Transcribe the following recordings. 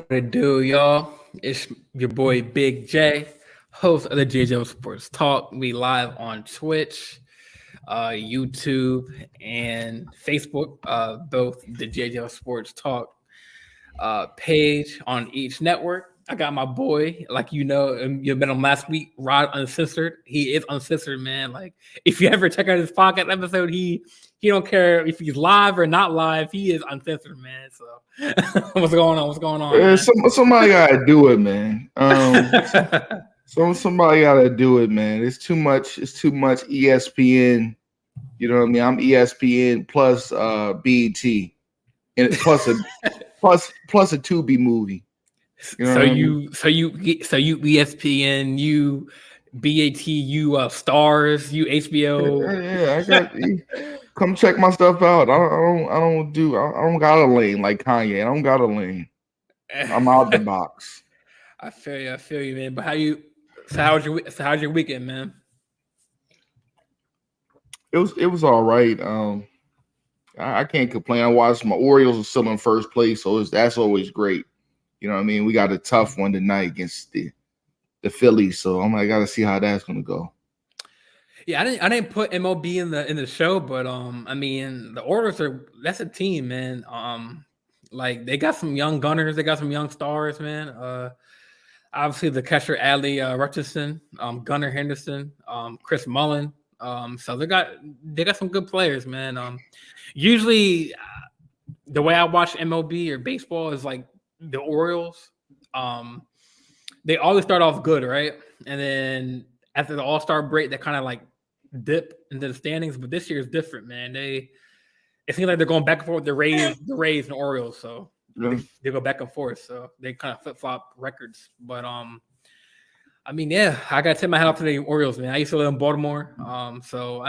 it do, y'all? It's your boy Big J, host of the JJ Sports Talk. We live on Twitch, YouTube, and Facebook. Both the JJ Sports Talk page on each network. I got my boy, like you met him last week, Rod Uncensored. He is uncensored, man. Like if you ever check out his podcast episode, he don't care if he's live or not live. He is uncensored, man. So what's going on? What's going on? Yeah, Man? somebody gotta do it, man. Somebody gotta do it, man. It's too much. It's too much ESPN. You know what I mean? I'm ESPN plus BET, and plus a Tubi movie. You know so you ESPN, you BAT, you Stars, you HBO. Yeah, I got. Come check my stuff out. I don't got a lane like Kanye. I don't got a lane. I'm out the box. I feel you, man. But how's your weekend, man? It was all right. I can't complain. I watched my Orioles are still in first place, so that's always great. You know what I mean? We got a tough one tonight against the Phillies, so I got to see how that's gonna go. Yeah, I didn't put MLB in the show, but I mean the Orioles that's a team, man. Like they got some young gunners, they got some young stars, man. Obviously the catcher Adley Richardson, Gunnar Henderson, Chris Mullen. So they got some good players, man. Usually the way I watch MLB or baseball is like the Orioles. They always start off good, right? And then after the All-Star break, they kind of like dip into the standings. But this year is different, man. It seems like they're going back and forth with the Rays and Orioles. So they go back and forth. So they kind of flip-flop records. But I mean, yeah, I got to tip my hat off to the Orioles, man. I used to live in Baltimore. So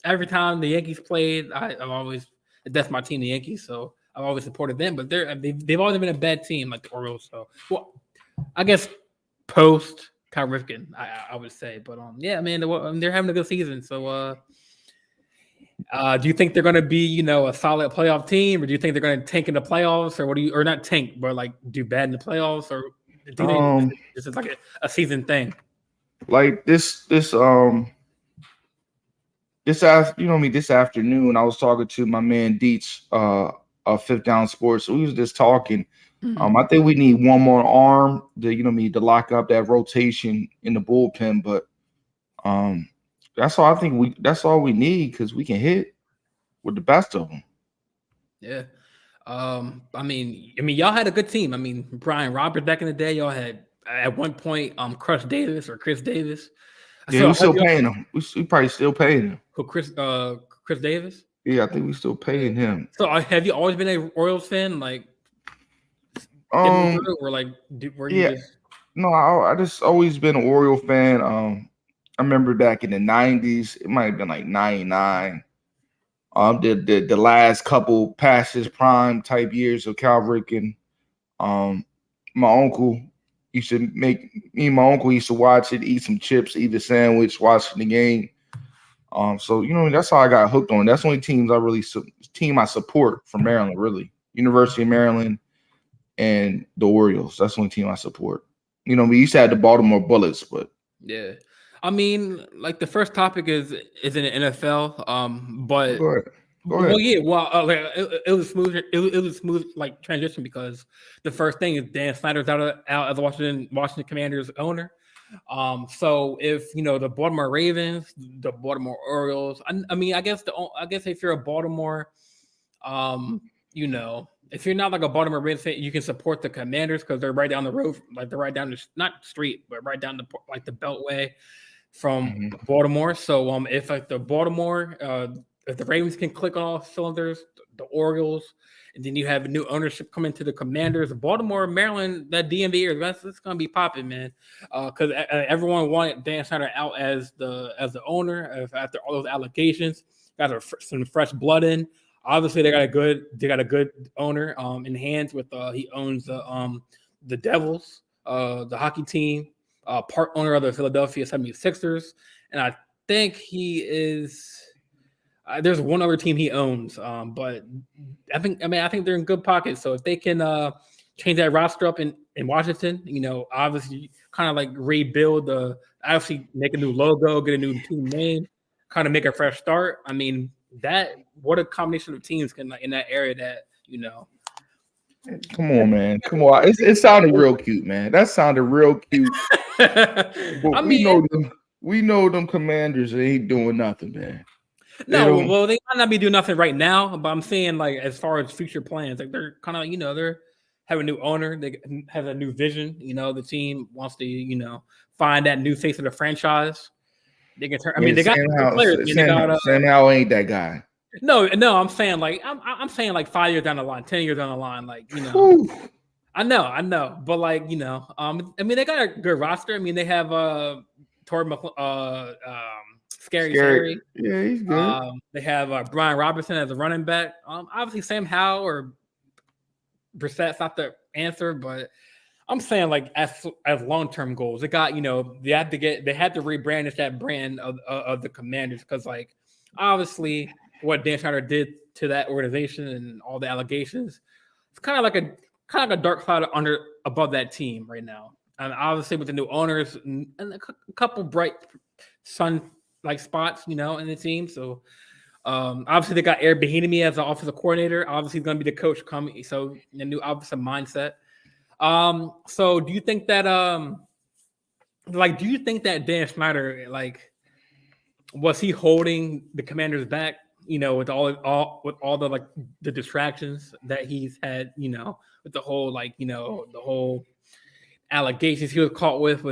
every time the Yankees played, I've always that's my team, the Yankees. So I've always supported them. But they've always been a bad team, like the Orioles. So well, I guess post Cal Ripken, I would say. But yeah, man, they're having a good season. So do you think they're going to be, a solid playoff team, or do you think they're going to tank in the playoffs, or not tank, but like do bad in the playoffs, or do you think this is like a season thing? Like this this afternoon, I was talking to my man Dietz, Fifth Down Sports. So we was just talking. Mm-hmm. I think we need one more arm to lock up that rotation in the bullpen, but that's all we need because we can hit with the best of them. Yeah. I mean, y'all had a good team. I mean, Brian Roberts back in the day, y'all had at one point Chris Davis. Yeah, we're still paying him. We probably still paying him. Who, Chris Davis? Yeah, I think we still paying him. So have you always been a Orioles fan? Like, or like, No, I just always been an Oriole fan. I remember back in the 90s, it might have been like 99. The last couple past his prime type years of Cal Ripken. My uncle used to watch it, eat some chips, eat a sandwich, watching the game. So that's how I got hooked on. That's the only team I support from Maryland, really. University of Maryland and the Orioles. That's the only team I support. We used to have the Baltimore Bullets, but yeah. I mean, like the first topic is in the NFL. But go ahead. Well, yeah. Well, it was smooth. It was a smooth like transition because the first thing is Dan Snyder's out as Washington Commanders owner. So if the Baltimore Ravens, the Baltimore Orioles, I mean, I guess if you're a Baltimore, if you're not like a Baltimore Ravens fan, you can support the Commanders because they're right down the road, like they're right down the not street, but right down the Beltway from Baltimore. So if like the Baltimore, if the Ravens can click on all cylinders, the Orioles, and then you have a new ownership coming to the Commanders, Baltimore, Maryland, that DMV area, that's gonna be popping, man. Because everyone wanted Dan Snyder out as the owner after all those allegations. Got some fresh blood in. Obviously, they got a good owner in hands with he owns the Devils, the hockey team, part owner of the Philadelphia 76ers, and I think he is. There's one other team he owns, but I think they're in good pockets. So if they can change that roster up in Washington. Obviously kind of like rebuild obviously make a new logo, get a new team name, kind of make a fresh start. I mean, what a combination of teams can in that area that. Come on, man. Come on. It sounded real cute, man. That sounded real cute. But we know them Commanders ain't doing nothing, man. Well, they might not be doing nothing right now, but I'm saying like as far as future plans, like they're kind of they're have a new owner, they have a new vision. The team wants to find that new face of the franchise. They can turn. I mean, they got players. Sam Howell ain't that guy. No, I'm saying like I'm saying like 5 years down the line, 10 years down the line, like I know, but like I mean they got a good roster. I mean they have Scary. Yeah, he's good. They have Brian Robinson as a running back. Obviously Sam Howell or Brissett's not the answer, but I'm saying like as long-term goals, they got they had to rebrand that brand of the Commanders because like obviously what Dan Snyder did to that organization and all the allegations, it's kind of like a dark cloud above that team right now. And obviously with the new owners and a couple bright sun like spots, in the team. So obviously they got Eric Bieniemy as the offensive coordinator. Obviously he's going to be the coach coming. So the new offensive mindset. So do you think that Dan Snyder was he holding the Commanders back? With all the like the distractions that he's had, with the whole the whole allegations he was caught with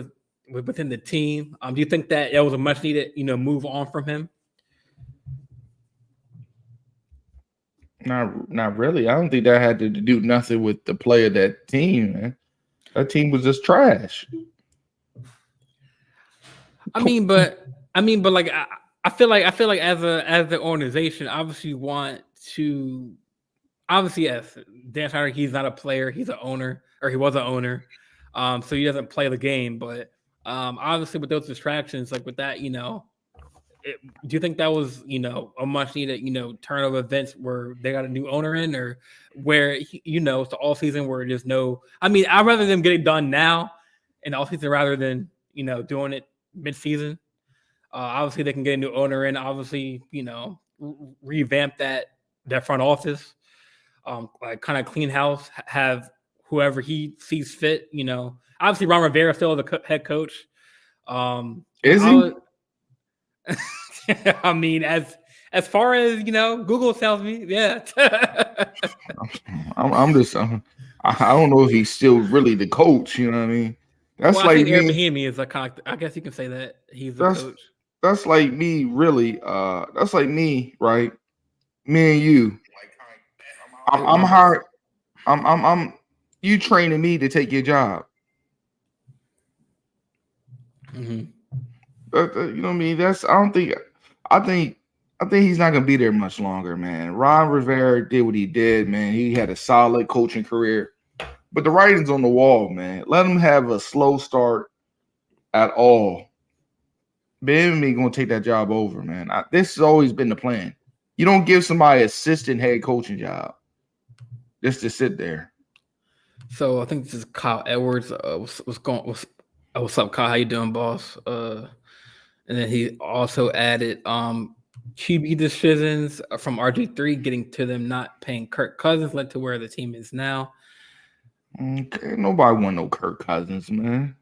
within the team. Do you think that it was a much needed, move on from him? Not really. I don't think that had to do nothing with the play of that team, man. That team was just trash. I mean, but like I feel like as the organization, obviously yes, Dan Snyder, he's not a player, he's an owner, or he was an owner. So he doesn't play the game, but obviously with those distractions, like with that, do you think that was a much needed turn of events where they got a new owner in, or where it's the all season where there's no? I mean, I'd rather them get it done now in the all season rather than doing it mid season. Obviously, they can get a new owner in. Obviously, revamp that front office, like kind of clean house. Have whoever he sees fit. Obviously, Ron Rivera still the head coach. Is he? I mean, as far as Google tells me, yeah. I'm just. I don't know if he's still really the coach. You know what I mean? That's I think Eric Bieniemy is I guess you can say that he's the coach. That's like me, really. That's like me, right? Me and you. I'm hired. I'm you training me to take your job. Mm-hmm. You know what I mean? I think he's not gonna be there much longer, man. Ron Rivera did what he did, man. He had a solid coaching career, but the writing's on the wall, man. Let him have a slow start at all. Bieniemy gonna take that job over, man. This has always been the plan. You don't give somebody assistant head coaching job just to sit there. So I think this is Kyle Edwards. What's up, Kyle? How you doing, boss? And then he also added QB decisions from RG3 getting to them not paying Kirk Cousins led to where the team is now. Okay, nobody want no Kirk Cousins, man.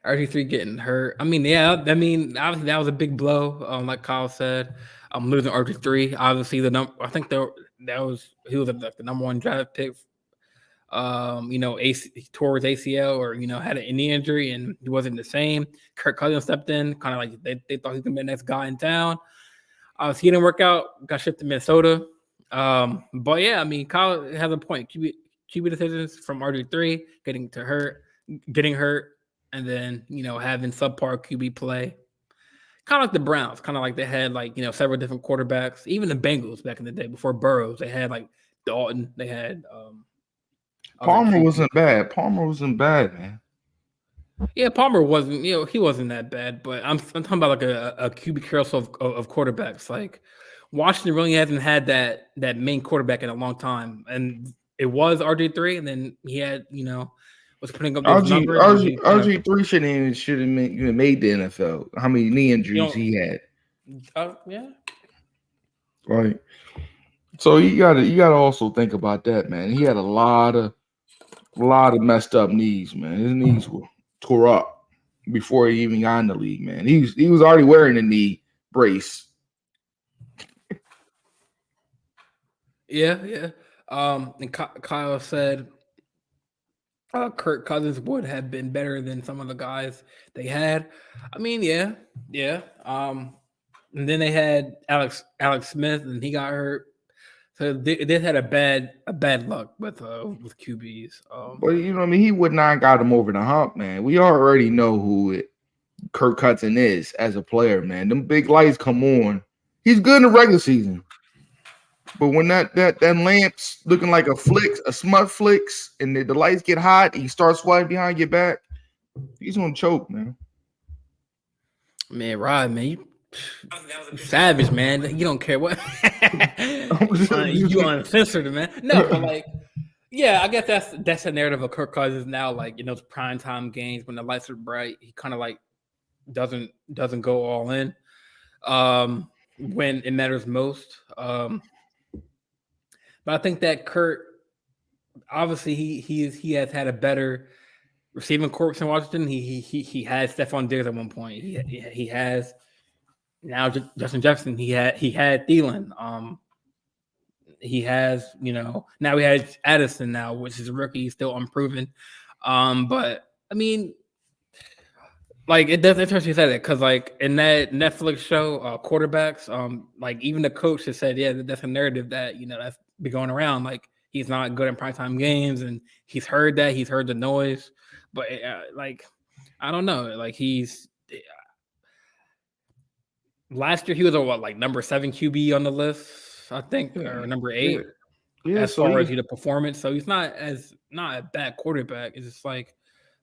RG3 getting hurt. I mean, yeah. I mean, obviously that was a big blow. Like Kyle said, I'm losing RG3. Obviously, I think he was the number one draft pick. He tore his ACL or had an knee injury and he wasn't the same. Kirk Cousins stepped in, kind of like they thought he was gonna be the next guy in town. So he didn't work out. Got shipped to Minnesota. But yeah, I mean, Kyle has a point. QB decisions from RG3 getting hurt. And then, having subpar QB play. Kind of like the Browns. Kind of like they had, several different quarterbacks. Even the Bengals back in the day before Burrows. They had, Dalton. They had Palmer wasn't bad. Palmer wasn't bad, man. Yeah, Palmer wasn't, he wasn't that bad. But I'm talking about, a QB carousel of quarterbacks. Like, Washington really hasn't had that main quarterback in a long time. And it was RG3, and then he had was putting up those RG numbers, and RG he kind of RG3 shouldn't even made the NFL. How many knee injuries he had? yeah. Right. So you gotta also think about that, man. He had a lot of messed up knees, man. His knees were tore up before he even got in the league, man. He was already wearing a knee brace. Yeah. And Kyle said Kirk Cousins would have been better than some of the guys they had. I mean, yeah. And then they had Alex Smith, and he got hurt. So they had a bad luck with QBs. But you know what I mean? He would not got him over the hump, man. We already know who Kirk Cousins is as a player, man. Them big lights come on. He's good in the regular season. But when that lamp's looking like a smut flicks, and the lights get hot, and you start sweating behind your back, he's gonna choke, man. Man, Rod, man, you savage, man. You don't care what you uncensored, man. No, but like, yeah, I guess that's the narrative of Kirk Cousins now. Like, those primetime games when the lights are bright, he kind of like doesn't go all in when it matters most. But I think that Kurt, obviously, he has had a better receiving corps in Washington. He had Stephon Diggs at one point. He has now Justin Jefferson. He had Thielen. He has now he has Addison now, which is a rookie. He's still unproven. But I mean, like, it does interesting you say that, because like in that Netflix show, Quarterbacks, like even the coach has said, yeah, that's a narrative that that's be going around. Like, he's not good in primetime games, and he's heard the noise, but like, I don't know, like last year he was like number 7 QB on the list, I think, or number 8. Yeah, as far as the performance. So he's not a bad quarterback. It's just like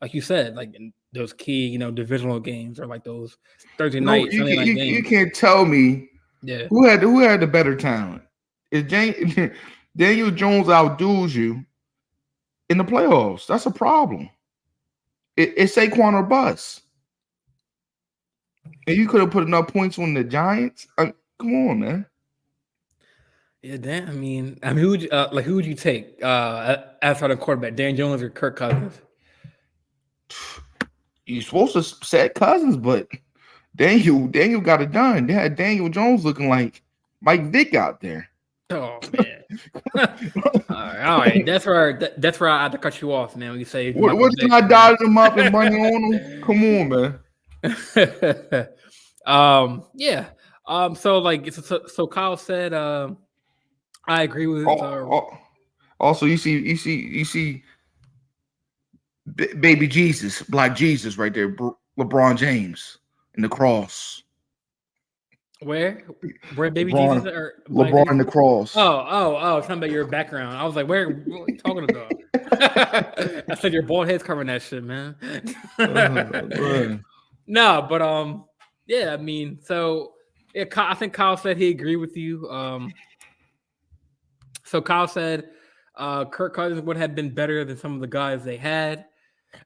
you said, like in those key, divisional games, or like those Thursday night, Sunday night games. You can't tell me who had the better talent. Is Daniel Jones outduels you in the playoffs? That's a problem. It's Saquon or bust. And you could have put enough points on the Giants. Come on, man. Yeah, damn. I mean, who would you take as starting quarterback, Dan Jones or Kirk Cousins? You're supposed to set Cousins, but Daniel got it done. They had Daniel Jones looking like Mike Vick out there. Oh man! all right. That's where I had to cut you off, man. When you say what's not dotting him up and money on him? Come on, man. Yeah. So like, so Kyle said, I agree with. Also, you see, baby Jesus, Black Jesus, right there, LeBron James in the cross. Where baby LeBron, Jesus or LeBron in the cross? Oh! Talking about your background. I was like, what are you talking about? I said your bald head's covering that shit, man. No, but yeah. I mean, so yeah, I think Kyle said he agreed with you. So Kyle said Kirk Cousins would have been better than some of the guys they had.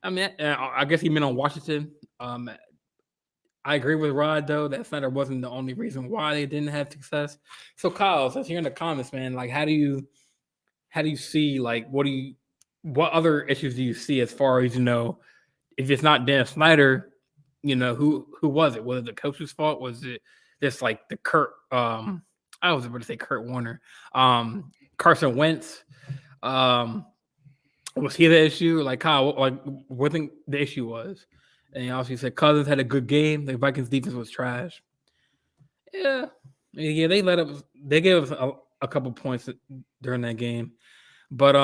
I mean, I guess he meant on Washington. I agree with Rod, though, that Snyder wasn't the only reason why they didn't have success. So Kyle, since you're in the comments, man, like, how do you see, like, what other issues do you see as far as, if it's not Dan Snyder, who was it? Was it the coach's fault? Was it just like the I was about to say Kurt Warner, Carson Wentz? Was he the issue? Like, Kyle, what do you think the issue was? And he also said Cousins had a good game. The Vikings defense was trash. Yeah, they gave us a couple points during that game. But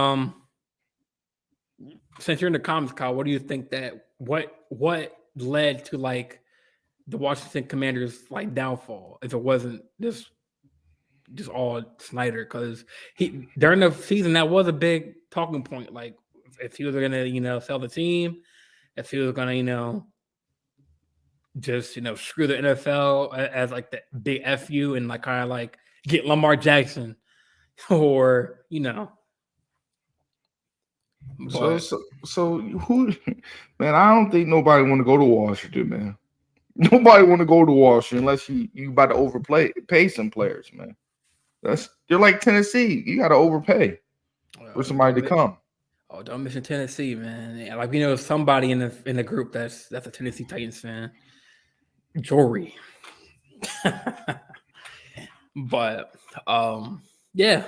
since you're in the comments, Kyle, what do you think that what led to like the Washington Commanders like downfall if it wasn't just all Snyder? Because he during the season that was a big talking point. Like, if he was gonna sell the team, if he was gonna just screw the NFL as like the big FU and like kind of like get Lamar Jackson or But So who, man? I don't think nobody want to go to Washington, man. Nobody want to go to Washington unless you about to pay some players, man. You're like Tennessee. You got to overpay for somebody to come. Oh, don't mention Tennessee, man. Like somebody in the group that's a Tennessee Titans fan. Jory. But yeah.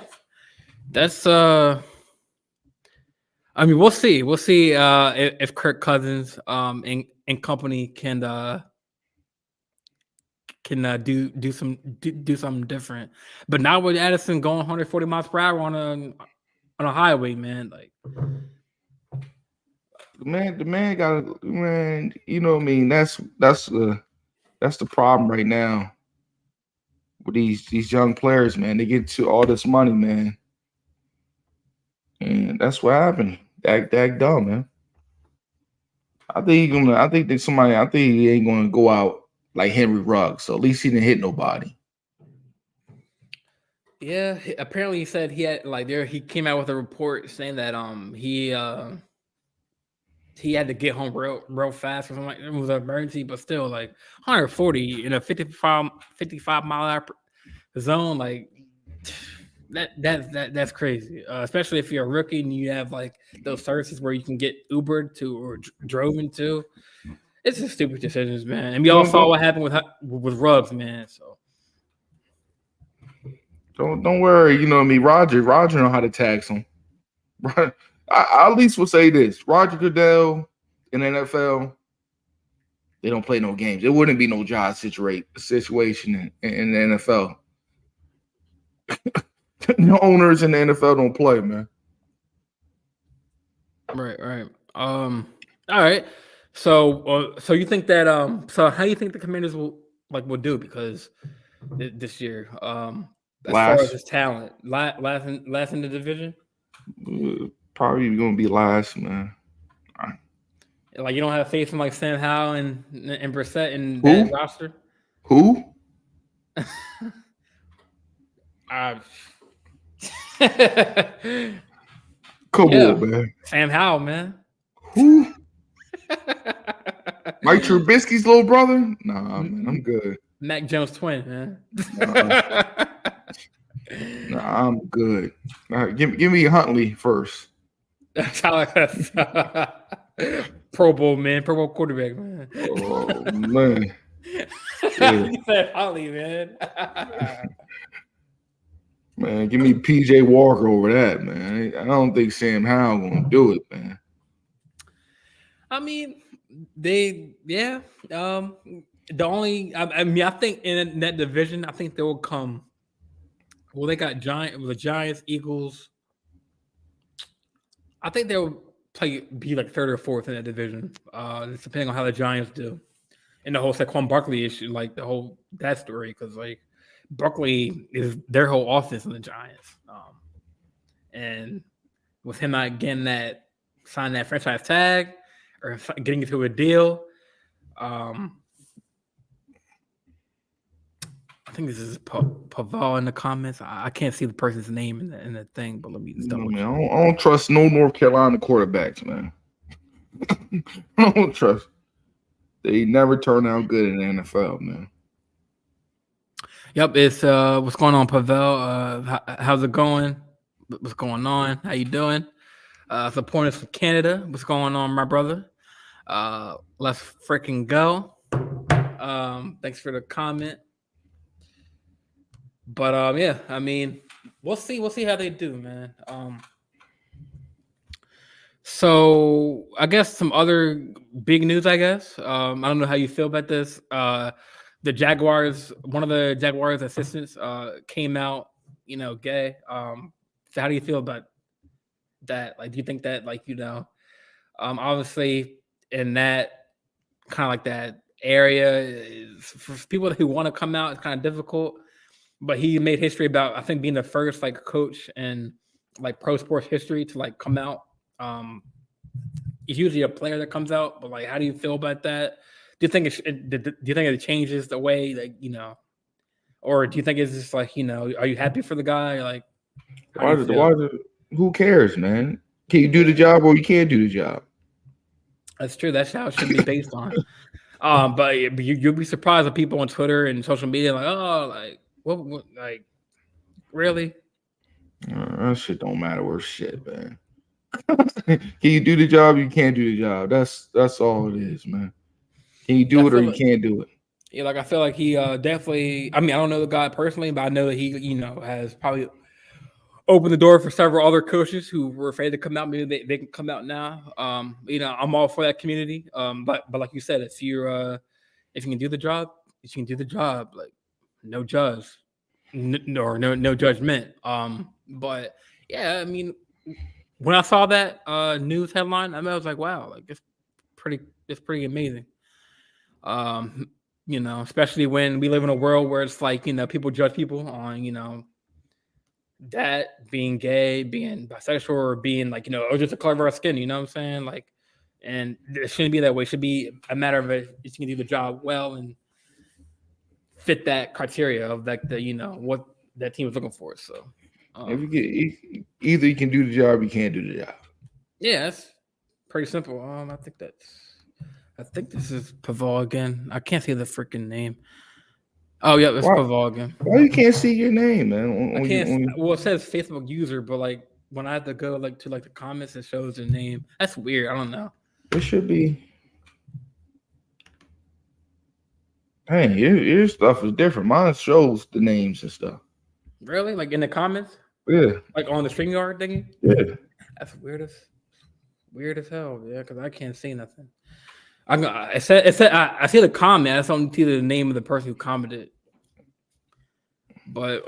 That's I mean, we'll see. We'll see if Kirk Cousins and company can do something different. But now with Addison going 140 miles per hour on a highway, man, like the man got man. You know what I mean? That's the problem right now with these young players, man. They get to all this money, man, and that's what happened. That dumb, man. I think he ain't gonna go out like Henry Ruggs. So at least he didn't hit nobody. Yeah, apparently he said he had he came out with a report saying that he had to get home real fast or something like that. It was an emergency, but still 140 in a 55 mile hour zone, like that's crazy. Especially if you're a rookie and you have those services where you can get Ubered to or drove into. It's just stupid decisions, man. And we all saw what happened with Ruggs, man. So don't worry. You know what I mean? Roger know how to tax him. I at least will say this: Roger Goodell in the NFL, they don't play no games. It wouldn't be no job situation in the NFL. The owners in the NFL don't play, man. Right. All right. So you think that so how do you think the Commanders will do because this year as far as his talent last in the division? Probably gonna be last, man. You don't have faith in Sam Howell and Brissett in that roster? Who? Come on, man. Sam Howell, man. Who? Mike Trubisky's little brother? Nah, man, I'm good. Mac Jones' twin, man. Nah, I'm good. Give me Huntley first. That's how Pro Bowl, man. Pro Bowl quarterback, man. Oh, man. He said Huntley, man. Man, give me PJ Walker over that, man. I don't think Sam Howell gonna do it, man. I mean, the only I think in that division, I think they will come. Well, they got the Giants, Eagles. I think they'll be third or fourth in that division, depending on how the Giants do. And the whole Saquon Barkley issue, that story, because Barkley is their whole offense in the Giants. And with him not getting signing that franchise tag or getting into a deal, I think this is Pavel in the comments. I can't see the person's name in the thing, but let me just double check. I don't trust no North Carolina quarterbacks, man. I don't trust. They never turn out good in the NFL, man. Yep, it's what's going on, Pavel? How's it going? What's going on? How you doing? Supporting us from Canada. What's going on, my brother? Let's freaking go. Thanks for the comment. But yeah, I mean, we'll see how they do, man. So I guess some other big news, I guess. I don't know how you feel about this. The Jaguars, one of the Jaguars assistants came out, gay. So how do you feel about that? Do you think that obviously in that kind of that area for people who want to come out, it's kind of difficult. But he made history about, I think, being the first coach in pro sports history to come out. It's usually a player that comes out, but how do you feel about that? Do you think it changes the way or do you think it's just are you happy for the guy? Who cares, man? Can you do the job or you can't do the job? That's true. That's how it should be based on. But you'll be surprised at people on Twitter and social media like, oh, like what like really? That shit don't matter worth shit, man. Can you do the job? You can't do the job. That's all it is, man. Can you do it or you can't do it? Yeah, like I feel like he definitely. I mean, I don't know the guy personally, but I know that he, has probably opened the door for several other coaches who were afraid to come out. Maybe they can come out now. I'm all for that community. But like you said, if you can do the job, you can do the job. Like no judge, no judgment. But yeah, I mean, when I saw that news headline, I was like, wow, like it's pretty amazing. Especially when we live in a world where it's like, people judge people on, that being gay, being bisexual, or being like, just a color of our skin, you know what I'm saying? Like, and it shouldn't be that way. It should be a matter of if you can do the job well and fit that criteria of like what that team is looking for. So if you get either you can do the job, you can't do the job. Yeah, that's pretty simple. I think this is Paval again. I can't see the freaking name. Oh yeah, it's Paval again. Why you can't see your name, man? I can't. Well, it says Facebook user, but like when I have to go to the comments, it shows the name. That's weird. I don't know. It should be. Hey, your stuff is different. Mine shows the names and stuff. Really? Like in the comments? Yeah. Like on the StreamYard thingy? Yeah. That's weird as hell. Yeah, because I can't see nothing. I see the comment. I don't see the name of the person who commented. But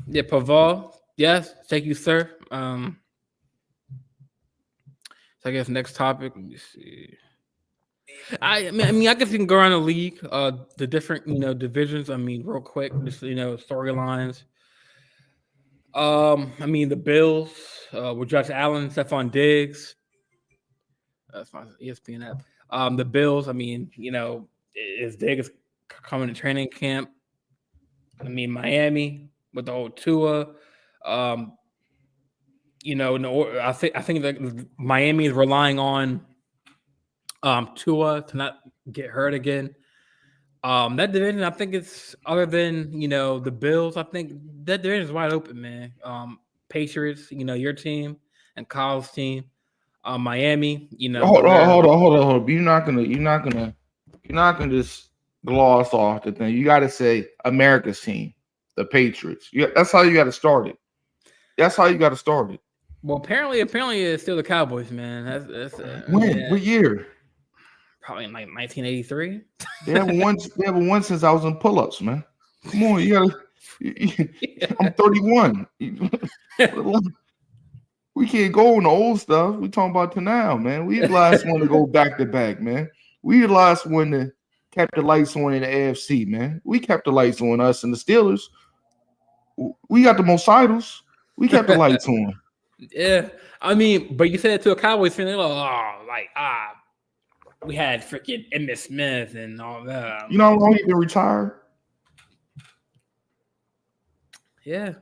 yeah, Paval. Yes, thank you, sir. So I guess next topic. Let me see. I mean, I guess you can go around the league, the different divisions. I mean, real quick, just storylines. I mean, the Bills with Josh Allen, Stephon Diggs. That's my ESPN app. The Bills. I mean, is Diggs coming to training camp? I mean, Miami with the old Tua. I think that Miami is relying on Tua to not get hurt again. That division, I think it's other than the Bills. I think that division is wide open, man. Patriots, your team, and Kyle's team. Miami, Hold on. You're not gonna just gloss off the thing. You got to say America's team, the Patriots. That's how you got to start it. That's how you got to start it. Well, apparently, it's still the Cowboys, man. That's when? What year? Probably in like 1983. They haven't won since I was in pull-ups, man. Come on, you gotta. I'm 31. We can't go on the old stuff. We talking about to now, man. We the last one to go back to back, man. We the last one to kept the lights on in the AFC, man. We kept the lights on, us and the Steelers. We got the most titles. We kept the lights on. Yeah, I mean, but you said it to a Cowboys fan, they're like, we had freaking Emmitt Smith and all that. You know how long he been retired? Yeah.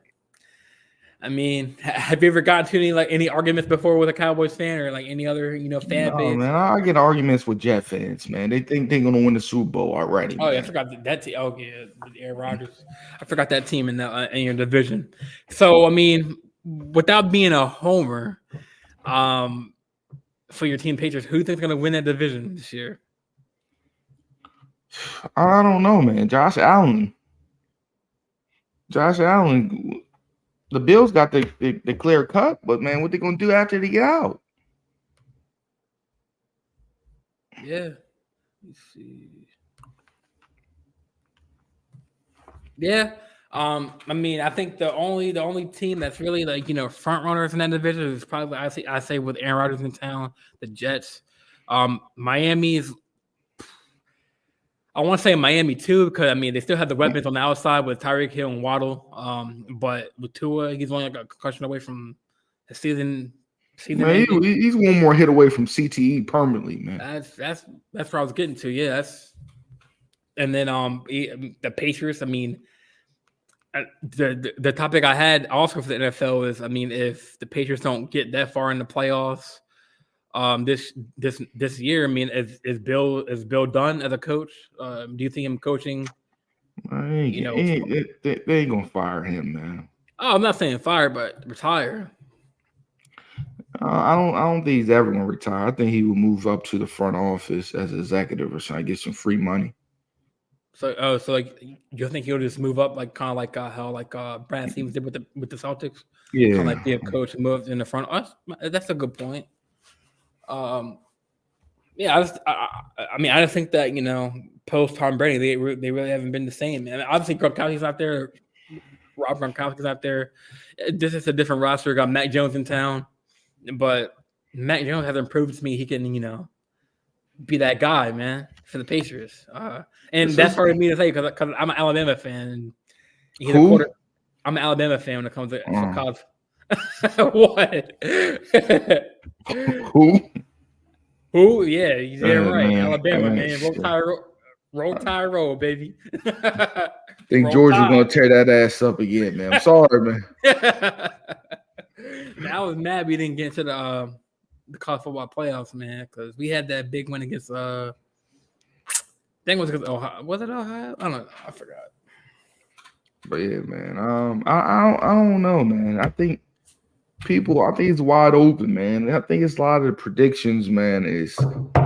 I mean, have you ever gotten to any arguments before with a Cowboys fan or like any other fan base? Man, I get arguments with Jet fans, man. They think they're gonna win the Super Bowl already. Oh, man. Yeah, I forgot that team. Oh yeah, Aaron Rodgers. I forgot that team in your division. So I mean, without being a homer, for your team Patriots, who do you think is gonna win that division this year? I don't know, man. Josh Allen. The Bills got the clear cut, but man, what they gonna do after they get out? Yeah. Let's see. Yeah. I mean, I think the only team that's really like front runners in that division is probably I say with Aaron Rodgers in town, the Jets. Miami's. I want to say Miami too because I mean they still have the weapons on the outside with Tyreek Hill and Waddle. But with Tua, he's only like a concussion away from the season. Man, he's one more hit away from CTE permanently, man. That's where I was getting to. Yeah, and then the Patriots. I mean, The topic I had also for the NFL is, I mean, if the Patriots don't get that far in the playoffs, this year, I mean, is Bill done as a coach? Do you think him coaching? They ain't gonna fire him, man. Oh, I'm not saying fire, but retire. I don't think he's ever gonna retire. I think he will move up to the front office as executive or something, get some free money. So, so like you think he'll just move up, like kind of like how Brad Stevens did with the Celtics, kind of Yeah, like be a coach and move in the front. That's a good point. Yeah, I mean, I just think that post Tom Brady, they really haven't been the same. And obviously, Gronkowski's out there, Rob Gronkowski's out there. This is a different roster. We got Mac Jones in town, but Mac Jones has improved to me. He can, be that guy, man, for the Patriots. And that's hard for me to say because I'm an Alabama fan. And he's a quarter. I'm an Alabama fan when it comes to college. What? Who? Yeah, right. Man, Alabama, man. Roll Tide, roll, baby. I think Georgia's gonna tear that ass up again, man. I'm sorry, man. I was mad we didn't get into the college football playoffs, man, because we had that big win against I think it was against Ohio. Was it Ohio? I don't know. I forgot. But yeah, man. I don't know, man. I think it's wide open, man. I think it's a lot of the predictions, man, is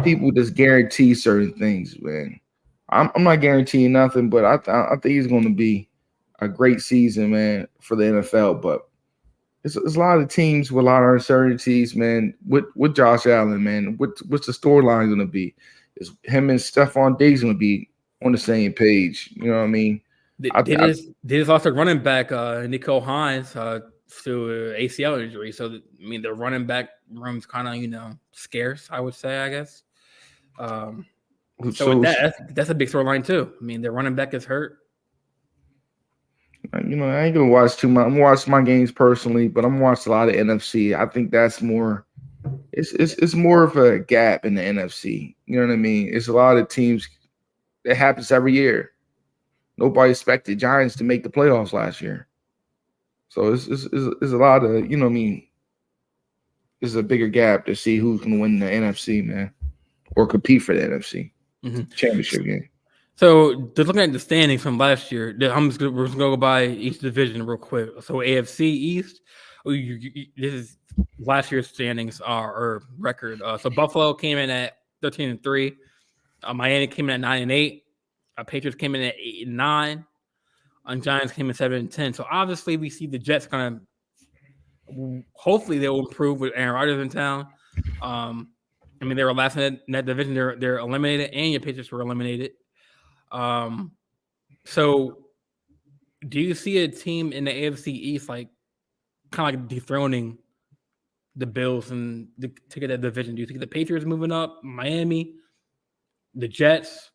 people just guarantee certain things, man. I'm not guaranteeing nothing, but I think it's going to be a great season, man, for the NFL. But it's a lot of teams with a lot of uncertainties, man. With Josh Allen, man, what's the storyline going to be? Is him and Stephon Diggs going to be on the same page? You know what I mean? They just lost their running back, Nico Hines, to ACL injury. So, I mean, the running back room's kind of, scarce, I would say, I guess. So with that's a big storyline too. I mean, their running back is hurt. I ain't gonna watch too much. I'm gonna watch my games personally, but I'm gonna watch a lot of NFC. I think that's more. It's more of a gap in the NFC. You know what I mean? It's a lot of teams. It happens every year. Nobody expected Giants to make the playoffs last year, so it's a lot of what I mean. There's a bigger gap to see who's gonna win the NFC, man, or compete for the NFC. Championship game. So, looking at the standings from last year, we're just gonna go by each division real quick. So, AFC East, this is last year's standings or record. So, Buffalo came in at 13-3. Miami came in at 9-8. Patriots came in at 8-9. And Giants came in 7-10. So, obviously, we see the Jets kind of. Hopefully, they will improve with Aaron Rodgers in town. I mean, they were last in that division. They're eliminated, and your Patriots were eliminated. So do you see a team in the AFC East like kind of like dethroning the Bills and to get that division? Do you think the Patriots moving up, Miami, the Jets?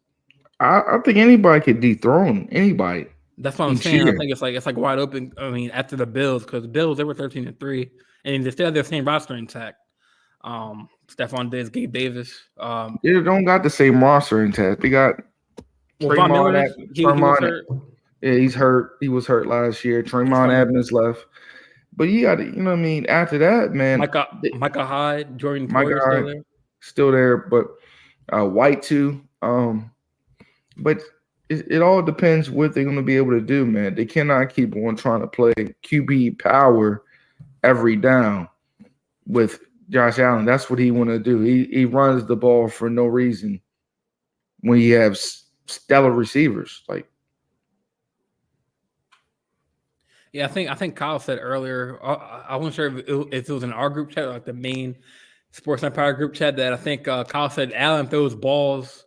I think anybody could dethrone anybody. That's what I'm saying. I think it's like wide open. I mean, after the Bills, because the Bills, they were 13-3, and they still have their same roster intact. Stephon Diggs, Gabe Davis. They don't got the same roster intact. They got Tremont Adams. Yeah, he's hurt. He was hurt last year. Tremont Adams left. But you got to, what I mean? After that, man. Micah Hyde, Jordan Poyer still there. But White too. But it all depends what they're going to be able to do, man. They cannot keep on trying to play QB power every down with Josh Allen. That's what he want to do. He runs the ball for no reason when he has stellar receivers. Yeah, I think Kyle said earlier. I wasn't sure if it was in our group chat, like the main Sports Empire group chat, that I think Kyle said Allen throws balls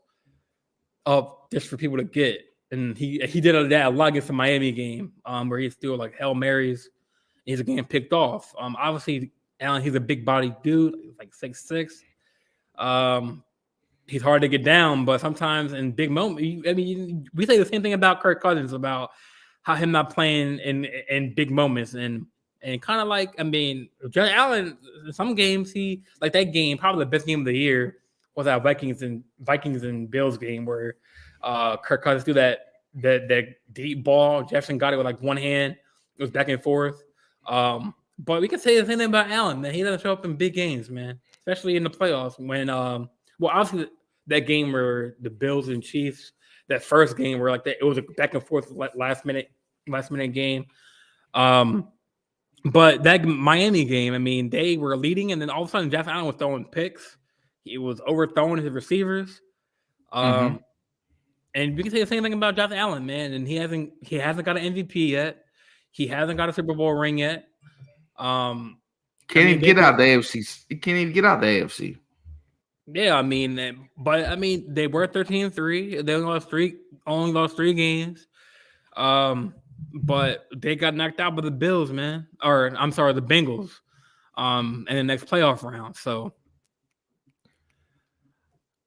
up just for people to get, and he did that a lot against the Miami game, where he's still like Hail Marys. He's getting picked off. Obviously, Allen, he's a big body dude, like 6'6". He's hard to get down, but sometimes in big moments, we say the same thing about Kirk Cousins, about how him not playing in big moments, and kind of like, Josh Allen, some games he like that game, probably the best game of the year was that Vikings and Bills game where Kirk Cousins threw that that deep ball. Jefferson got it with like one hand. It was back and forth. But we can say the same thing about Allen, man. He doesn't show up in big games, man, especially in the playoffs. When well, obviously that game where the Bills and Chiefs, that first game where like that, it was a back and forth last minute game. But that Miami game, I mean, they were leading, and then all of a sudden, Jeff Allen was throwing picks. He was overthrowing his receivers. And we can say the same thing about Josh Allen, man. And he hasn't got an MVP yet. He hasn't got a Super Bowl ring yet. Can't even get out the AFC. He can't even get out the AFC. Yeah, I mean, but I mean, they were 13-3. They only lost three games. But they got knocked out by the Bills, man. Or I'm sorry, the Bengals. In the next playoff round. So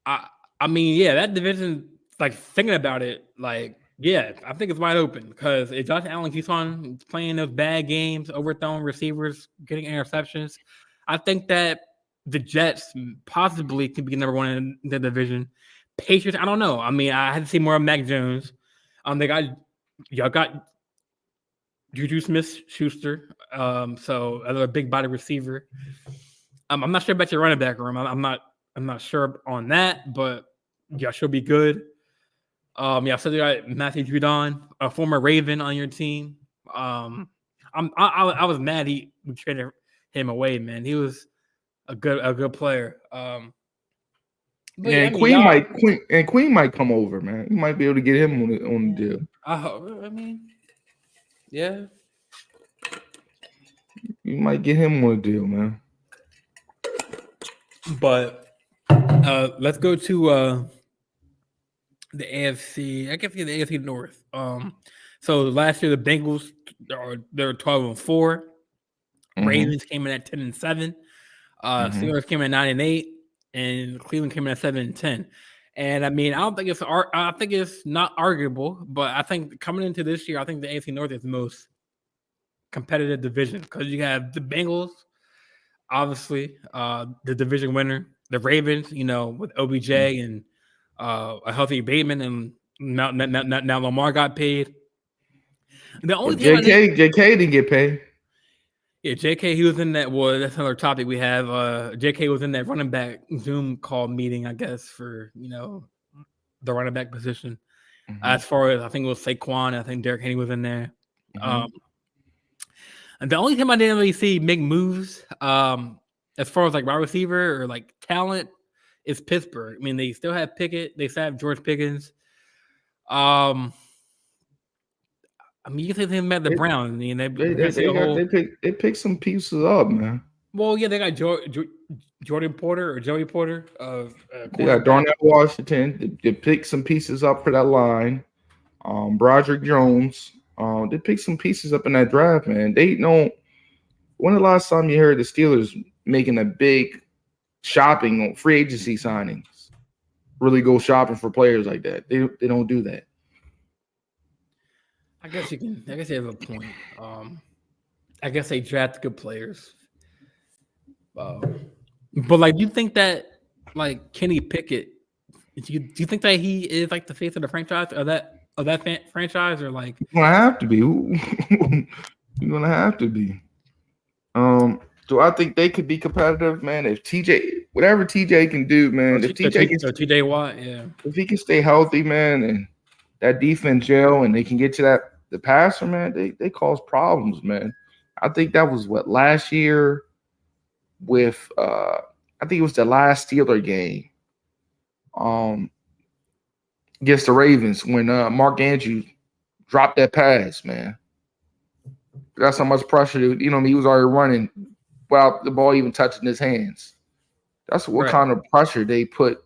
I mean, yeah, that division, like thinking about it, like, yeah, I think it's wide open because if Josh Allen keeps on playing those bad games, overthrowing receivers, getting interceptions, I think that the Jets possibly could be number one in the division. Patriots, I don't know. I mean, I had to see more of Mac Jones. Y'all got Juju Smith-Schuster, so another big body receiver. I'm not sure about your running back room. I'm not sure on that, but y'all should be good. Yeah, so you got Matthew Judon, a former Raven, on your team. I was mad we traded him away, man. He was a good player. But yeah, Queen might come over, man. You might be able to get him on the deal. I mean, yeah, you might get him on the deal, man. But let's go to the AFC. I guess the AFC North. So last year the Bengals they're 12-4. Ravens came in at 10-7. Steelers came in at 9-8, and Cleveland came in at 7-10. And I mean, I think it's not arguable, but I think coming into this year, I think the AFC North is the most competitive division because you have the Bengals, obviously, the division winner, the Ravens, with OBJ and a healthy Bateman, and now Lamar got paid. The only JK didn't get paid. Yeah, JK, he was in that. Well, that's another topic we have. JK was in that running back Zoom call meeting, I guess, for the running back position. As far as I think it was Saquon, I think Derrick Henry was in there. And the only time I didn't really see make moves, as far as like wide receiver or like talent, is Pittsburgh. I mean, they still have Pickett. They still have George Pickens. I mean, you can say things about the Browns. I mean, they picked some pieces up, man. Well, yeah, they got Jordan Porter or Joey Porter. They got Darnell Washington. They picked some pieces up for that line. Broderick Jones. They picked some pieces up in that draft, man. They don't. When the last time you heard the Steelers making a big shopping on free agency signings, really go shopping for players like that? They don't do that. I guess you have a point. I guess they draft good players. But like, you think that like Kenny Pickett? Do you think that he is like the face of the franchise of that franchise, or like you're gonna have to be? You're gonna have to be. Do I think they could be competitive, man? If whatever TJ can do, man. If TJ Watt, yeah. If he can stay healthy, man, and that defense gel, and they can get to the passer, man, they cause problems, man. I think that was last year with I think it was the last Steeler game against the Ravens when Mark Andrews dropped that pass, man. That's how much pressure, he was already running without the ball even touching his hands. That's what kind of pressure they put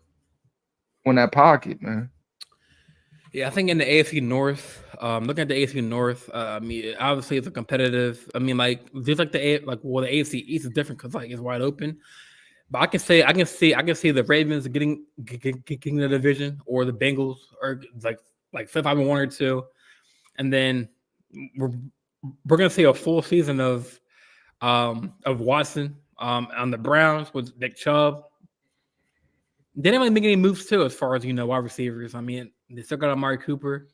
on that pocket, man. Yeah, I think in the AFC North, looking at the AFC North, I mean, obviously it's a competitive. I mean, like just like the AFC East is different because like it's wide open. But I can see the Ravens getting the division, or the Bengals, or like 5-1 or 2, and then we're gonna see a full season of Watson on the Browns with Nick Chubb. They didn't really make any moves too, as far as wide receivers. I mean, they still got Amari Cooper.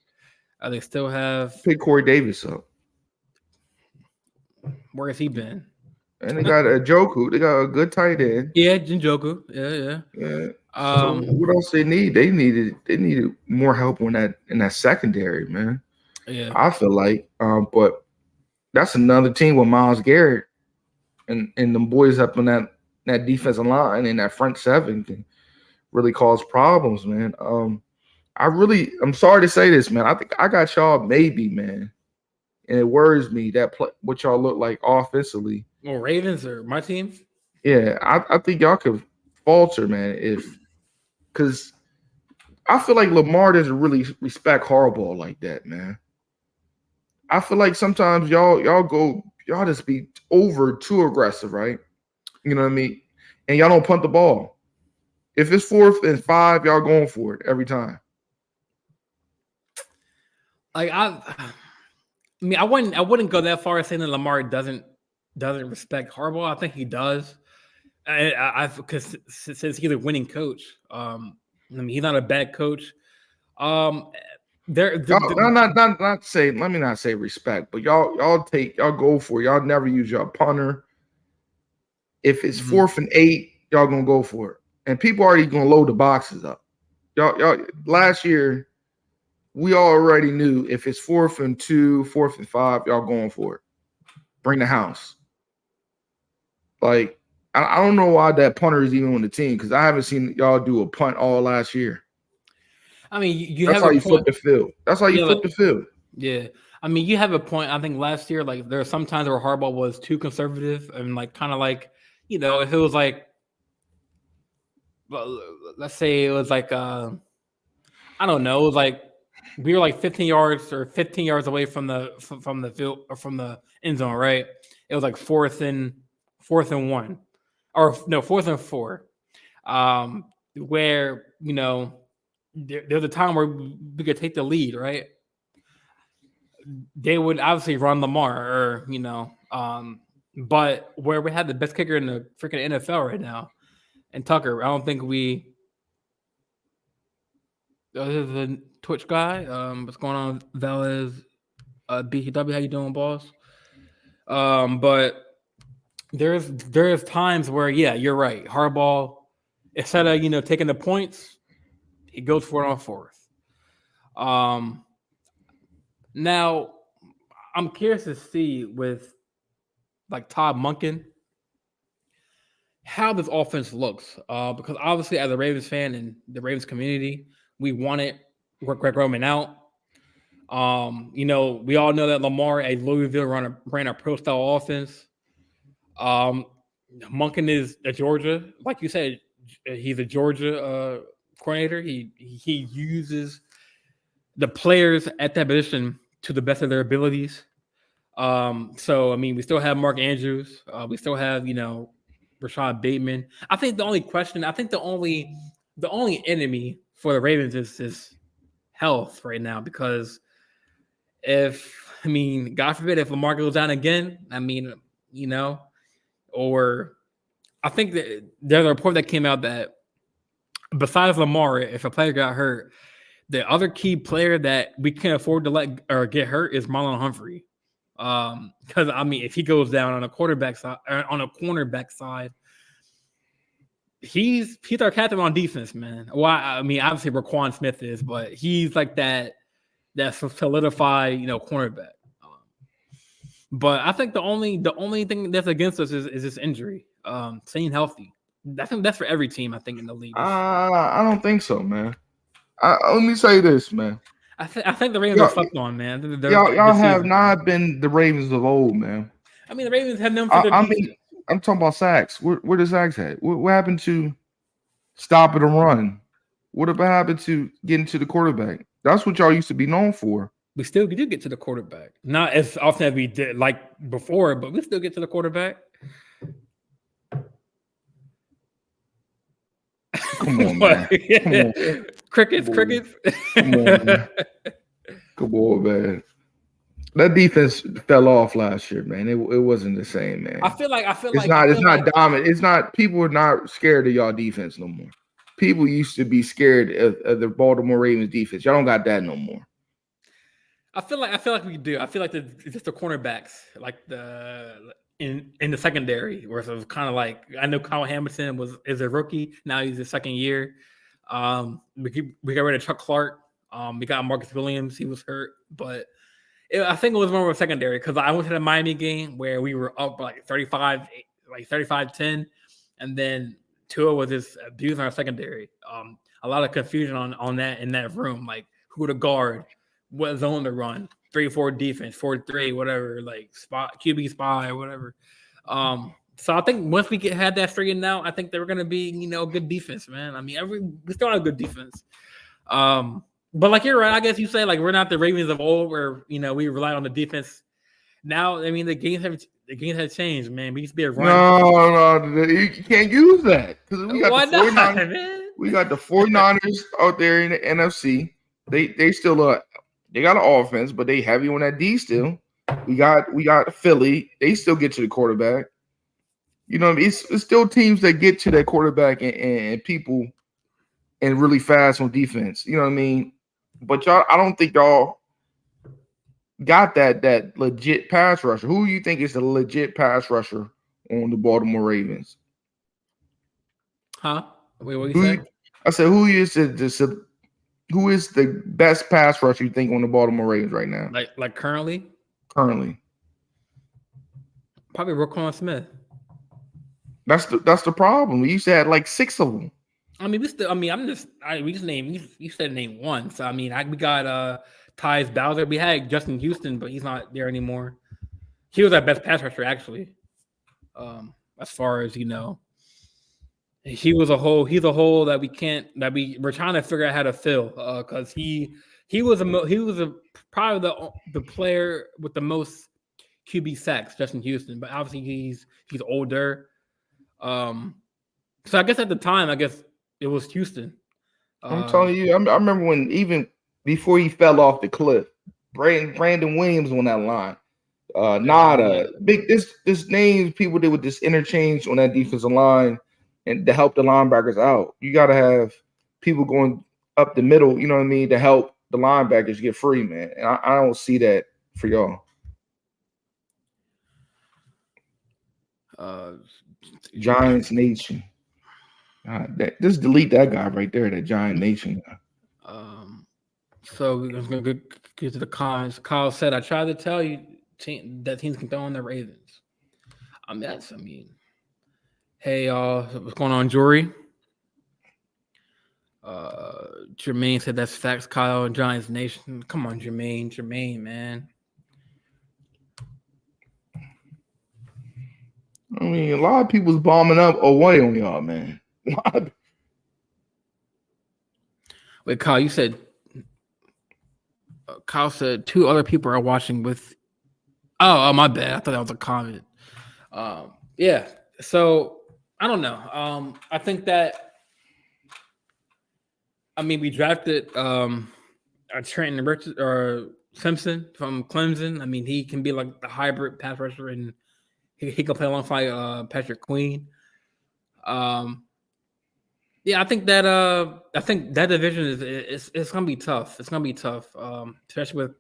They still have. Pick Corey Davis up. Where has he been? And they got a Joku. They got a good tight end. Yeah, Jinjoku. Yeah. Yeah. So what else they need? They needed more help on that in that secondary, man. Yeah. I feel like, but that's another team with Myles Garrett and them boys up on that defensive line and that front seven can really cause problems, man. I'm sorry to say this, man. I think I got y'all maybe, man. And it worries me that what y'all look like offensively. Well, Ravens or my team? Yeah, I think y'all could falter, man, because I feel like Lamar doesn't really respect hardball like that, man. I feel like sometimes y'all just be too aggressive, right? You know what I mean? And y'all don't punt the ball. If it's 4th and 5, y'all going for it every time. Like I wouldn't go that far as saying that Lamar doesn't respect Harbaugh. I think he does. Because since he's a winning coach, I mean he's not a bad coach. Let me not say respect, but y'all go for it. Y'all never use your punter. If it's 4th and 8, y'all gonna go for it, and people already gonna load the boxes up. Y'all last year, we already knew if it's 4th and 2, 4th and 5, y'all going for it. Bring the house. Like I don't know why that punter is even on the team because I haven't seen y'all do a punt all last year. I mean, that's how you flip the field. That's how you flip the field. Yeah. I mean, you have a point. I think last year, like there are some times where Harbaugh was too conservative and like kind of like, you know, if it was like, let's say it was like, I don't know, it was like we were like 15 yards away from the field or from the end zone, right? It was like 4th and 1, or no, 4th and 4, where you know there's a time where we could take the lead, right? They would obviously run Lamar, or you know, but where we had the best kicker in the freaking NFL right now, and Tucker, I don't think we. There's a Twitch guy. What's going on, Velez? BTW, how you doing, boss? But there's times where you're right. Harbaugh, instead of taking the points, he goes for it on 4th. Now I'm curious to see with like Todd Monken how this offense looks, because obviously as a Ravens fan and the Ravens community, we wanted Greg Roman out. We all know that Lamar at Louisville ran a pro style offense. Monken is a Georgia, like you said, he's a Georgia coordinator. He uses the players at that position to the best of their abilities. So I mean, we still have Mark Andrews. We still have Rashad Bateman. I think the only enemy for the Ravens is health right now, because God forbid if Lamar goes down again, or I think that there's a report that came out that besides Lamar, if a player got hurt, the other key player that we can't afford to let or get hurt is Marlon Humphrey. Because if he goes down on a cornerback side, he's our captain on defense, man. Well, obviously Raquan Smith is, but he's like that solidified, cornerback. But I think the only thing that's against us is this injury. Staying healthy. I think that's for every team, I think, in the league. I don't think so, man. Let me say this, man. I think the Ravens are fucked on, man. Y'all have not been the Ravens of old, man. I mean, the Ravens have known for I'm talking about sacks. Where does sacks at? What happened to stopping a run? What happened to getting to the quarterback? That's what y'all used to be known for. We still do get to the quarterback. Not as often as we did like before, but we still get to the quarterback. Come on, man. Come on. Crickets. Come on, man. Come on, man. That defense fell off last year, man. It wasn't the same, man. I feel like it's not dominant. It's not. People are not scared of y'all defense no more. People used to be scared of the Baltimore Ravens defense. Y'all don't got that no more. I feel like we do. I feel like it's just the cornerbacks, like in the secondary, where it was kind of like I know Kyle Hamilton is a rookie now; he's his second year. We got rid of Chuck Clark. We got Marcus Williams; he was hurt, but I think it was more of a secondary because I went to the Miami game where we were up like 35-10, and then Tua was just abusing our secondary. A lot of confusion on that in that room, like who to guard, what zone to run, 3-4 defense, 4-3, whatever, like spot QB spy or whatever. So I think once we had that straightened out, I think they were going to be good defense, man. I mean, we still have good defense. But like you're right, I guess you say like we're not the Ravens of old, where we rely on the defense. Now, I mean, the games have changed, man. We used to be a run. No, you can't use that because we got Why the not, 49ers. man? We got the 49ers out there in the NFC. They still they got an offense, but they heavy on that D still. We got Philly. They still get to the quarterback. You know what I mean? It's still teams that get to that quarterback and people and really fast on defense. You know what I mean? But y'all, I don't think y'all got that legit pass rusher. Who do you think is the legit pass rusher on the Baltimore Ravens? Huh? Wait, what you say? I said, who is the best pass rusher you think on the Baltimore Ravens right now? Like currently? Currently. Probably Roquan Smith. That's the problem. We used to have like 6 of them. I mean, we just named you said name one. So I mean, we got Tyus Bowser. We had Justin Houston, but he's not there anymore. He was our best pass rusher, actually. As far as he's a hole that we're trying to figure out how to fill. Because he was probably the player with the most QB sacks, Justin Houston. But obviously he's older. So I guess at the time, it was Houston. I'm telling you, I remember when even before he fell off the cliff, Brandon Williams on that line. Nada. Big this names people that would just interchange on that defensive line and to help the linebackers out. You gotta have people going up the middle, you know what I mean, to help the linebackers get free, man. And I don't see that for y'all. Giants Nation. Just delete that guy right there, that Giant Nation guy. So we're gonna get to the comments. Kyle said, "I tried to tell you that teams can throw on the Ravens." Hey y'all, what's going on, Jory? Jermaine said that's facts. Kyle and Giants Nation. Come on, Jermaine, man. I mean, a lot of people's bombing up away on y'all, man. Wait, Kyle, you said. Kyle said 2 other people are watching with. Oh, my bad. I thought that was a comment. Yeah. So I don't know. I think that. I mean, we drafted Trenton Richard or Simpson from Clemson. I mean, he can be like the hybrid pass rusher, and he can play alongside Patrick Queen. Yeah, I think that division is gonna be tough. It's gonna be tough, especially with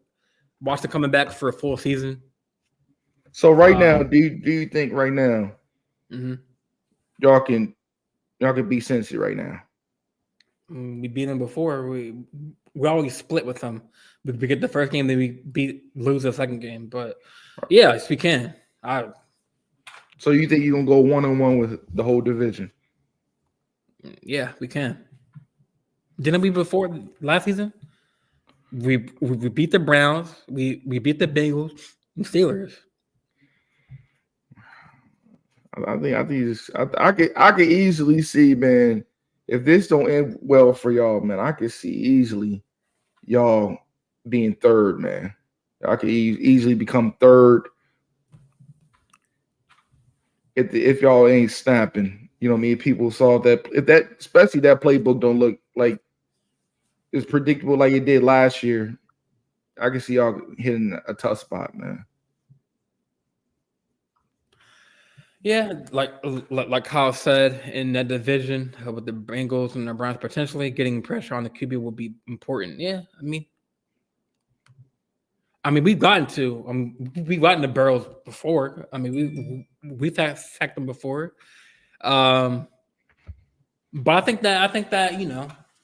Washington coming back for a full season. So right now, do you think right now y'all can beat Cincy right now? We beat them before. We always split with them. We get the first game, then we lose the second game. But yes, we can. So you think you're gonna go 1-1 with the whole division? Yeah, we can. Didn't we before last season? We beat the Browns. We beat the Bengals and Steelers. I could easily see, man, if this don't end well for y'all, man, I could see easily y'all being third, man. I could easily become third if y'all ain't snapping. You know what I mean? People saw that especially that playbook don't look like it's predictable like it did last year. I can see y'all hitting a tough spot, man. Yeah, like Kyle said, in that division with the Bengals and the Browns, potentially getting pressure on the QB will be important. Yeah, I mean, I mean, we've gotten the barrels before. I mean, we've sacked them before. But I think that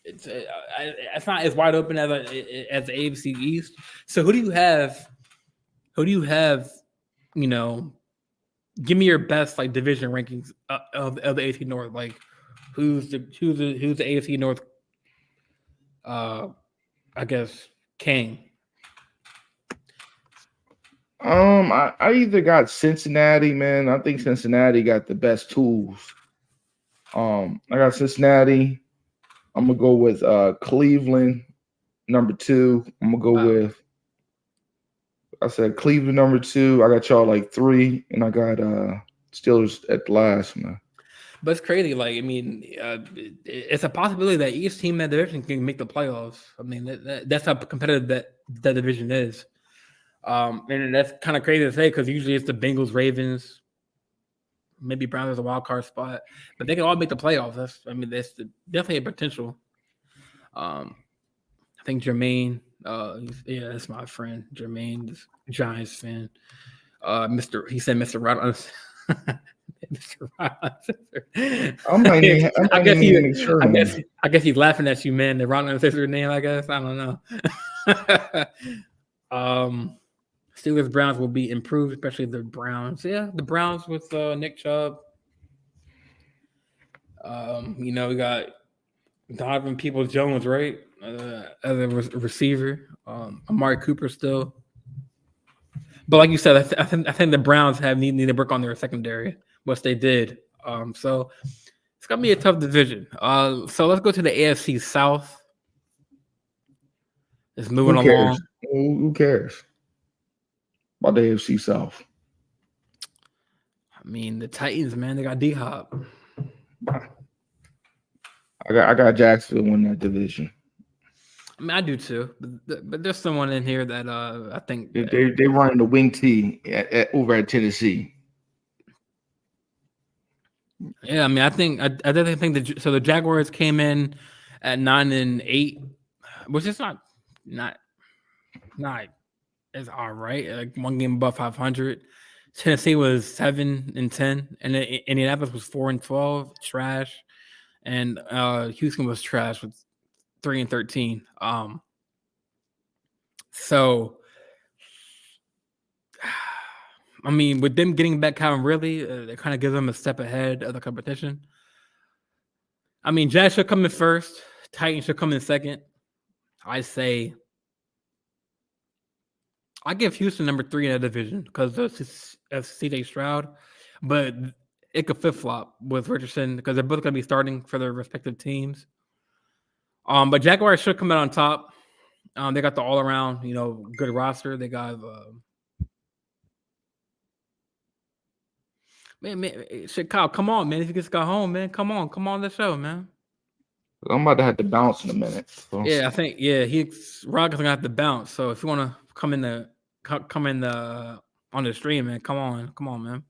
it's not as wide open as the AFC East. So who do you have? Who do you have? You know, give me your best like division rankings of the AFC North. Like, who's the AFC North? I guess king. I either got Cincinnati, man. I think Cincinnati got the best tools. I got Cincinnati. I'm gonna go with Cleveland, number 2. I'm gonna go with. I said Cleveland number 2. I got y'all like 3, and I got Steelers at last, man. But it's crazy. Like, I mean, it's a possibility that each team in that division can make the playoffs. I mean, that's how competitive that division is. And that's kind of crazy to say because usually it's the Bengals, Ravens, maybe Browns as a wild card spot, but they can all make the playoffs. That's definitely a potential. I think Jermaine, that's my friend Jermaine, Giants fan. He said Mr. Rollins. Mr. Rollins. I guess he's laughing at you, man. The Rollins is your name, I guess. I don't know. Steelers Browns will be improved, especially the Browns. Yeah, the Browns with Nick Chubb. We got Donovan Peoples-Jones, right? As a receiver. Amari Cooper still. But like you said, I think the Browns need to work on their secondary, which they did. So it's gonna be a tough division. So let's go to the AFC South. It's moving along. Who cares about the AFC South? I mean, the Titans, man, they got D-Hop. I got Jacksonville win that division. I mean, I do too, but there's someone in here that I think they running the wing T over at Tennessee. Yeah, I mean, I definitely think that. So the Jaguars came in at 9-8, which is not as all right. Like one game above 500. Tennessee was 7-10, and then Indianapolis was 4-12, trash, and Houston was trash with 3-13. So, I mean, with them getting back Calvin Ridley, it kind of gives them a step ahead of the competition. I mean, Jags should come in first. Titans should come in second. I say I give Houston number 3 in that division because of CJ Stroud, but it could flip flop with Richardson because they're both going to be starting for their respective teams. But Jaguars should come out on top. They got the all around, good roster. They got man, shit, Kyle, come on, man. If you just got home, man, come on the show, man. I'm about to have to bounce in a minute. So. Yeah, I think Rockets gonna have to bounce. So if you want to come in on the stream, man, come on, man.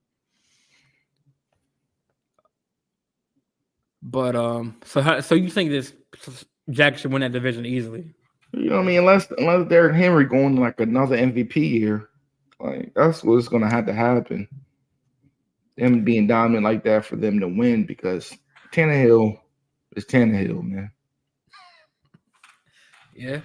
But so you think this Jack should win that division easily? You know what I mean? Unless Derrick Henry going like another MVP year, like that's what's gonna have to happen. Them being dominant like that for them to win because Tannehill is Tannehill, man. Yeah.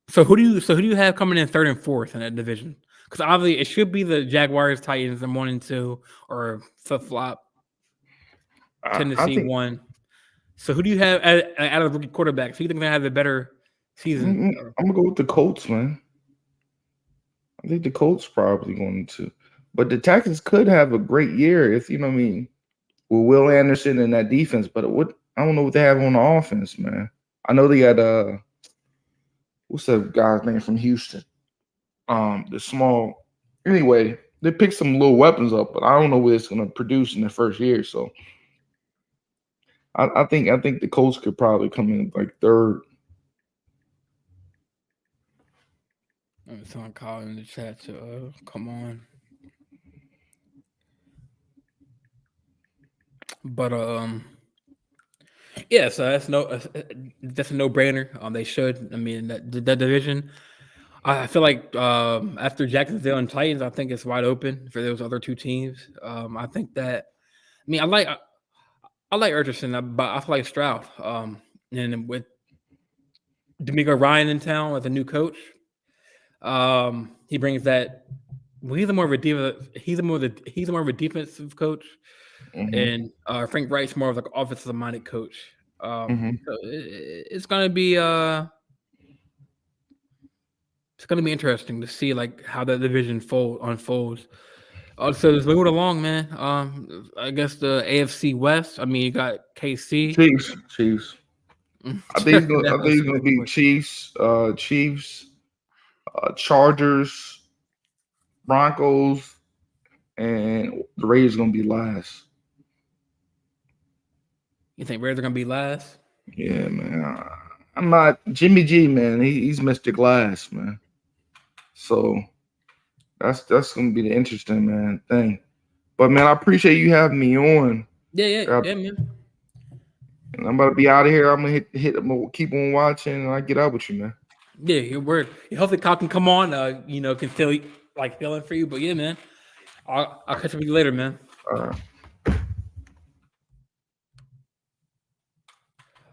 So who do you have coming in 3rd and 4th in that division? Because obviously it should be the Jaguars, Titans, and 1 and 2, or flip flop. Tennessee 1. So who do you have out of the rookie quarterbacks? Who do you think they have a better season? I'm gonna go with the Colts, man. I think the Colts probably going to, but the Texans could have a great year if you know what I mean. With Will Anderson and that defense, but I don't know what they have on the offense, man. I know they got what's that guy's name from Houston? The small. Anyway, they picked some little weapons up, but I don't know what it's going to produce in the first year. So, I think the Colts could probably come in like 3rd. Someone call in the chat to come on. But yeah, so that's a no-brainer. They should. I mean, that division. I feel like after Jacksonville and Titans, I think it's wide open for those other two teams. I think that. I mean, I like Richardson, but I feel like Stroud. And with D'Amico Ryan in town as a new coach, he brings that. Well, he's more of a defensive coach, Mm-hmm. and Frank Wright's more of like offensive minded coach. Mm-hmm. So it's gonna be interesting to see like how that division unfolds. So just moving along, man. I guess the AFC West. I mean, you got KC. Chiefs. I think it's gonna. I think it's gonna be Chiefs, Chargers, Broncos, and the Raiders gonna be last. You think Raiders are gonna be last? Yeah, man. I'm not Jimmy G, man. He's Mr. Glass, man. So that's gonna be the interesting thing. But man, I appreciate you having me on. Yeah, man. And I'm about to be out of here. I'm gonna I'm gonna keep on watching, and I get out with you, man. Yeah, your word. Hopefully, Kyle can come on. Can feel like feeling for you. But yeah, man. I'll catch up with you later, man.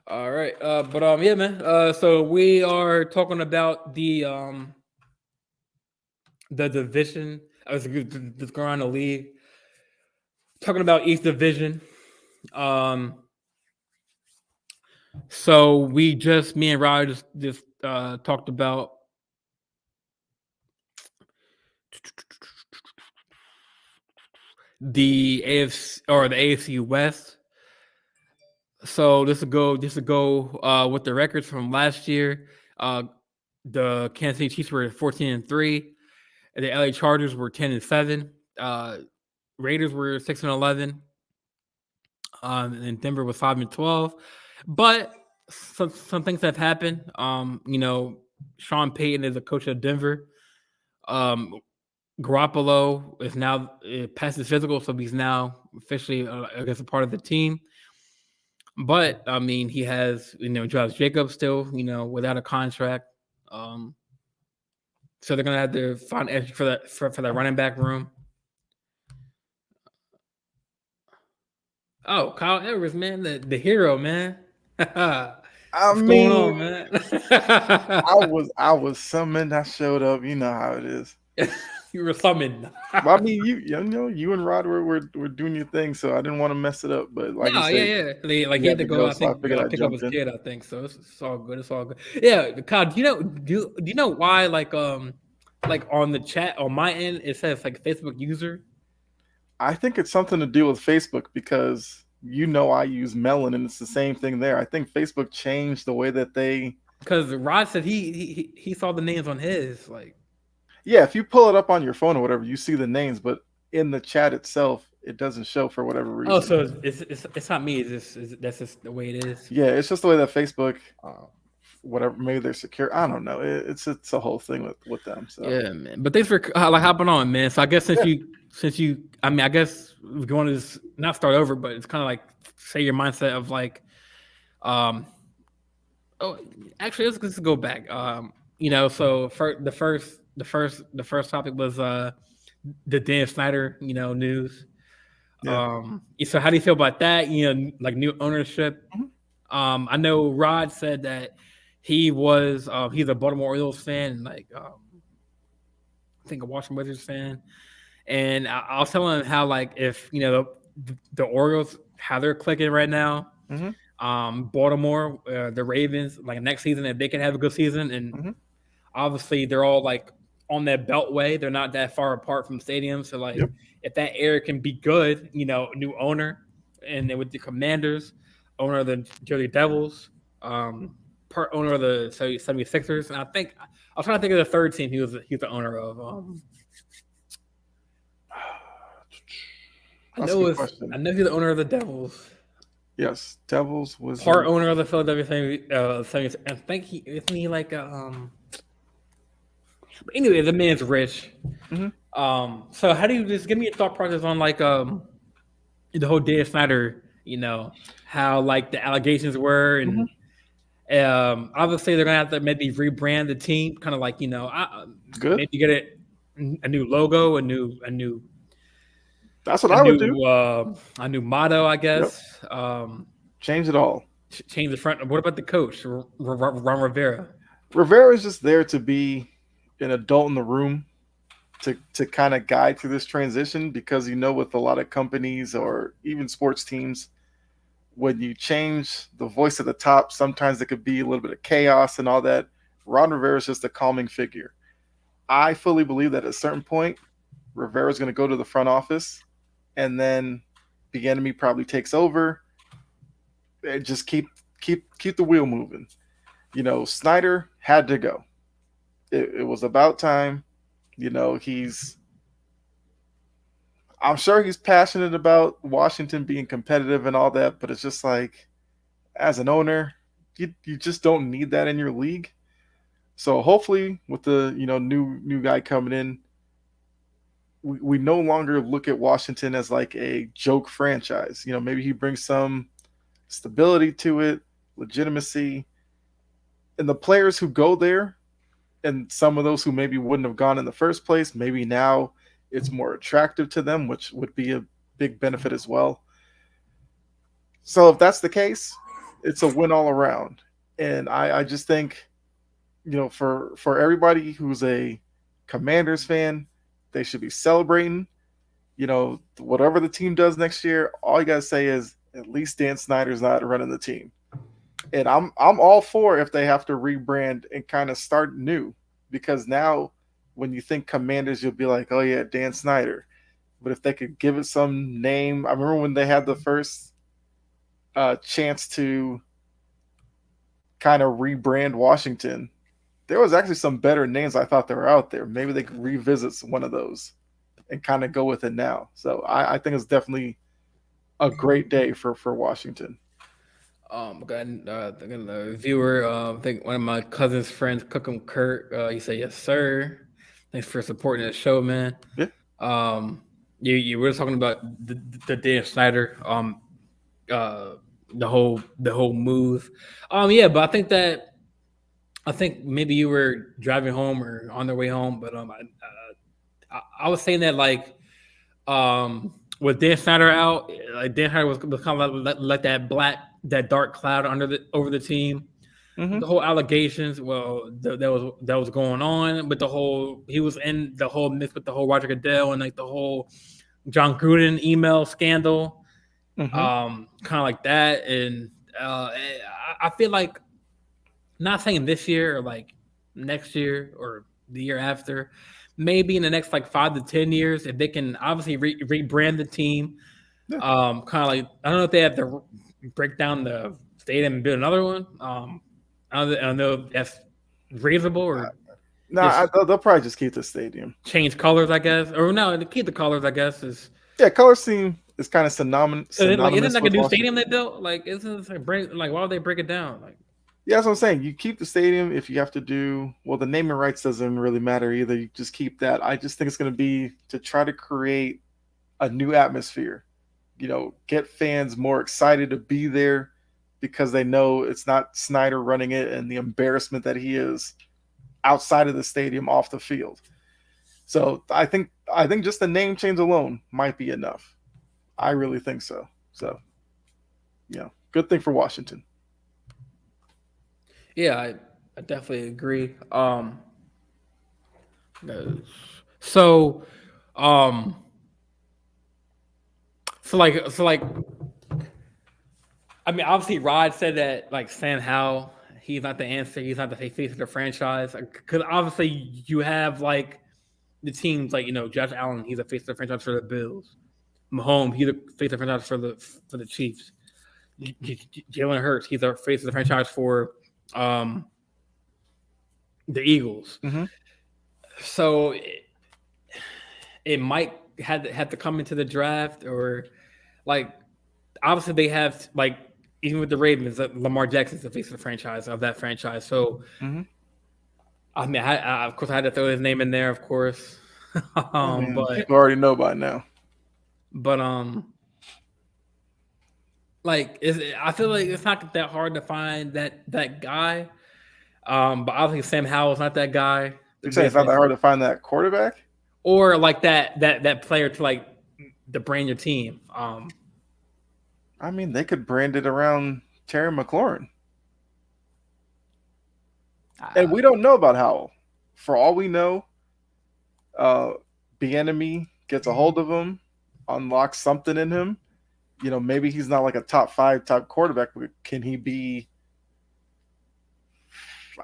All right. Yeah, man. So we are talking about the division. I was just going around the league. Talking about East Division. So me and Rod just talked about the AFC or the AFC West. So this will go with the records from last year. The Kansas City Chiefs were 14-3. The LA Chargers were 10-7. Raiders were 6-11. And Denver was 5-12. But some things have happened. Sean Payton is a coach of Denver. Garoppolo is now past his physical, so he's now officially, I guess, a part of the team. But I mean, he has Josh Jacobs still, without a contract. So they're gonna have to find entry for that running back room. Oh, Kyle Edwards, man, the hero, man. What's going on, man? I was summoned. I showed up. You know how it is. You were summoned. I mean, you and Rod were doing your thing, so I didn't want to mess it up. But like you said, yeah. He had to go. I think pick up his kid. I think so. It's all good. It's all good. Yeah, Kyle. Do you know why like on the chat on my end it says like Facebook user? I think it's something to do with Facebook because I use Melon and it's the same thing there. I think Facebook changed the way that they. Because Rod said he saw the names on his like. Yeah, if you pull it up on your phone or whatever, you see the names, but in the chat itself, it doesn't show for whatever reason. Oh, so it's not me. That's just the way it is. Yeah, it's just the way that Facebook, whatever. Maybe they're secure. I don't know. It's a whole thing with them. So yeah, man. But thanks for hopping on, man. So I guess since you, I mean, I guess we're going to just not start over, but it's kind of like say your mindset of like, actually let's go back. So for the first topic was the Dan Snyder, news. Yeah. So how do you feel about that? Like new ownership. Mm-hmm. I know Rod said that he's a Baltimore Orioles fan, and like I think a Washington Wizards fan. And I was telling him how like if the Orioles how they're clicking right now. Mm-hmm. Baltimore, the Ravens, like next season, if they can have a good season, and mm-hmm. obviously they're all like on that beltway, they're not that far apart from stadiums. So like, if that area can be good, new owner, and then with the Commanders, owner of the Jersey Devils, part owner of the 76ers, and I was trying to think of the third team he was the owner of. I know he's the owner of the Devils. Yes, Devils was part owner of the Philadelphia 76ers. I think he like But anyway, the man's rich. Mm-hmm. So how do you just give me your thought process on like the whole Dan Snyder, how like the allegations were Obviously, they're gonna have to maybe rebrand the team, kind of like Good. maybe get a new logo, a new That's what I would do. a new motto, I Yep. guess. Change it all. Change the front. What about the coach, Ron Rivera? Rivera is just there to be an adult in the room to kind of guide through this transition, because with a lot of companies or even sports teams, when you change the voice at the top, sometimes it could be a little bit of chaos and all that. Ron Rivera is just a calming figure. I fully believe that at a certain point, Rivera is going to go to the front office, and then the enemy probably takes over. And just keep the wheel moving. Snyder had to go. It was about time. I'm sure he's passionate about Washington being competitive and all that, but it's just like, as an owner, you just don't need that in your league. So hopefully, with the new guy coming in, we no longer look at Washington as like a joke franchise. Maybe he brings some stability to it, legitimacy, and the players who go there, and some of those who maybe wouldn't have gone in the first place, maybe now it's more attractive to them, which would be a big benefit as well. So if that's the case, it's a win all around. And I just think, for everybody who's a Commanders fan, they should be celebrating. Whatever the team does next year, all you got to say is at least Dan Snyder's not running the team. And I'm all for if they have to rebrand and kind of start new, because now when you think Commanders, you'll be like, oh yeah, Dan Snyder. But if they could give it some name, I remember when they had the first chance to kind of rebrand Washington, there was actually some better names I thought that were out there. Maybe they could revisit one of those and kind of go with it now. So I think it's definitely a great day for Washington. The viewer, I think one of my cousin's friends, Cookham Kurt, he said, "Yes, sir. Thanks for supporting the show, man." Yeah. You were talking about the Dan Snyder, the whole move. Yeah, but I think maybe you were driving home or on their way home, but I was saying that like with Dan Snyder out, like Dan Snyder was kind of like that dark cloud over the team. Mm-hmm. The whole allegations, that was going on, but he was in the whole mix with the whole Roger Goodell and like the whole John Gruden email scandal, Mm-hmm. kind of like that. And I feel like, not saying this year or like next year or the year after, maybe in the next like 5 to 10 years, if they can obviously rebrand the team, Yeah. kind of like, I don't know if they have to break down the stadium and build another one. I don't know if that's reasonable or they'll probably just keep the stadium. Change colors, I guess, or no, to keep the colors, I guess is. Yeah, color scheme is kind of synonymous. Isn't it like a new Washington. stadium they built? Like, isn't it like why would they break it down? Like, yeah, that's what I'm saying. You keep the stadium if you have to do the naming rights doesn't really matter either. You just keep that. I just think it's going to be to try to create a new atmosphere. Get fans more excited to be there because they know it's not Snyder running it and the embarrassment that he is outside of the stadium, off the field. So I think just the name change alone might be enough. I really think so. So, good thing for Washington. Yeah, I definitely agree. So like, I mean, obviously Rod said that like Sam Howell, he's not the answer. He's not the face of the franchise. Because obviously you have like the teams like Josh Allen, he's a face of the franchise for the Bills. Mahomes, he's a face of the franchise for the Chiefs. Jalen Hurts, he's a face of the franchise for the Eagles. Mm-hmm. So it might have to come into the draft, or like obviously they have like, even with the Ravens, Lamar Jackson's the face of the franchise of that franchise. So mm-hmm. I mean, of course I had to throw his name in there, of course. But people already know by now. But Like, I feel like it's not that hard to find that guy. But obviously Sam Howell's not that guy. You're saying it's not that hard to find that quarterback? Or like that player to like to brand your team. I mean, they could brand it around Terry McLaurin. And we don't know about Howell. For all we know, Bieniemy gets a hold of him, unlocks something in him. You know, maybe he's not like a top 5 type quarterback, but can he be,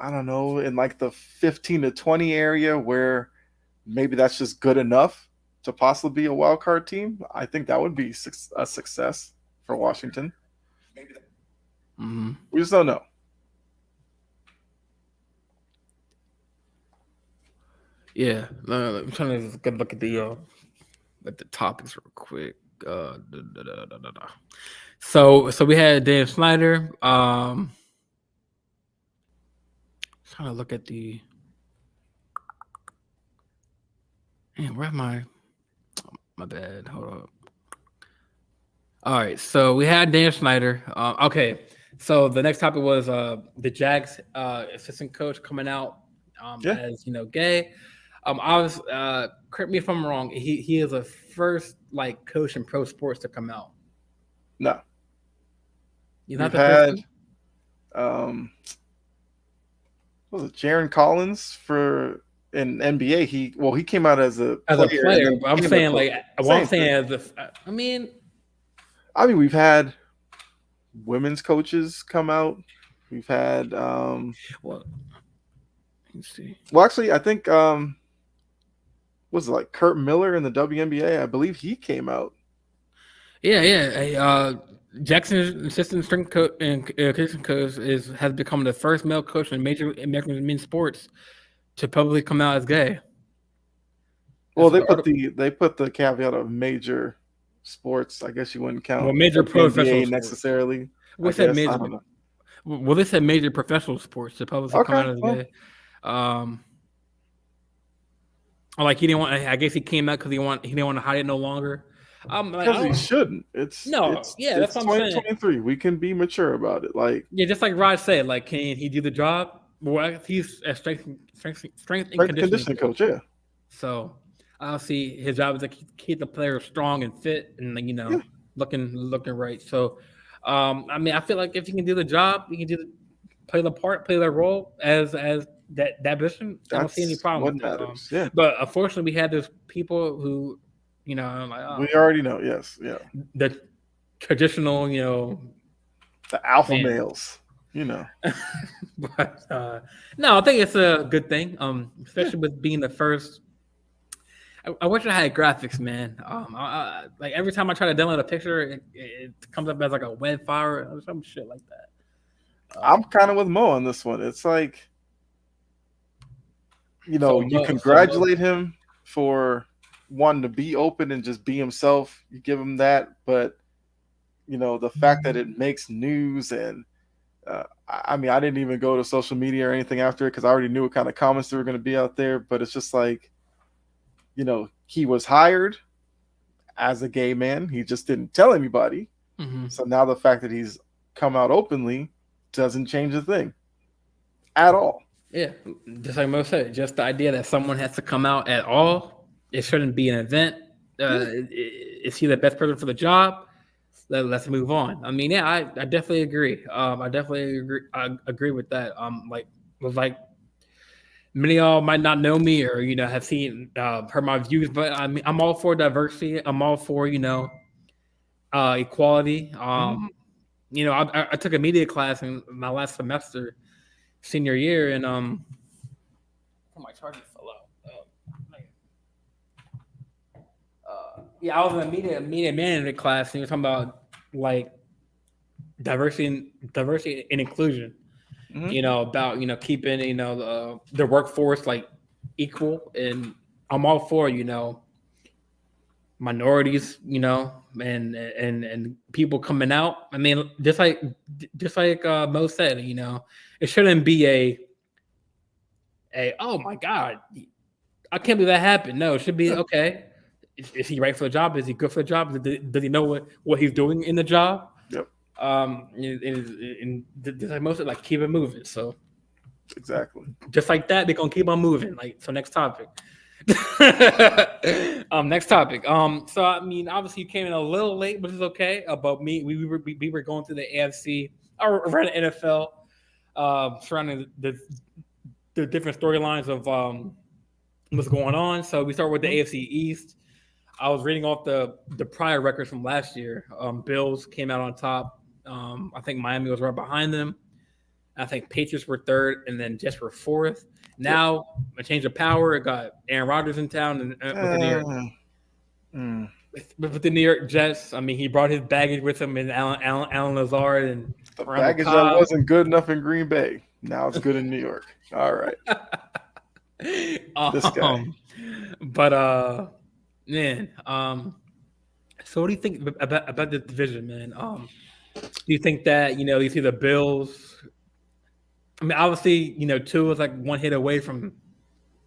I don't know, in like the 15 to 20 area where maybe that's just good enough to possibly be a wild card team? I think that would be a success for Washington. Mm-hmm. We just don't know. Yeah, I'm trying to look at the topics real quick. So we had Dan Snyder. Trying to look at the. Man, where am I? Oh, my bad. Hold up. All right, so we had Dan Snyder. Okay, so the next topic was the Jags assistant coach coming out as gay. I was correct me if I'm wrong. He is the first like coach in pro sports to come out. No, You're not we've had was it Jaron Collins for in NBA? He came out as a player, but I'm saying like what I'm saying as I mean we've had women's coaches come out. We've had well, let's see. Well, actually, I think was it like Kurt Miller in the WNBA? I believe he came out. Yeah. Jackson's assistant strength coach and conditioning coach has become the first male coach in major American men's sports to publicly come out as gay. Well, they put the caveat of major sports. I guess you wouldn't count major professional necessarily. What's that major? Well, they said major professional sports to publicly come out as gay. Like he didn't want. I guess he came out because he didn't want to hide it no longer. Because he shouldn't. It's that's what I'm saying. 2023. We can be mature about it. Like just like Raj said, like can he do the job? Well, he's a strength and conditioning coach. Yeah. So I'll see his job is to keep the players strong and fit and looking right. So I mean, I feel like if he can do the job, he can play the part, play the role as that position. I don't see any problem with that. Yeah. But unfortunately, we had those people who, like we already know. Yes. Yeah. The traditional, the alpha males. But no, I think it's a good thing. Especially with being the first. I wish I had graphics, man. Like every time I try to download a picture, it comes up as like a web file or some shit like that. I'm kind of with Mo on this one. It's like, you congratulate him for wanting to be open and just be himself. You give him that, but the fact that it makes news and I mean, I didn't even go to social media or anything after it because I already knew what kind of comments there were going to be out there. But it's just like, he was hired as a gay man. He just didn't tell anybody. Mm-hmm. So now the fact that he's come out openly doesn't change a thing at all. Yeah, just like Mo said, just the idea that someone has to come out at all, it shouldn't be an event. Is he the best person for the job? Let's move on. I mean, yeah, I definitely agree. I agree with that. Like many of y'all might not know me or have seen heard my views, but I mean, I'm all for diversity. I'm all for equality. I took a media class in my last semester, senior year, and my charger fell out. I was in a media management class, and we were talking about like diversity and inclusion. Mm-hmm. About keeping the workforce like equal, and I'm all for minorities, and people coming out. I mean, just like Mo said, it shouldn't be a oh my God, I can't believe that happened. No, it should be okay. Is he right for the job? Is he good for the job? Does he know what he's doing in the job? Yep. And just like most of like keep it moving. So Exactly. just like that, they're gonna keep on moving. Like so, next topic. Next topic. So I mean, obviously you came in a little late, but it's okay. About me, we were going through the AFC or around the NFL, surrounding the different storylines of what's going on. So we start with the AFC East. I was reading off the prior records from last year. Bills came out on top. I think Miami was right behind them. I think Patriots were third, and then Jets were fourth. Now a change of power. It got Aaron Rodgers in town, and with the New York Jets. I mean, he brought his baggage with him, and Alan Lazard and the Randall baggage Cobb. that wasn't good enough in Green Bay. Now it's good in New York. All right. This guy. But man, so what do you think about the division, man? Do you think that you see the Bills? I mean, obviously, Tua is like one hit away from,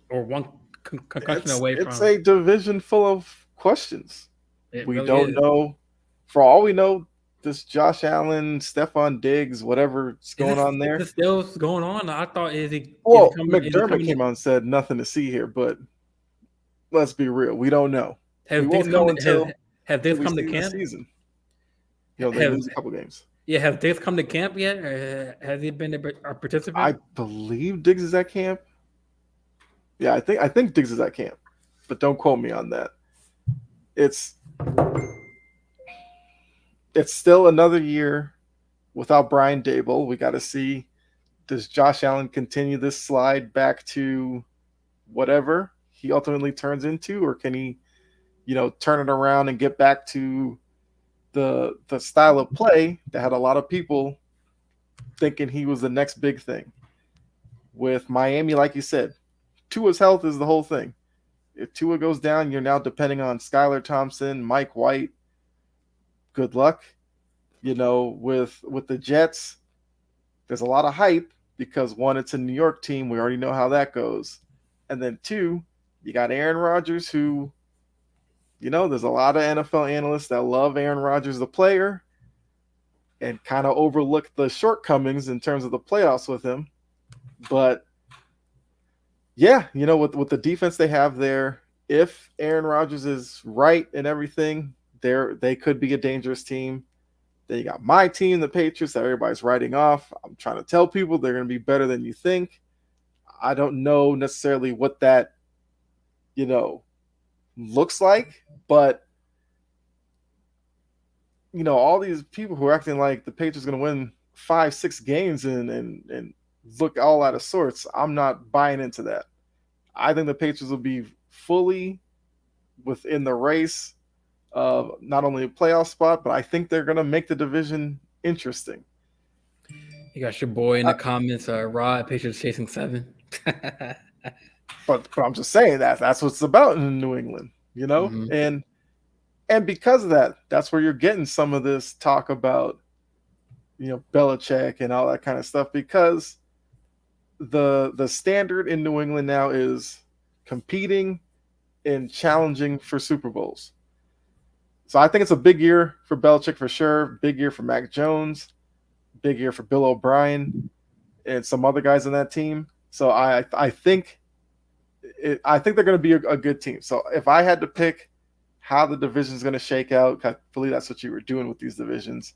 or one concussion away from. It's a division full of questions. We really don't know. For all we know, this Josh Allen, Stephon Diggs, whatever's going on there. Is still going on? I thought McDermott came out and said nothing to see here, but let's be real, we don't know. Have Diggs come to camp? Season. They lose a couple games. Yeah, have Diggs come to camp yet? Or has he been a participant? I believe Diggs is at camp. Yeah, I think Diggs is at camp, but don't quote me on that. It's still another year without Brian Daboll. We got to see, does Josh Allen continue this slide back to whatever he ultimately turns into, or can he, turn it around and get back to the style of play that had a lot of people thinking he was the next big thing. With Miami, like you said, Tua's health is the whole thing. If Tua goes down, you're now depending on Skylar Thompson, Mike White. Good luck. With the Jets, there's a lot of hype because one, it's a New York team. We already know how that goes. And then two, you got Aaron Rodgers, who, there's a lot of NFL analysts that love Aaron Rodgers, the player, and kind of overlook the shortcomings in terms of the playoffs with him. But yeah, with the defense they have there, if Aaron Rodgers is right and everything, they could be a dangerous team. Then you got my team, the Patriots, that everybody's writing off. I'm trying to tell people they're going to be better than you think. I don't know necessarily what that, looks like, but all these people who are acting like the Patriots are going to win 5-6 games and look all out of sorts, I'm not buying into that. I think the Patriots will be fully within the race of not only a playoff spot, but I think they're going to make the division interesting. You got your boy in the comments, Rod, Patriots chasing 7. But I'm just saying that's what it's about in New England, Mm-hmm. And because of that, that's where you're getting some of this talk about, Belichick and all that kind of stuff, because the standard in New England now is competing and challenging for Super Bowls. So I think it's a big year for Belichick for sure. Big year for Mac Jones. Big year for Bill O'Brien and some other guys on that team. So I think they're going to be a good team. So if I had to pick how the division is going to shake out, I believe that's what you were doing with these divisions.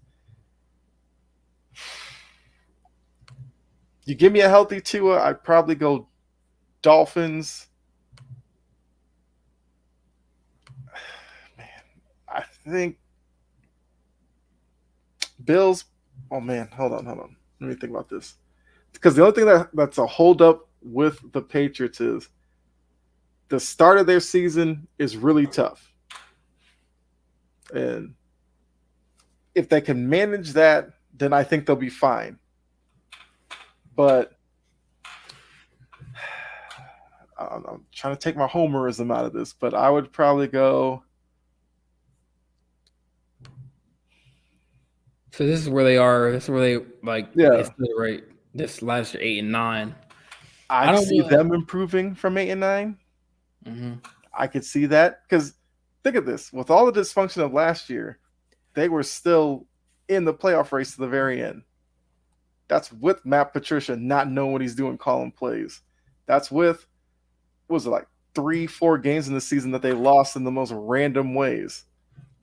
You give me a healthy Tua, I'd probably go Dolphins. Man, I think Bills. Oh man, hold on. Let me think about this. Because the only thing that's a holdup with the Patriots is the start of their season is really tough. And if they can manage that, then I think they'll be fine. But I'm trying to take my homerism out of this, but I would probably go. So this is where they are. This is where they right. This last year 8 and 9. I see them improving from 8 and 9. Mm-hmm. I could see that because think of this: with all the dysfunction of last year, they were still in the playoff race to the very end. That's with Matt Patricia not knowing what he's doing calling plays. That's with, what was it, like 3-4 games in the season that they lost in the most random ways.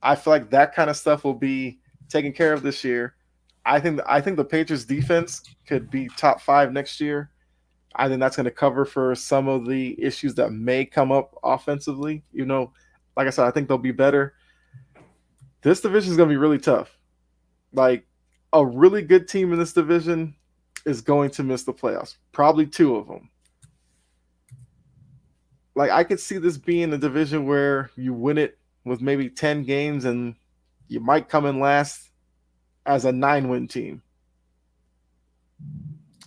I feel like that kind of stuff will be taken care of this year. I think the Patriots defense could be top 5 next year. I think that's going to cover for some of the issues that may come up offensively. You know, like I said, I think they'll be better. This division is going to be really tough. Like, a really good team in this division is going to miss the playoffs. Probably 2 of them. Like, I could see this being a division where you win it with maybe 10 games and you might come in last as a 9-win team.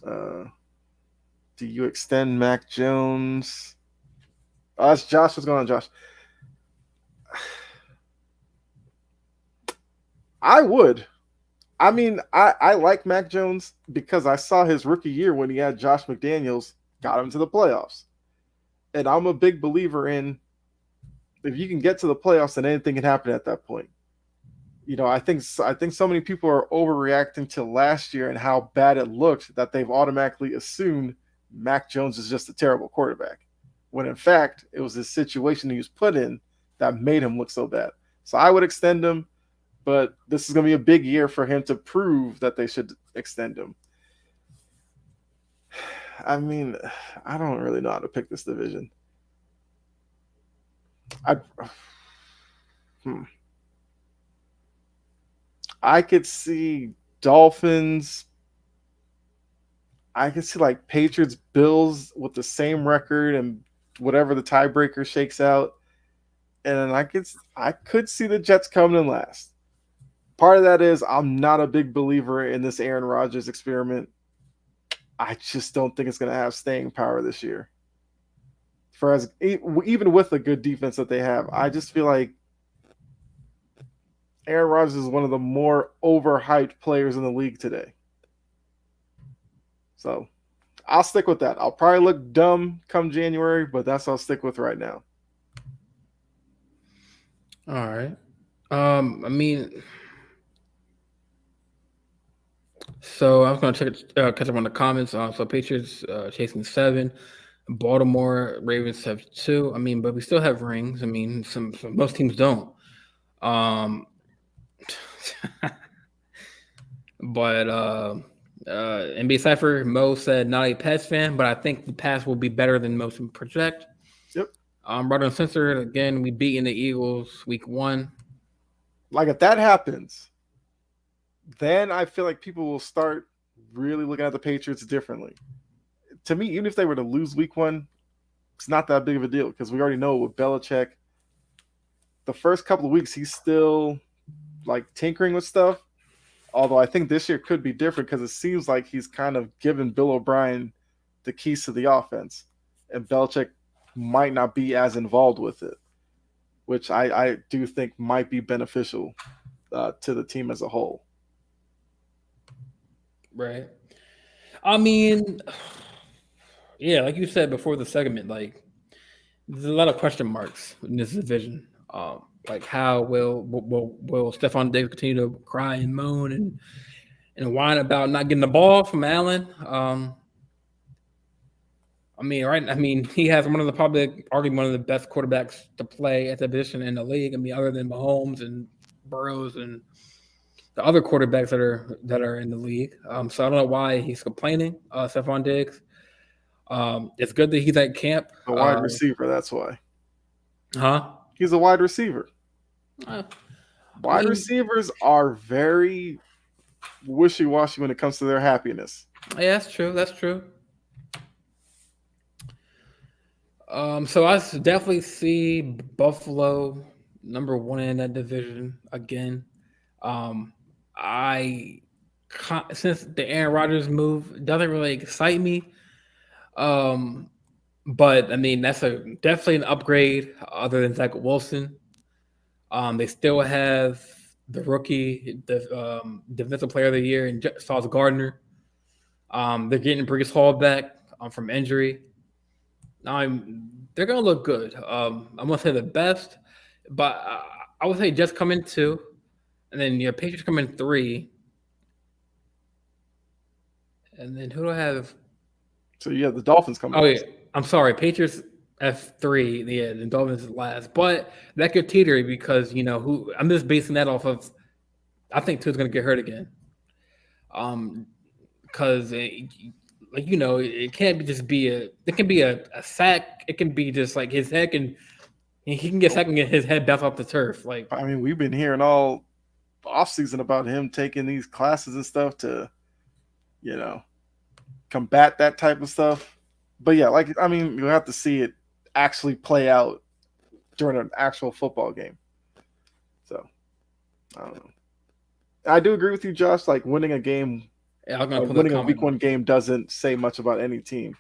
Do you extend Mac Jones? Oh, that's Josh. What's going on, Josh? I would. I mean, I like Mac Jones because I saw his rookie year when he had Josh McDaniels, got him to the playoffs. And I'm a big believer in if you can get to the playoffs, then anything can happen at that point. You know, I think so many people are overreacting to last year and how bad it looked that they've automatically assumed Mac Jones is just a terrible quarterback. When in fact, it was this situation he was put in that made him look so bad. So I would extend him. But this is going to be a big year for him to prove that they should extend him. I mean, I don't really know how to pick this division. I could see Dolphins. I could see like Patriots, Bills with the same record and whatever the tiebreaker shakes out. And then I could see the Jets coming in last. Part of that is I'm not a big believer in this Aaron Rodgers experiment. I just don't think it's going to have staying power this year. Even with the good defense that they have, I just feel like Aaron Rodgers is one of the more overhyped players in the league today. So I'll stick with that. I'll probably look dumb come January, but that's what I'll stick with right now. All right. I mean, so I was going to catch up on the comments. So Patriots chasing 7, Baltimore Ravens have 2. I mean, but we still have rings. I mean, some most teams don't. But NBA Cypher Mo said not a Pats fan, but I think the Pats will be better than most project. Yep. Brother Uncensored, again, we beating the Eagles week 1. Like, if that happens, then I feel like people will start really looking at the Patriots differently. To me, even if they were to lose week 1, it's not that big of a deal because we already know with Belichick, the first couple of weeks, he's still like tinkering with stuff. Although I think this year could be different because it seems like he's kind of given Bill O'Brien the keys to the offense, and Belichick might not be as involved with it, which I do think might be beneficial to the team as a whole. Right. I mean, yeah, like you said before the segment, like there's a lot of question marks in this division. Like how will Stephon Diggs continue to cry and moan and whine about not getting the ball from Allen? I mean, he has arguably one of the best quarterbacks to play at the position in the league. I mean, other than Mahomes and Burrows and the other quarterbacks that are in the league. So I don't know why he's complaining, Stephon Diggs. It's good that he's at camp. A wide receiver, that's why. Huh? He's a wide receiver. Wide receivers are very wishy-washy when it comes to their happiness. Yeah, that's true. That's true. So I definitely see Buffalo number 1 in that division again. Since the Aaron Rodgers move doesn't really excite me. But I mean that's definitely an upgrade other than Zach Wilson. They still have the rookie, the defensive player of the year, and Sauce Gardner. They're getting Breece Hall back from injury. They're gonna look good. I'm gonna say the best, but I would say just come in 2. And then Patriots come in 3. And then who do I have? So you have the Dolphins coming. Oh yeah, I'm sorry, Patriots F3. Yeah, the Dolphins is last, but that could teeter because who I'm just basing that off of. I think Tua's gonna get hurt again. Because it can't just be it can be a sack. It can be just like his head can. He can get sacked and get his head back off the turf. Like I mean, we've been hearing all offseason about him taking these classes and stuff to, combat that type of stuff. But yeah, you'll have to see it actually play out during an actual football game. So I don't know. I do agree with you, Josh. Like winning a game, winning a week 1 game doesn't say much about any team.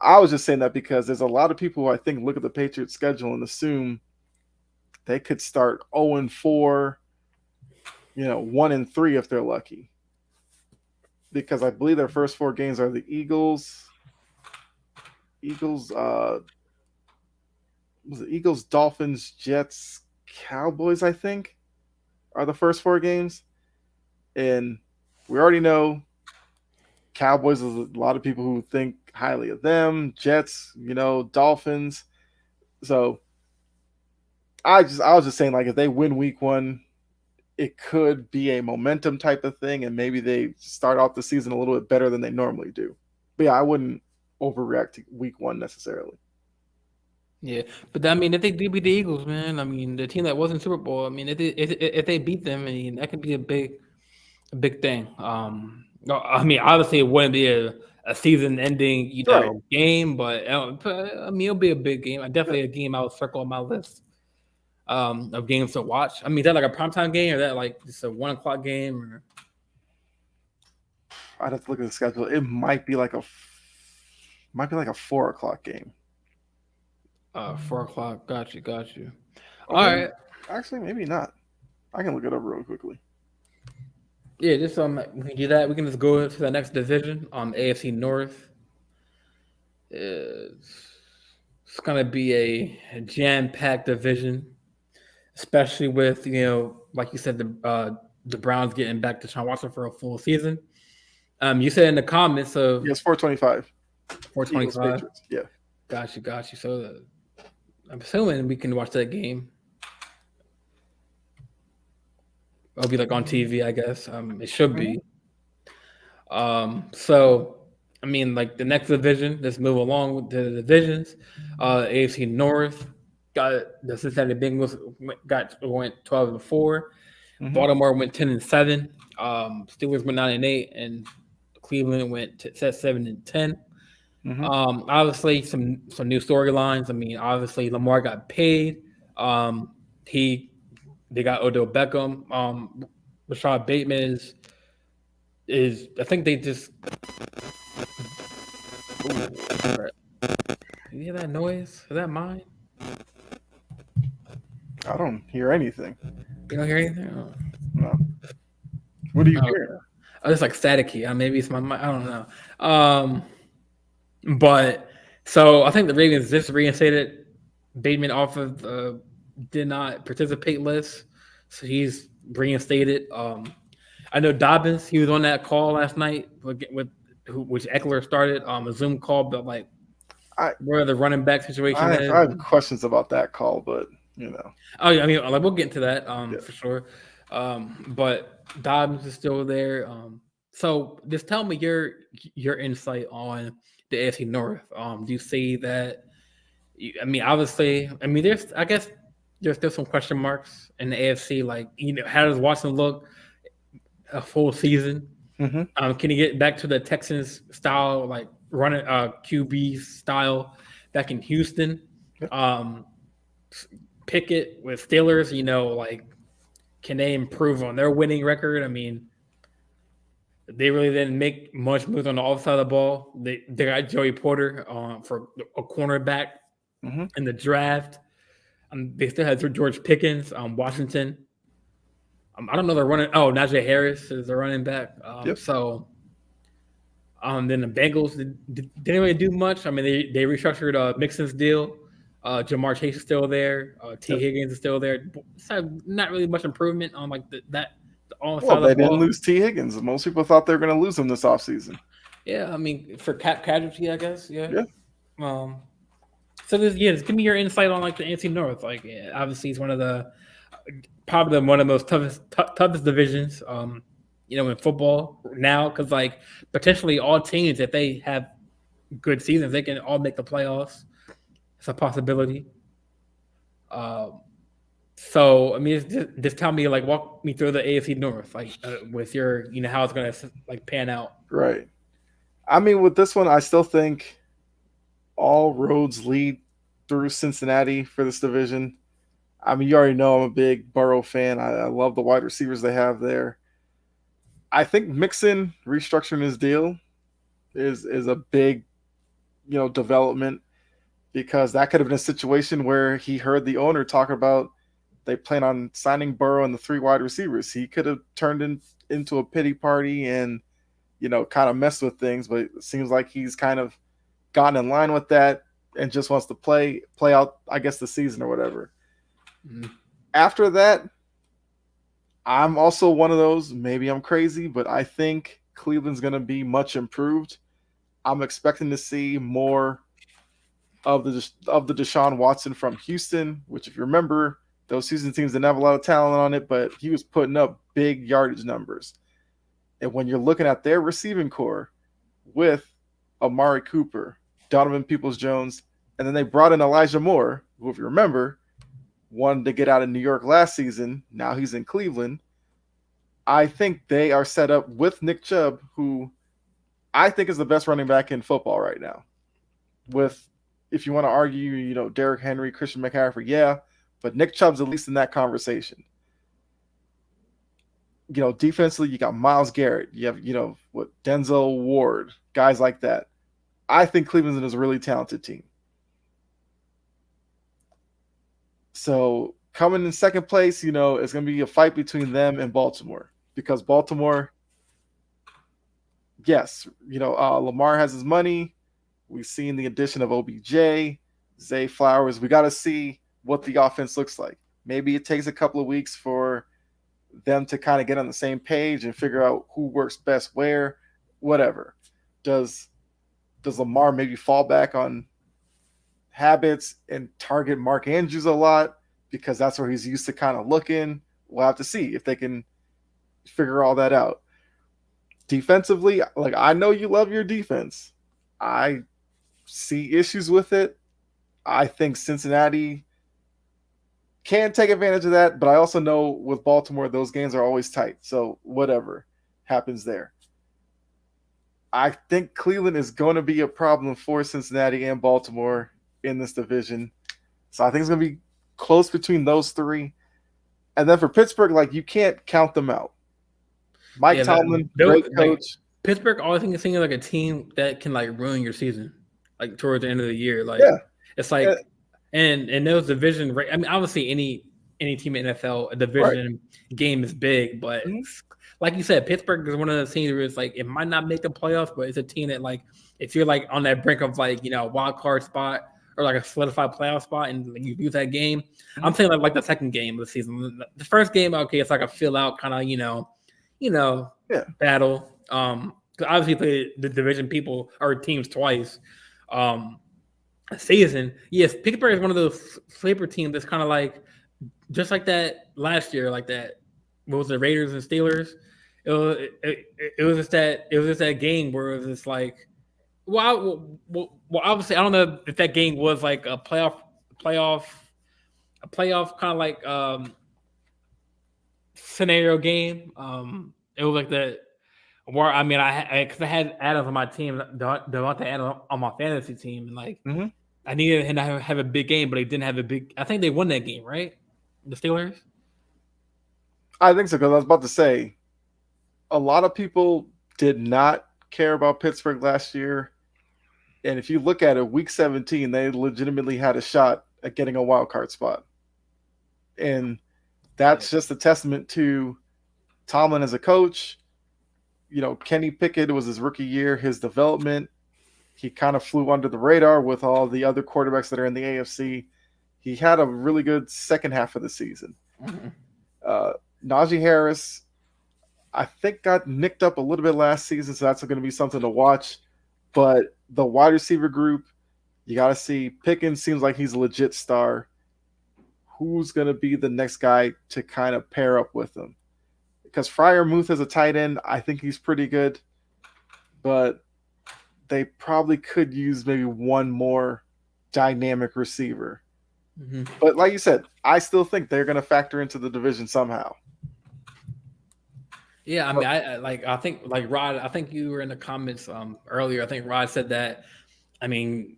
I was just saying that because there's a lot of people who I think look at the Patriots schedule and assume they could start 0-4, 1-3 if they're lucky. Because I believe their first 4 games are the Eagles, Dolphins, Jets, Cowboys, I think, are the first 4 games. And we already know Cowboys is a lot of people who think highly of them. Jets, Dolphins. So I was just saying, like, if they win week 1, it could be a momentum type of thing, and maybe they start off the season a little bit better than they normally do. But yeah, I wouldn't overreact to week 1 necessarily. Yeah, but I mean, if they do beat the Eagles, man, I mean, the team that was in Super Bowl, I mean, if they beat them, I mean, that could be a big thing. I mean, obviously, it wouldn't be a season-ending, game, but I mean, it'll be a big game. Definitely a game I would circle on my list of games to watch. I mean, is that like a primetime game or that like just a 1:00 game? Or? I'd have to look at the schedule. It might be like a 4:00 game. 4:00. Got you. Okay. All right. Actually, maybe not. I can look it up real quickly. Yeah, just we can do that. We can just go to the next division, AFC North. It's gonna be a jam-packed division, especially with like you said, the Browns getting back to Sean Watson for a full season. You said in the comments of yes, 425. 425. Yeah. Got you. So I'm assuming we can watch that game. It'll be like on TV, I guess. It should be. So I mean, like the next division, let's move along with the divisions. AFC North got the Cincinnati Bengals went 12-4. Baltimore went 10-7. Steelers went 9-8, and Cleveland went 7-10. Obviously, some new storylines. I mean, obviously Lamar got paid. They got Odell Beckham. Rashad Bateman is I think they just. You hear that noise? Is that mine? I don't hear anything. You don't hear anything? Oh. No. What do you hear? Oh, it's like staticky. Maybe it's my mic. I don't know. But so I think the Ravens just reinstated Bateman off of the did not participate list, so he's reinstated. I know Dobbins. He was on that call last night which Eckler started a Zoom call, but like where the running back situation is. I have questions about that call, but Oh yeah, I mean, like we'll get into that for sure. But Dobbins is still there. So just tell me your insight on the AFC North. Do you see that? I mean, obviously, I guess there's still some question marks in the AFC. Like, how does Watson look a full season? Can he get back to the Texans style, like running QB style back in Houston? Pickett with Steelers, like, can they improve on their winning record? I mean, they really didn't make much moves on the offside of the ball. They got Joey Porter for a cornerback in the draft. They still had George Pickens, Washington. I don't know they're running. Oh, Najee Harris is the running back. So, then the Bengals didn't really do much. I mean, they restructured Mixon's deal. Jamar Chase is still there. T. Higgins is still there. Not really much improvement on like that on the side Well, of they the ball. didn't lose T. Higgins. Most people thought they were going to lose him this offseason. Yeah, I mean for cap casualty, I guess. Yeah. Yeah. So just give me your insight on like the NFC North. Like, obviously, it's one of the probably one of the most toughest divisions. In football now, because like potentially all teams, if they have good seasons, they can all make the playoffs. It's a possibility. So I mean, just tell me, like, walk me through the AFC North, like with your, how it's gonna like pan out. Right. I mean, with this one, I still think all roads lead through Cincinnati for this division. I mean, you already know I'm a big Burrow fan. I love the wide receivers they have there. I think Mixon restructuring his deal is a big, development, because that could have been a situation where he heard the owner talk about they plan on signing Burrow and the 3 wide receivers. He could have turned into a pity party and, kind of messed with things, but it seems like he's kind of gotten in line with that and just wants to play out, I guess, the season or whatever. Mm-hmm. After that, I'm also one of those, maybe I'm crazy, but I think Cleveland's going to be much improved. I'm expecting to see more of the Deshaun Watson from Houston, which, if you remember, those Houston teams didn't have a lot of talent on it, but he was putting up big yardage numbers. And when you're looking at their receiving core with Amari Cooper, Donovan Peoples-Jones, and then they brought in Elijah Moore, who, if you remember, wanted to get out of New York last season. Now he's in Cleveland. I think they are set up with Nick Chubb, who I think is the best running back in football right now. With, if you want to argue, Derrick Henry, Christian McCaffrey, yeah, but Nick Chubb's at least in that conversation. Defensively, you got Myles Garrett. You have, Denzel Ward, guys like that. I think Cleveland is a really talented team. So coming in second place, it's going to be a fight between them and Baltimore, because Baltimore, yes, Lamar has his money. We've seen the addition of OBJ, Zay Flowers. We got to see what the offense looks like. Maybe it takes a couple of weeks for them to kind of get on the same page and figure out who works best where, whatever. Does Lamar maybe fall back on habits and target Mark Andrews a lot because that's where he's used to kind of looking? We'll have to see if they can figure all that out. Defensively, like, I know you love your defense. I see issues with it. I think Cincinnati can take advantage of that, but I also know with Baltimore, those games are always tight. So whatever happens there. I think Cleveland is going to be a problem for Cincinnati and Baltimore in this division. So I think it's going to be close between those 3. And then for Pittsburgh, like, you can't count them out. Mike Tomlin, great coach. Pittsburgh always thinks of like a team that can like ruin your season, like towards the end of the year. Like, it's like, and those division. I mean, obviously any team in NFL, a division game is big, but like you said, Pittsburgh is one of the teams where it's like it might not make the playoffs, but it's a team that, like, if you're like on that brink of like wild card spot or like a solidified playoff spot and you lose that game, I'm saying like the second game of the season. The first game, okay, it's like a fill out kind of battle. Obviously play the division people or teams twice season. Yes, Pittsburgh is one of those sleeper teams that's kind of like just like that last year, like that. What was the Raiders and Steelers? It was just that game where it was just like, well, obviously I don't know if that game was like a playoff kind of like scenario game. It was like that. Where I mean, because I had Adams on my team, Devontae Adams on my fantasy team, and like I needed him to have a big game, but he didn't have a big. I think they won that game, right? The Steelers. I think so, because I was about to say, a lot of people did not care about Pittsburgh last year, and if you look at it, Week 17, they legitimately had a shot at getting a wild card spot, and that's just a testament to Tomlin as a coach. Kenny Pickett was his rookie year, his development. he kind of flew under the radar with all the other quarterbacks that are in the AFC. He had a really good second half of the season. Najee Harris, I think, got nicked up a little bit last season, so that's going to be something to watch. But the wide receiver group, you got to see. Pickens seems like he's a legit star. Who's going to be the next guy to kind of pair up with him? Because Freiermuth as a tight end, I think he's pretty good. But they probably could use maybe one more dynamic receiver. But like you said, I still think they're going to factor into the division somehow. Yeah, I mean, I think Rod. I think you were in the comments earlier. I think Rod said that. I mean,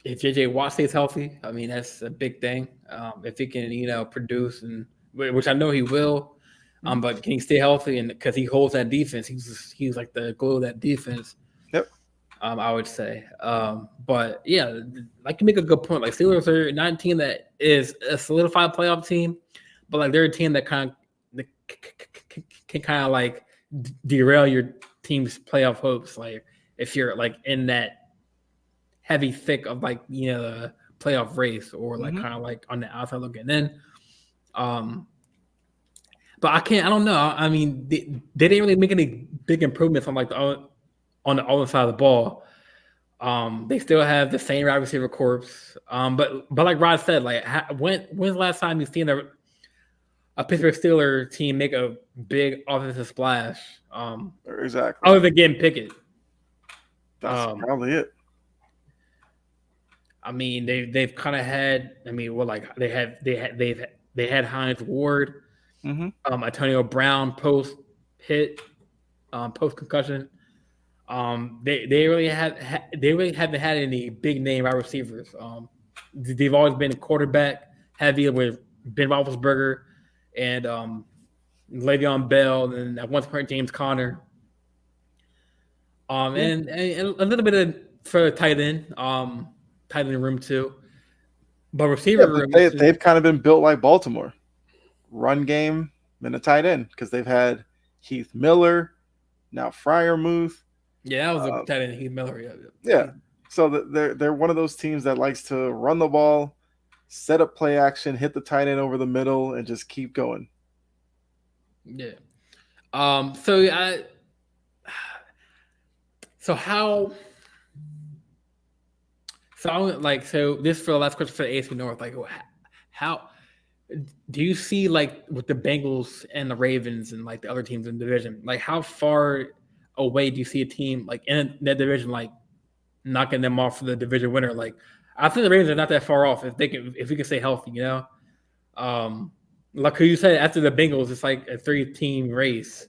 if JJ Watt stays healthy, I mean that's a big thing. If he can, produce, and which I know he will, but can he stay healthy? And because he holds that defense, he's like the glue of that defense. Yep. I would say. But yeah, like you make a good point. Like Steelers are not a team that is a solidified playoff team, but like they're a team that can kind of like derail your team's playoff hopes. Like if you're like in that heavy thick of like the playoff race, or like kind of like on the outside looking in. But I don't know. I mean, they didn't really make any big improvements on like on the other side of the ball. They still have the same wide receiver corps. But like Rod said, like when's the last time you've seen a Pittsburgh Steelers team make a big offensive splash? Exactly. Other than getting Pickett. That's probably it. I mean, they've kind of had. I mean, well, like they had Hines Ward, Antonio Brown post hit, post concussion. They really haven't had any big name wide receivers. They've always been quarterback heavy with Ben Roethlisberger and Le'Veon Bell, and at one point James Conner. And a little bit of for tight end room too. But receiver room, they've kind of been built like Baltimore. Run game and a tight end, because they've had Heath Miller, now Freiermuth. Yeah, that was a tight end, Heath Miller. Yeah. So they're one of those teams that likes to run the ball, set up play action, hit the tight end over the middle, and just keep going. Yeah. So this for the last question for the AFC North, like how do you see like with the Bengals and the Ravens and like the other teams in the division, like how far away do you see a team like in that division like knocking them off for the division winner? Like I think the Ravens are not that far off if we can stay healthy, like who you said after the Bengals, it's like a 3-team race.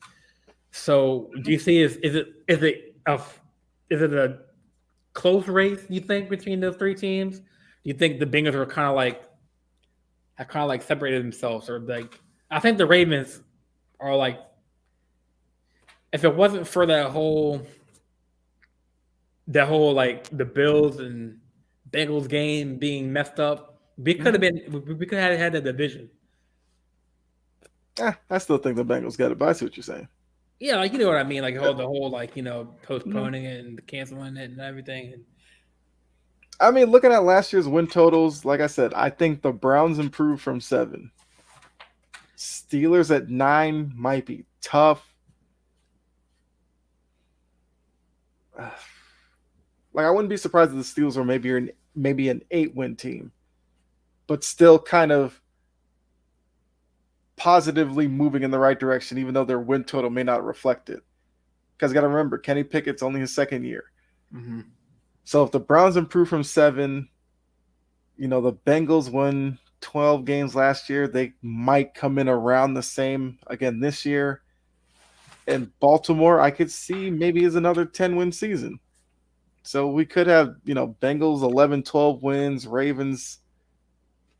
So do you see is it a close race, you think, between those 3 teams? Do you think the Bengals are have kind of like separated themselves, or like I think the Ravens are like, if it wasn't for that whole like the Bills and Bengals game being messed up, we could have had that division. I still think the Bengals got it, but I see what you're saying. Yeah, like you know what I mean, like the whole like postponing it and canceling it and everything. I mean, looking at last year's win totals, like I said, I think the Browns improved from 7. Steelers at 9 might be tough. Like I wouldn't be surprised if the Steelers were maybe an 8-win team, but still kind of positively moving in the right direction, even though their win total may not reflect it. Because you got to remember, Kenny Pickett's only his second year. So if the Browns improve from 7, the Bengals won 12 games last year, they might come in around the same again this year. And Baltimore, I could see maybe is another 10-win season. So we could have, Bengals 11-12 wins, Ravens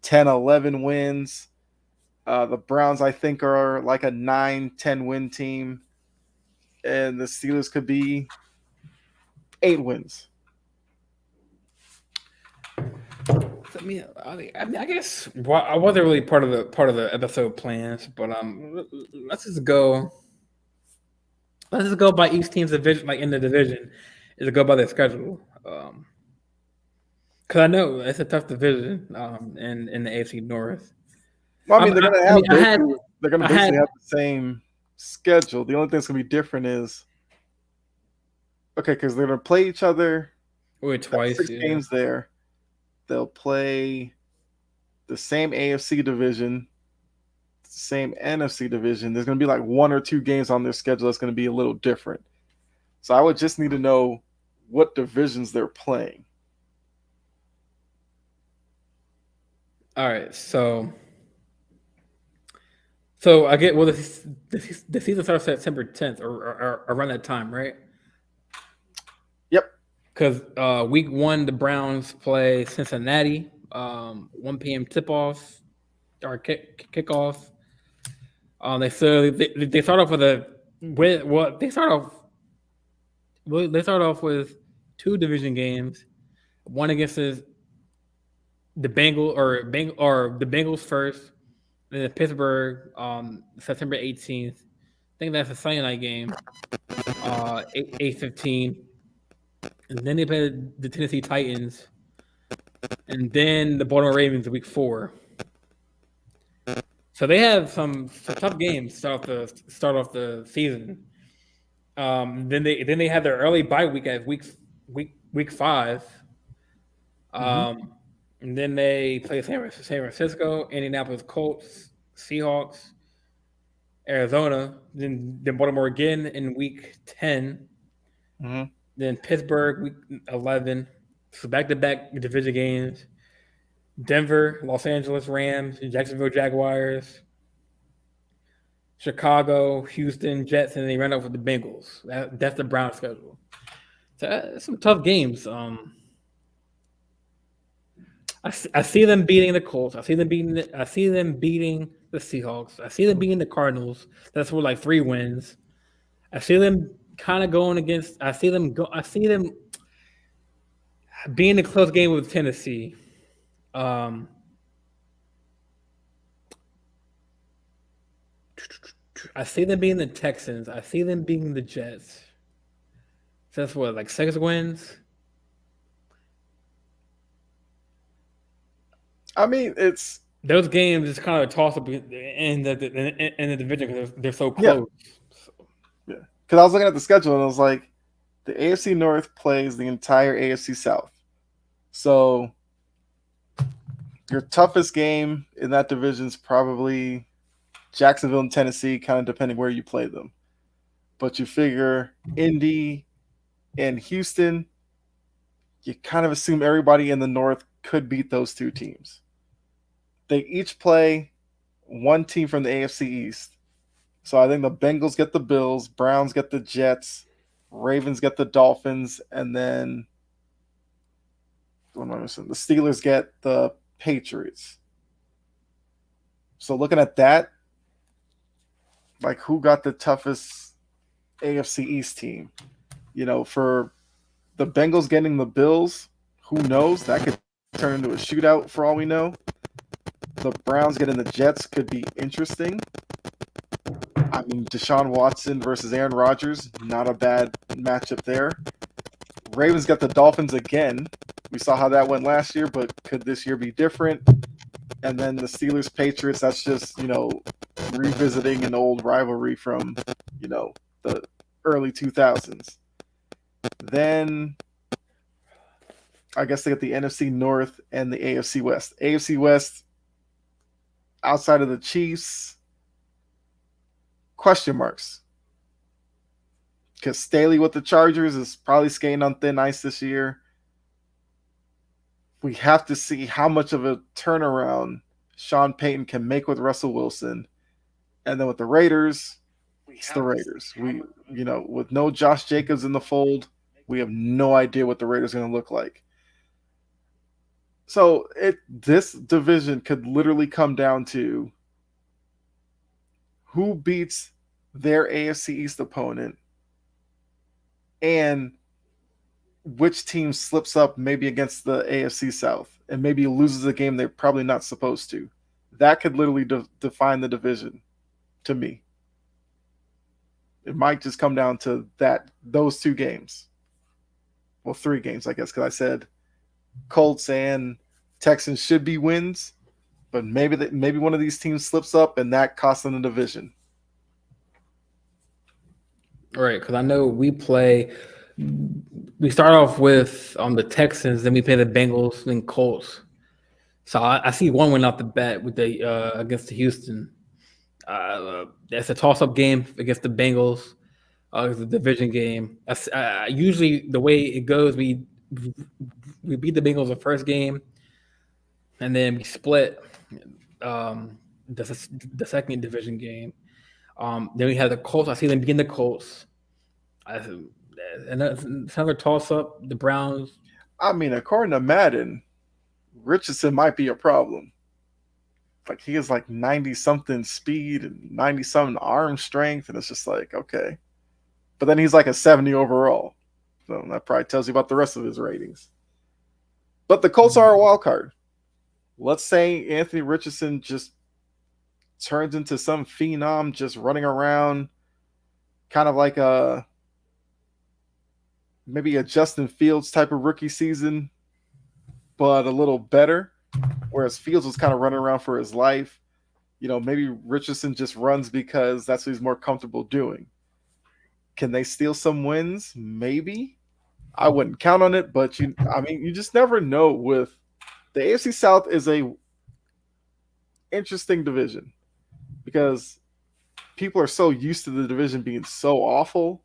10-11 wins. The Browns, I think, are like a 9-10 win team. And the Steelers could be 8 wins. I mean, I guess I wasn't really part of the episode plans, but let's just go by each team's division, like in the division, is to go by their schedule. Because I know it's a tough division in the AFC North. Well, I mean, they're gonna I have mean, I had they're gonna I had basically have the same schedule. The only thing that's gonna be different is because they're gonna play each other. wait That's twice. 6 Yeah. games there. They'll play the same AFC division, same NFC division. There's gonna be like 1 or 2 games on their schedule that's gonna be a little different. So I would just need to know what divisions they're playing. All right, so I get the season starts September 10th or around that time, right? Yep. Because week 1 the Browns play Cincinnati, 1 p.m. tip off or kickoff. They start off with they start off with 2 division games, one against the the Bengals first, then Pittsburgh September 18th. I think that's a Sunday night game, 8:15, and then they play the Tennessee Titans, and then the Baltimore Ravens week 4. So they have some tough games to start off the season. Then they have their early bye week at week 5. And then they play San Francisco, Indianapolis Colts, Seahawks, Arizona, then Baltimore again in week 10, then Pittsburgh week 11. So back-to-back division games. Denver, Los Angeles Rams, Jacksonville Jaguars, Chicago, Houston Jets, and they run up with the Bengals. That's the Browns schedule. So that's some tough games. I see them beating the Colts. I see them beating the Seahawks. I see them beating the Cardinals. That's for like 3 wins. I see them kind of going against. I see them being a close game with Tennessee. I see them being the Texans. I see them being the Jets. So that's what, like 6 wins. I mean, it's those games is kind of a toss up in the division because they're so close. Yeah, because I was looking at the schedule and I was like, the AFC North plays the entire AFC South. So your toughest game in that division is probably Jacksonville and Tennessee, kind of depending where you play them. But you figure Indy and Houston, you kind of assume everybody in the North could beat those 2 teams. They each play 1 team from the AFC East. So I think the Bengals get the Bills, Browns get the Jets, Ravens get the Dolphins, and then what am I missing? The Steelers get the Patriots. So looking at that, like who got the toughest AFC East team? For the Bengals getting the Bills, who knows? That could turn into a shootout for all we know. The Browns getting the Jets could be interesting. I mean, Deshaun Watson versus Aaron Rodgers, not a bad matchup there. Ravens got the Dolphins again. We saw how that went last year, but could this year be different? And then the Steelers Patriots, that's just, revisiting an old rivalry from, the early 2000s. Then I guess they get the NFC North and the AFC West. AFC West, outside of the Chiefs, question marks. Because Staley with the Chargers is probably skating on thin ice this year. We have to see how much of a turnaround Sean Payton can make with Russell Wilson. And then with the Raiders, it's the Raiders. With no Josh Jacobs in the fold, we have no idea what the Raiders are going to look like. So this division could literally come down to who beats their AFC East opponent and which team slips up maybe against the AFC South and maybe loses a game they're probably not supposed to. That could literally define the division to me. It might just come down to those 2 games. well, 3 games, I guess, because I said Colts and Texans should be wins, but maybe one of these teams slips up and that costs them the division. All right, because I know we start off with the Texans, then we play the Bengals, then Colts. So I see one win off the bat with the against the Houston. That's a toss-up game against the Bengals. It's a division game. Usually the way it goes, we beat the Bengals the first game, and then we split the second division game. Then we have the Colts. I see them beating the Colts. Another toss-up. The Browns. I mean, according to Madden, Richardson might be a problem. Like he has like 90-something speed and 90-something arm strength, and it's just like, okay. But then he's like a 70 overall. So that probably tells you about the rest of his ratings. But the Colts are a wild card. Let's say Anthony Richardson just turns into some phenom just running around, kind of like maybe a Justin Fields type of rookie season, but a little better. Whereas Fields was kind of running around for his life. Maybe Richardson just runs because that's what he's more comfortable doing. Can they steal some wins? Maybe. I wouldn't count on it, but you just never know. With the AFC South is a interesting division because people are so used to the division being so awful,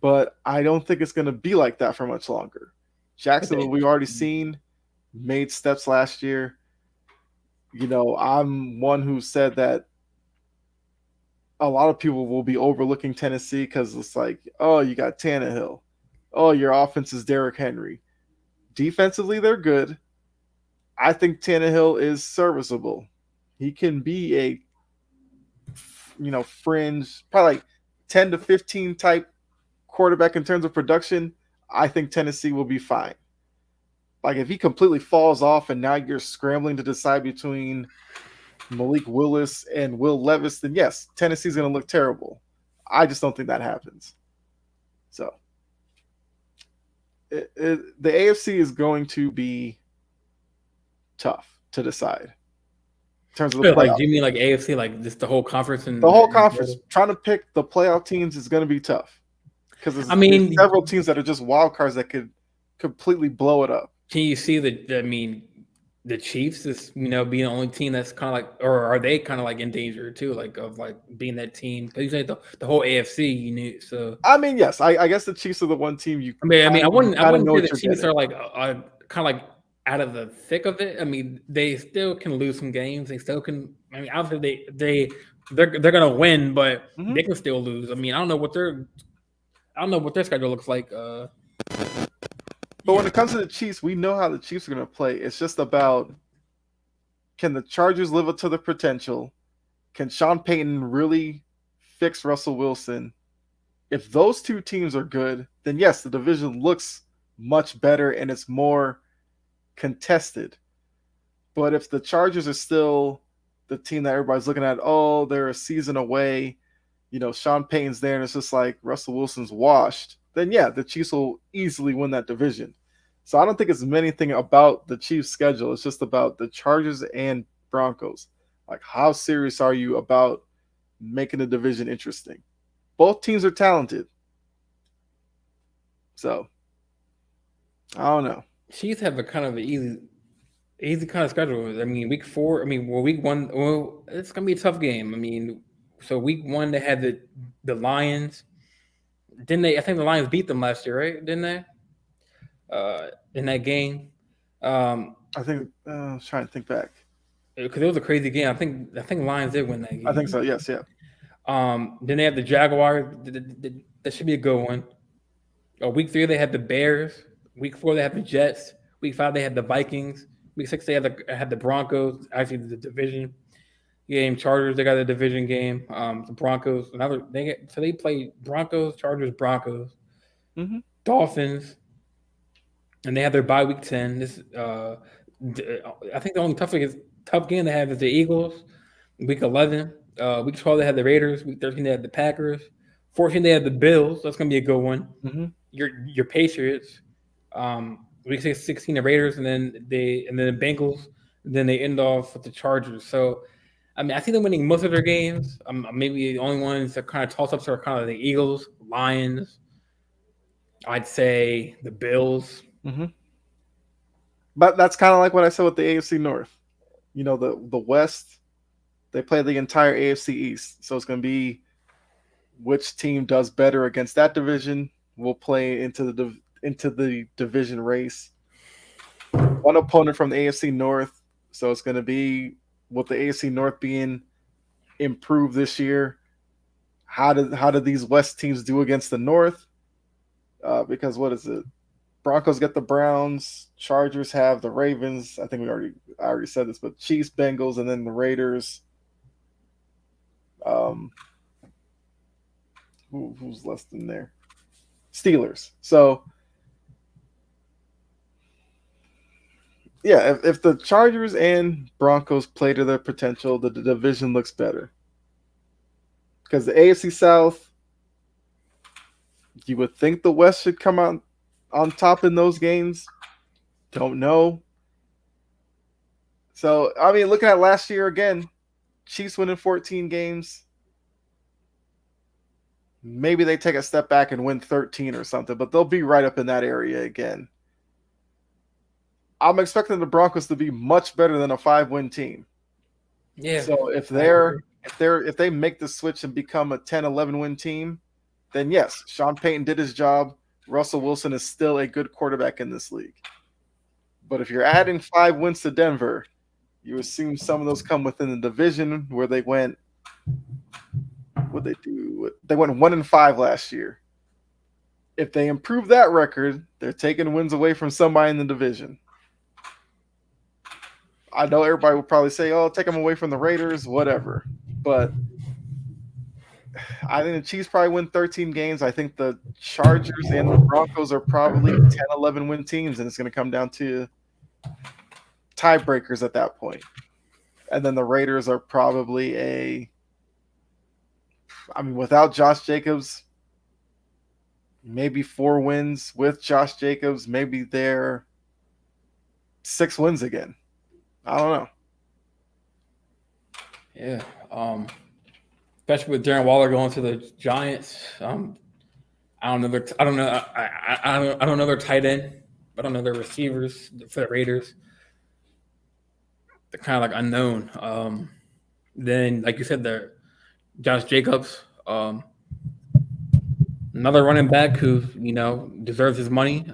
but I don't think it's going to be like that for much longer. Jacksonville, we've already seen, made steps last year. I'm one who said that a lot of people will be overlooking Tennessee because it's like, oh, you got Tannehill. Oh, your offense is Derrick Henry. Defensively, they're good. I think Tannehill is serviceable. He can be a, fringe, probably like 10 to 15 type quarterback in terms of production. I think Tennessee will be fine. Like if he completely falls off and now you're scrambling to decide between Malik Willis and Will Levis, then yes, Tennessee's going to look terrible. I just don't think that happens. So the AFC is going to be tough to decide in terms of the playoffs. Do you mean like AFC, like just the whole conference? And the whole conference, trying to pick the playoff teams is going to be tough because there's several teams that are just wild cards that could completely blow it up. Can you see the Chiefs is being the only team that's kind of like, or are they kind of like in danger too, like of like being that team? Because you say the whole AFC, so I mean, yes, I guess the Chiefs are the one team you. I wouldn't say the Chiefs are like kind of like out of the thick of it. I mean, they still can lose some games. They still can. I mean, obviously they're gonna win, but they can still lose. I mean, I don't know what their schedule looks like. But when it comes to the Chiefs, we know how the Chiefs are going to play. It's just about, can the Chargers live up to the potential? Can Sean Payton really fix Russell Wilson? If those two teams are good, then yes, the division looks much better and it's more contested. But if the Chargers are still the team that everybody's looking at, oh, they're a season away, Sean Payton's there and it's just like Russell Wilson's washed, then yeah, the Chiefs will easily win that division. So I don't think it's anything about the Chiefs' schedule. It's just about the Chargers and Broncos. Like, how serious are you about making the division interesting? Both teams are talented. So, I don't know. Chiefs have a kind of easy kind of schedule. I mean, week 4, week 1, it's going to be a tough game. I mean, so week 1, they had the Lions. Didn't they? I think the Lions beat them last year, right? Didn't they? In that game, I think I was trying to think back because it was a crazy game. I think Lions did win that game. I think so. Yes, yeah. Then they have the Jaguars. That should be a good one. Week 3 they had the Bears. Week 4 they had the Jets. Week 5 they had the Vikings. Week 6 they had the Broncos. Actually, the division game. Chargers, they got a division game. The Broncos, they play Broncos, Chargers, Broncos, Dolphins, and they have their bye week 10. I think the only tough game they have is the Eagles. Week 11, week 12 they had the Raiders. Week 13 they had the Packers. 14 they had the Bills. That's gonna be a good one. Your Patriots. Week 16 the Raiders, and then the Bengals, and then they end off with the Chargers. So, I mean, I see them winning most of their games. Maybe the only ones that kind of toss ups are kind of the Eagles, Lions. I'd say the Bills. Mm-hmm. But that's kind of like what I said with the AFC North. You know, the West, they play the entire AFC East, so it's going to be which team does better against that division. Will play into the division race. One opponent from the AFC North, so it's going to be with the AFC North being improved this year. How did these West teams do against the North? Because what is it? Broncos get the Browns, Chargers have the Ravens. I think I already said this, but Chiefs, Bengals, and then the Raiders. Who's less than there? Steelers. So yeah, if the Chargers and Broncos play to their potential, the division looks better. Because the AFC South, you would think the West should come out on top in those games. Don't know. So, I mean, looking at last year again, Chiefs winning 14 games. Maybe they take a step back and win 13 or something, but they'll be right up in that area again. I'm expecting the Broncos to be much better than a 5-win team. Yeah. So if they make the switch and become a 10, 11-win team, then yes, Sean Payton did his job. Russell Wilson is still a good quarterback in this league. But if you're adding 5 wins to Denver, you assume some of those come within the division where they went. What they do? They went 1-5 last year. If they improve that record, they're taking wins away from somebody in the division. I know everybody will probably say, "Oh, take them away from the Raiders, whatever." But I think the Chiefs probably win 13 games. I think the Chargers and the Broncos are probably 10, 11 win teams, and it's going to come down to tiebreakers at that point. And then the Raiders are probably without Josh Jacobs, maybe 4 wins. With Josh Jacobs, maybe they're 6 wins again. I don't know. Yeah. Especially with Darren Waller going to the Giants. I don't know. I don't know their tight end. I don't know their receivers for the Raiders. They're kind of like unknown. Then, like you said, the Josh Jacobs, another running back who deserves his money.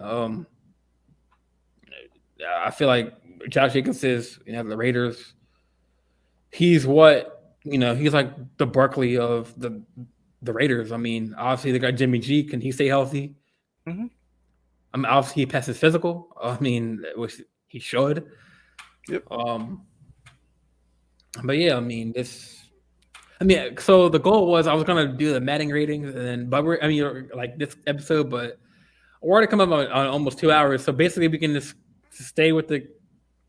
I feel like Josh Jacobs is the Raiders. He's he's like the Barkley of the Raiders. I mean, obviously they got Jimmy G. Can he stay healthy? Mm-hmm. I mean, obviously he passes physical. I mean, which he should. Yep. But yeah, so the goal was I was gonna do the Madden ratings, like this episode, but we're already coming up on almost 2 hours. So basically, we can just stay with the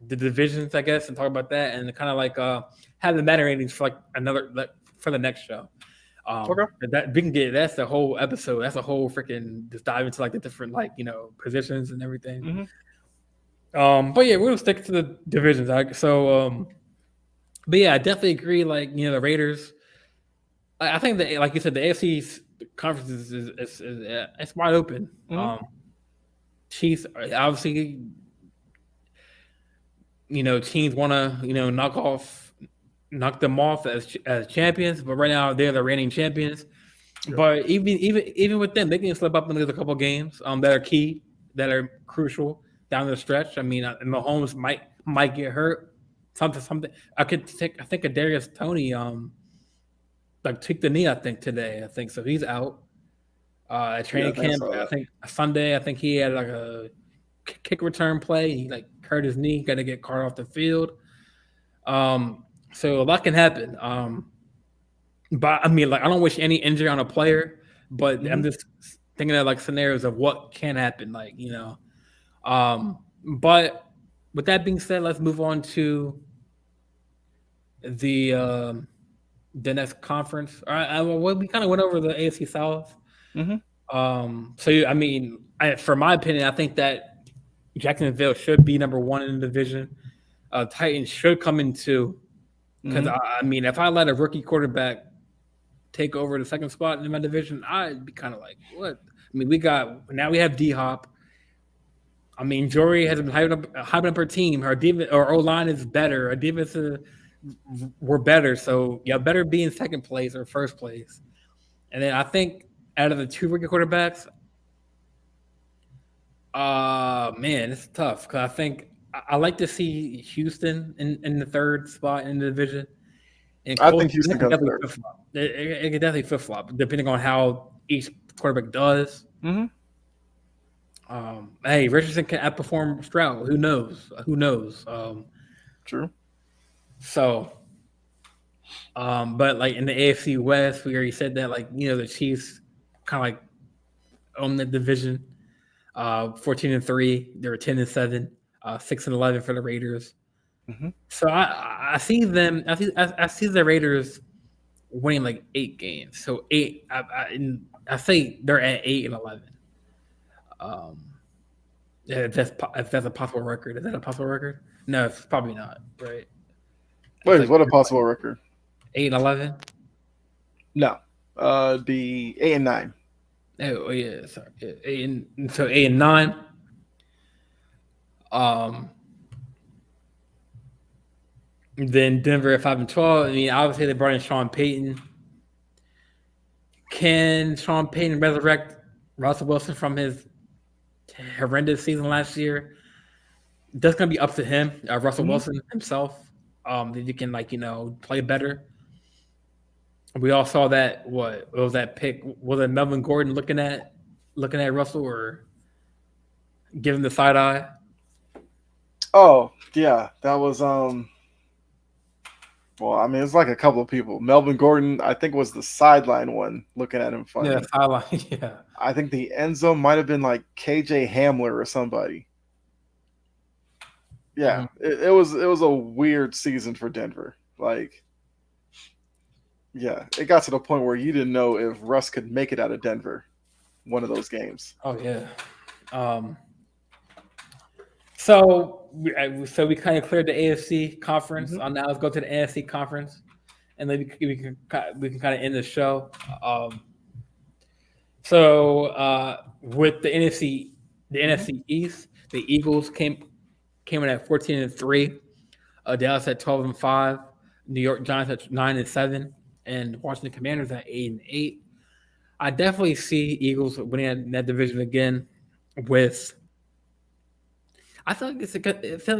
divisions, I guess, and talk about that, and kind of like have the Madden ratings for for the next show. Okay. That we can that's the whole episode. That's a whole freaking just dive into like the different positions and everything. Mm-hmm. But yeah, we're gonna stick to the divisions. But yeah, I definitely agree. The Raiders. I think that, like you said, the AFC conference is it's wide open. Mm-hmm. Chiefs obviously. Teams want to knock them off as champions, but right now they're the reigning champions. Sure. But even with them, they can slip up and lose a couple games that are key, that are crucial down the stretch. I mean, Mahomes might get hurt. Something. I think Kadarius Toney took the knee. I think today. So he's out. At training camp. I think Sunday. I think he had a kick return play. He hurt his knee. Got to get carted off the field. So a lot can happen. But I mean, I don't wish any injury on a player. But I'm just thinking of scenarios of what can happen. But with that being said, let's move on to the next conference. All right, we kind of went over the AFC South. Mm-hmm. So I mean, for my opinion, I think that Jacksonville should be number 1 in the division. Titans should come in 2. Because I mean, if I let a rookie quarterback take over the second spot in my division, I'd be kind of like, what? I mean, we have D Hop. I mean, Jory has been hyping up her team. Her O line is better. Our defense we're better. So you better be in second place or first place. And then I think out of the 2 rookie quarterbacks, man, it's tough because I think I like to see Houston in the 3rd spot in the division. And I think Houston comes third. It can definitely flip flop depending on how each quarterback does. Mm-hmm. Hey, Richardson can outperform Stroud. Who knows? True. So, but like in the AFC West, we already said that the Chiefs kind of like own the division. 14-3, they're 10-7, 6-11 for the Raiders. Mm-hmm. So I see them. I see the Raiders winning like 8 games. So 8. I say they're at 8-11. If that's a possible record. Is that a possible record? No, it's probably not. Right. Wait, what a possible record? 8-11. No, the 8-9. Oh yeah, sorry. 8-9. Then Denver at 5-12. I mean, obviously they brought in Sean Payton. Can Sean Payton resurrect Russell Wilson from his horrendous season last year? That's gonna be up to him, Russell Wilson himself. That you can play better. We all saw that. What was that pick? Was it Melvin Gordon looking at Russell or giving the side eye? Oh yeah, that was Well, I mean, it's like a couple of people. Melvin Gordon, I think, was the sideline one looking at him funny. Yeah, sideline. Yeah. I think the end zone might have been like KJ Hamler or somebody. Yeah, it was a weird season for Denver. Yeah, it got to the point where you didn't know if Russ could make it out of Denver one of those games. Oh yeah. So we kind of cleared the AFC conference. Now let's go to the NFC conference, and then we can kind of end the show. With the NFC East, the Eagles came in at 14-3, Dallas at 12-5, New York Giants at 9-7, and Washington Commanders at 8-8. I definitely see Eagles winning that division again. I feel like I feel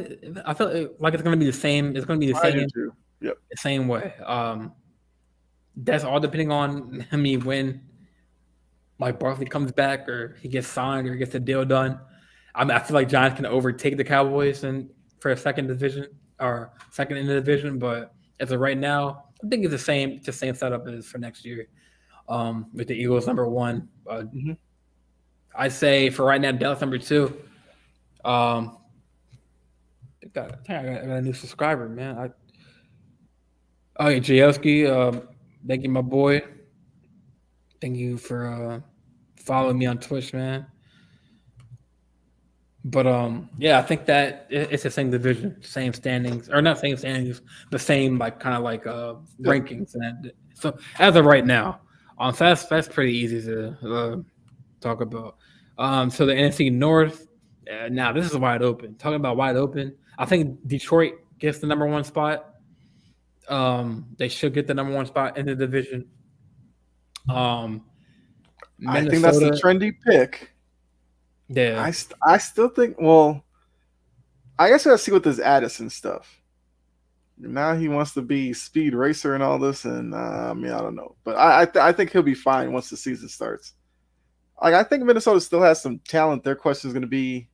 like it's going to be the same. It's going to be the same. I do too. Yep. The same way. That's all depending on when Mike Barkley comes back or he gets signed or gets a deal done. I feel like Giants can overtake the Cowboys for a second division or second in the division, but as of right now, I think it's the same setup as for next year. With the Eagles number 1, I say for right now, Dallas number 2. I got a new subscriber, man. Jayowski, thank you, my boy. Thank you for following me on Twitch, man. But yeah, I think that it's the same division, same standings, or not same standings, the same rankings. And so as of right now, so that's pretty easy to talk about. So the NFC North. Now this is wide open. Talking about wide open, I think Detroit gets the number 1 spot. They should get the number 1 spot in the division. I think that's the trendy pick. Yeah, I still think. Well, I guess I gotta see with this Addison stuff. Now he wants to be speed racer and all this, and I mean I don't know, but I think he'll be fine once the season starts. I think Minnesota still has some talent. Their question is going to be,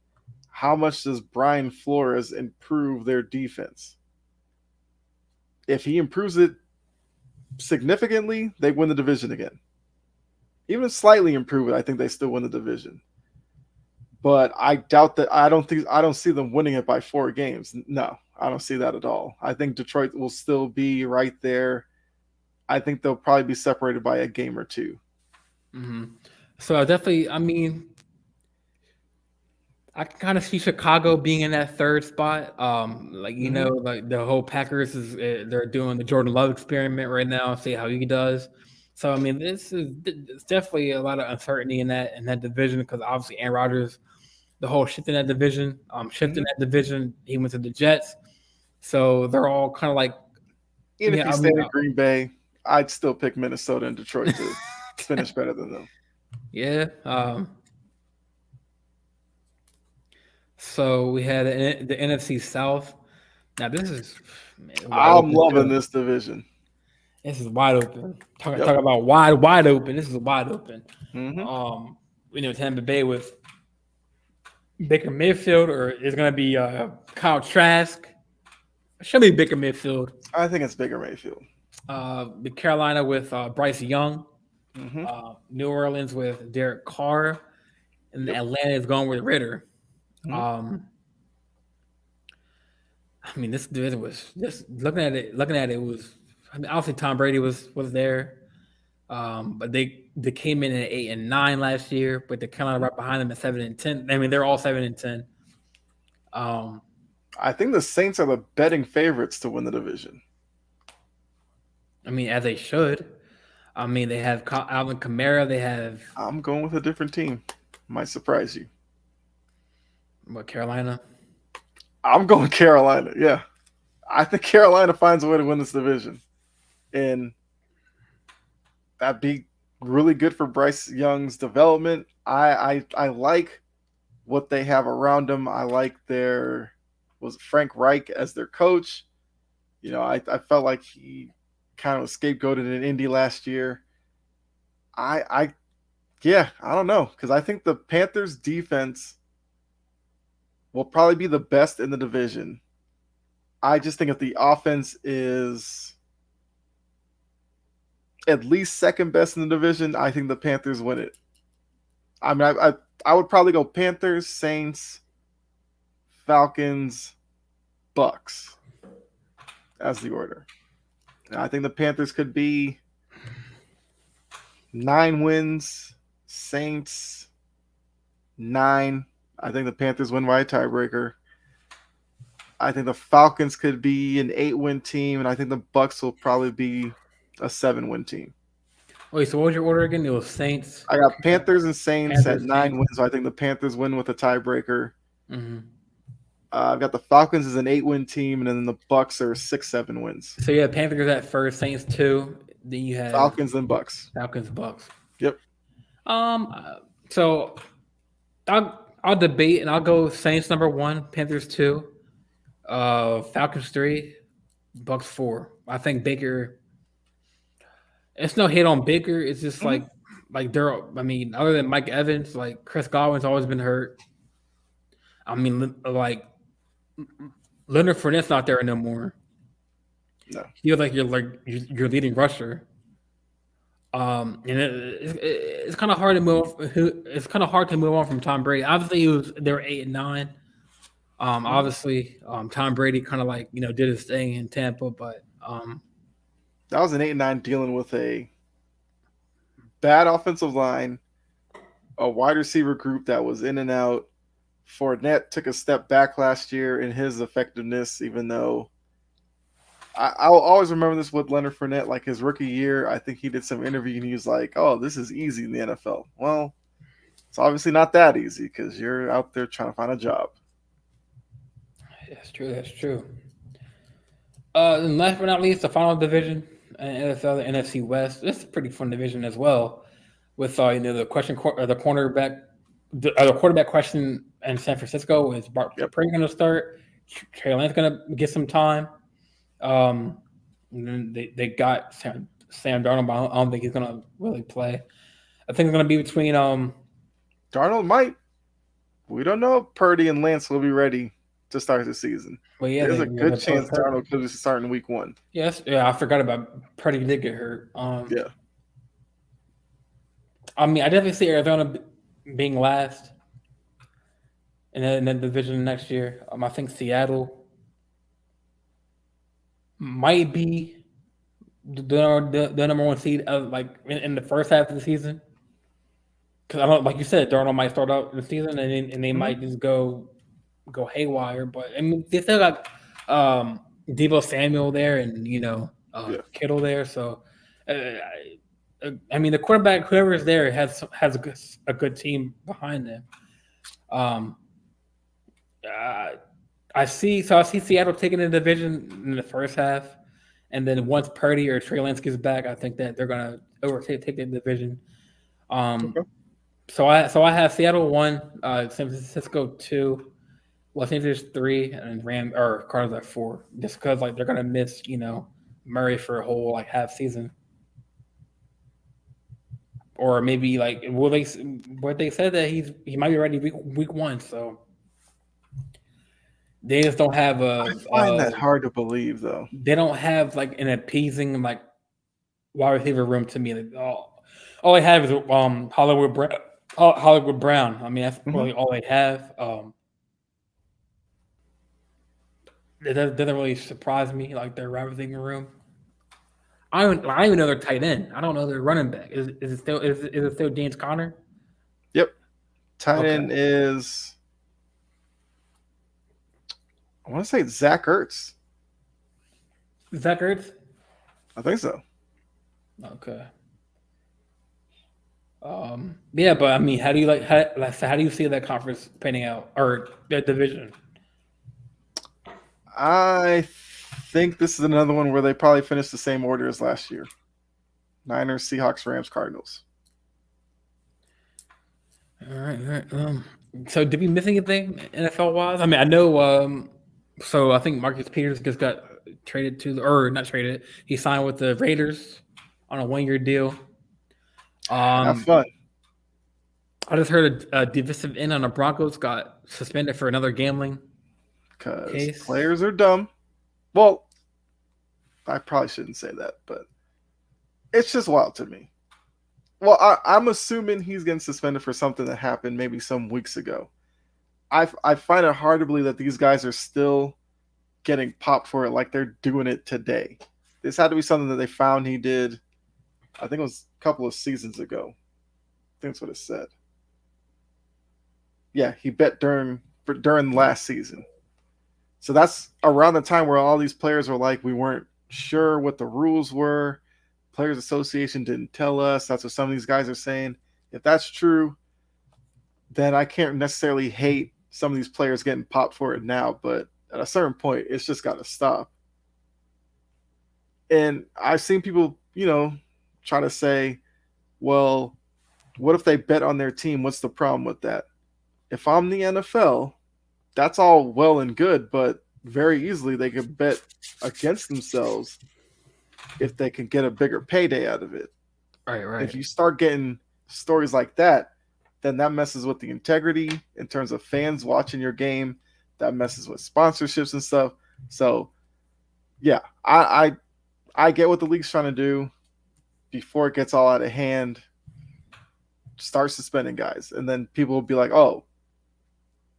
how much does Brian Flores improve their defense? If he improves it significantly, they win the division again. Even slightly improve it, I think they still win the division. But I doubt that. I don't see them winning it by 4 games. No, I don't see that at all. I think Detroit will still be right there. I think they'll probably be separated by a game or 2. So definitely, I mean, I can kind of see Chicago being in that third spot. Like like the whole Packers they're doing the Jordan Love experiment right now, see how he does. So I mean, it's definitely a lot of uncertainty in that division because obviously Aaron Rodgers, the whole shift in that division, he went to the Jets, so they're all kind of like, Even if he stayed in Green Bay, I'd still pick Minnesota and Detroit to finish better than them. Yeah. So we had the NFC South. Now this is I'm loving this division. This is wide open. Talk about wide open. This is wide open. Tampa Bay with Baker Mayfield, or is going to be Kyle Trask. It should be Baker Mayfield. I think it's Baker Mayfield. The Carolina with Bryce Young. New Orleans with Derek Carr, and Atlanta is going with Ritter. I mean, this division was just looking at it was. I mean, obviously Tom Brady was there, but they came in at 8-9 last year, but they're kind of right behind them at 7-10. I mean, they're all 7-10. I think the Saints are the betting favorites to win the division. I mean, as they should. I mean, they have Alvin Kamara. They have. I'm going with a different team. Might surprise you. What, Carolina? I'm going Carolina. Yeah, I think Carolina finds a way to win this division, and that'd be really good for Bryce Young's development. I like what they have around him. I like was Frank Reich as their coach. I felt like he kind of was scapegoated in Indy last year. I don't know, because I think the Panthers defense will probably be the best in the division. I just think if the offense is at least second best in the division, I think the Panthers win it. I mean, I would probably go Panthers, Saints, Falcons, Bucks as the order. And I think the Panthers could be 9 wins, Saints 9. I think the Panthers win by a tiebreaker. I think the Falcons could be an 8-win team, and I think the Bucks will probably be a 7-win team. Wait, so what was your order again? It was Saints. I got Panthers and Saints at 9 wins, so I think the Panthers win with a tiebreaker. I've got the Falcons as an 8-win team, and then the Bucks are 6-7 wins. So you have Panthers at first, Saints 2. Then you have Falcons and Bucks. Bucks. Yep. So I'll debate, and I'll go Saints number 1, Panthers 2, Falcons 3, Bucks 4. I think Baker. It's no hate on Baker. It's just like they're. I mean, other than Mike Evans, like Chris Godwin's always been hurt. I mean, like Leonard Fournette's not there no more. No, he was like your leading rusher. And it's kind of hard to move. It's kind of hard to move on from Tom Brady. Obviously, they were 8-9. Obviously, Tom Brady kind of like did his thing in Tampa, but that was an 8-9 dealing with a bad offensive line, a wide receiver group that was in and out. Fournette took a step back last year in his effectiveness, even though I'll always remember this with Leonard Fournette, like his rookie year. I think he did some interview and he was like, "Oh, this is easy in the NFL." Well, it's obviously not that easy because you're out there trying to find a job. That's true. That's true. And last but not least, the final division in NFL, the NFC West. This is a pretty fun division as well, with the quarterback question in San Francisco is Bart Purdy going to start? Carolina's going to get some time. And then they got Sam Darnold, but I don't think he's going to really play. I think it's going to be between Darnold might. We don't know if Purdy and Lance will be ready to start the season. Well, yeah, there's a good chance Darnold could be starting week 1. Yes, I forgot about Purdy did get hurt. Yeah. I mean, I definitely see Arizona being last in the division next year. I think Seattle might be the number 1 seed of in the first half of the season. because I don't like you said, Darnold might start out the season and they Mhm. might just go haywire. But I mean, they still got Debo Samuel there and Yeah. Kittle there. So I mean, the quarterback, whoever's there, has a good team behind them. Um, I see Seattle taking the division in the first half, and then once Purdy or Trey Lance gets back, I think that they're gonna take the division. Okay. So I have Seattle 1, San Francisco 2, Los Angeles 3, and Cardinals at 4. Just because like they're gonna miss Murray for a whole like half season, or maybe like what they said that he might be ready week 1. So they just don't have I find that hard to believe, though. they don't have like an appeasing like wide receiver room to me. Like, all they have is Hollywood Brown. I mean, that's really all they have. It doesn't really surprise me like their wide receiver room. I don't even know their tight end. I don't know their running back. Is it still James Conner? Yep. Tight Okay. end is, I want to say it's Zach Ertz. Zach Ertz? I think so. Okay. Yeah, but I mean, how do you see that conference panning out or that division? I think this is another one where they probably finished the same order as last year. Niners, Seahawks, Rams, Cardinals. All right. So did we miss anything NFL wise? I mean, I know. So I think Marcus Peters just got traded not traded. He signed with the Raiders on a 1-year deal. Have fun. I just heard a divisive end on the Broncos got suspended for another gambling Because case. players are dumb. Well, I probably shouldn't say that, but it's just wild to me. Well, I'm assuming he's getting suspended for something that happened maybe some weeks ago. I find it hard to believe that these guys are still getting popped for it like they're doing it today. This had to be something that they found he did, I think it was a couple of seasons ago. I think that's what it said. Yeah, he bet during last season. So that's around the time where all these players were like, we weren't sure what the rules were. Players Association didn't tell us. That's what some of these guys are saying. If that's true, then I can't necessarily hate some of these players getting popped for it now. But at a certain point, it's just got to stop. And I've seen people, try to say, well, what if they bet on their team? What's the problem with that? If I'm the NFL, that's all well and good, but very easily they could bet against themselves if they can get a bigger payday out of it. Right. If you start getting stories like that, then that messes with the integrity in terms of fans watching your game. That messes with sponsorships and stuff. So, yeah, I get what the league's trying to do before it gets all out of hand. Start suspending guys, and then people will be like, "Oh,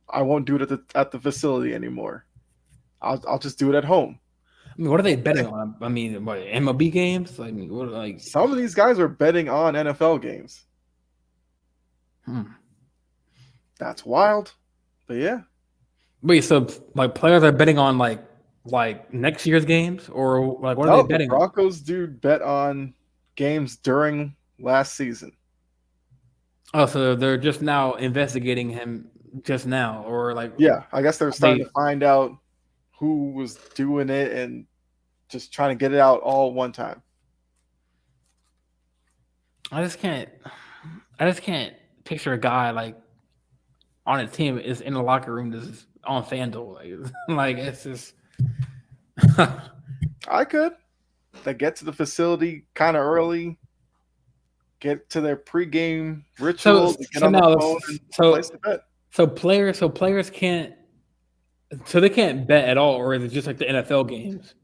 I won't do it at the facility anymore. I'll just do it at home." I mean, what are they betting on? I mean, what MLB games? Some of these guys are betting on NFL games. That's wild, but yeah. Wait, so like players are betting on like next year's games, or like what are they betting The Broncos do bet on games during last season. Oh, so they're just now investigating him just now, or like yeah, I guess they're starting to find out who was doing it and just trying to get it out all one time. I just can't picture a guy like on a team is in the locker room just on FanDuel. Like it's just I could. They get to the facility kind of early, get to their pregame ritual, get on the phone and place the bet. So players can't. So they can't bet at all, or is it just like the NFL games?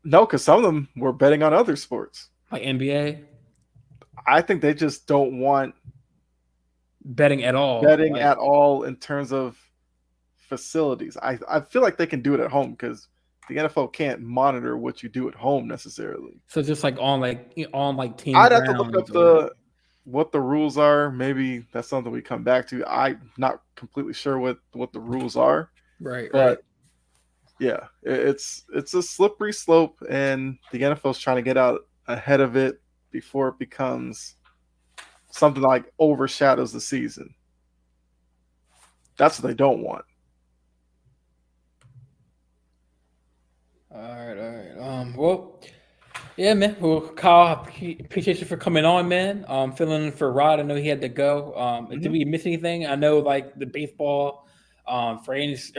No, because some of them were betting on other sports, like NBA. I think they just don't want betting at all. Betting at all in terms of facilities. I feel like they can do it at home because the NFL can't monitor what you do at home necessarily. So just like on team. I'd have to look up what the rules are. Maybe that's something we come back to. I'm not completely sure what the rules are, Right, right. but yeah, it's a slippery slope, and the NFL's trying to get out ahead of it before it becomes something like overshadows the season. That's what they don't want. All right, all right. Well, yeah, man. Well, Kyle, appreciate you for coming on, man. Filling in for Rod. I know he had to go. Did we miss anything? I know, like the baseball, free agency,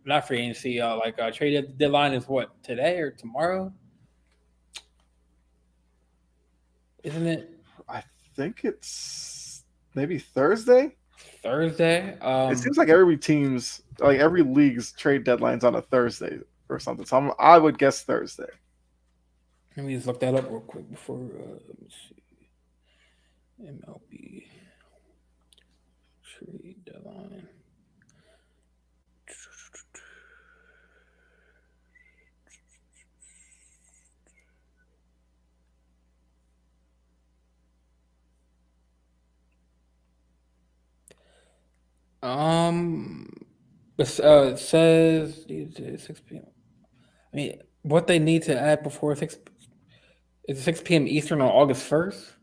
not free agency. Trade deadline is what, today or tomorrow? Isn't it I think it's maybe Thursday. Thursday? It seems like every league's trade deadline's on a Thursday or something. So I would guess Thursday. Let me just look that up real quick before. Let me see. MLB trade deadline. It says 6 p.m. I mean, what they need to add before 6 p.m. Eastern on August 1st? Is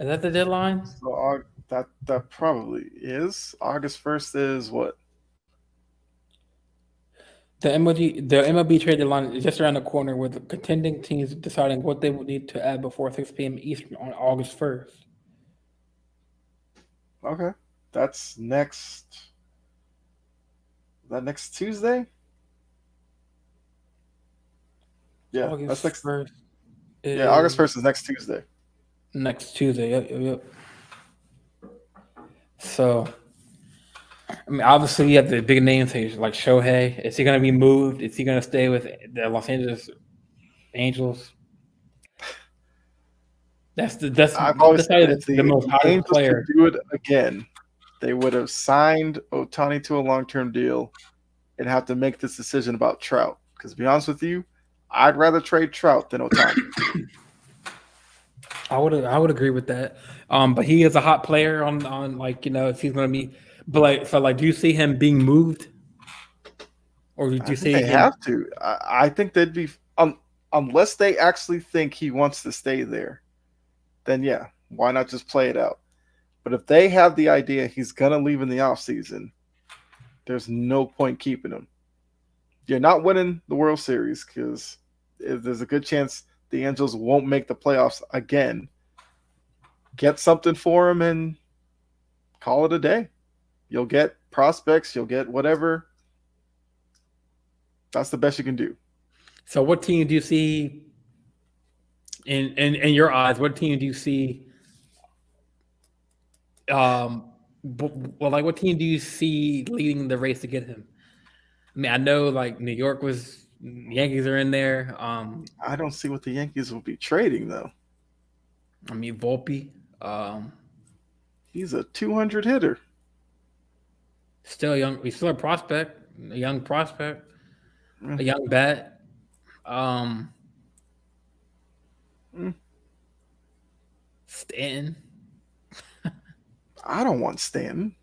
that the deadline? So that probably is. August 1st is what? The MLB trade deadline is just around the corner, with contending teams deciding what they will need to add before 6 p.m. Eastern on August 1st. Okay. That's next. Is that next Tuesday? Yeah, August that's next. 1st. Yeah, August 1st is next Tuesday. Next Tuesday. Yep. So, I mean, obviously, you have the big names like Shohei. Is he going to be moved? Is he going to stay with the Los Angeles Angels? I've always said if the most the hottest Angels player. could do it again, they would have signed Ohtani to a long-term deal and have to make this decision about Trout. Because to be honest with you, I'd rather trade Trout than Ohtani. I would agree with that. But he is a hot player on if he's going to be. But do you see him being moved, or do I you think see they him? have to. I think they'd be unless they actually think he wants to stay there. Then yeah, why not just play it out? But if they have the idea he's gonna leave in the offseason, there's no point keeping him. You're not winning the World Series because there's a good chance the Angels won't make the playoffs again. Get something for him and call it a day. You'll get prospects, you'll get whatever. That's the best you can do. So, what team do you see in your eyes? What team do you see? What team do you see leading the race to get him? I mean, I know New York Yankees are in there. I don't see what the Yankees will be trading though. I mean, Volpe. He's a 200 hitter. Still young. He's still a young prospect, a young bat. Stanton. I don't want Stanton.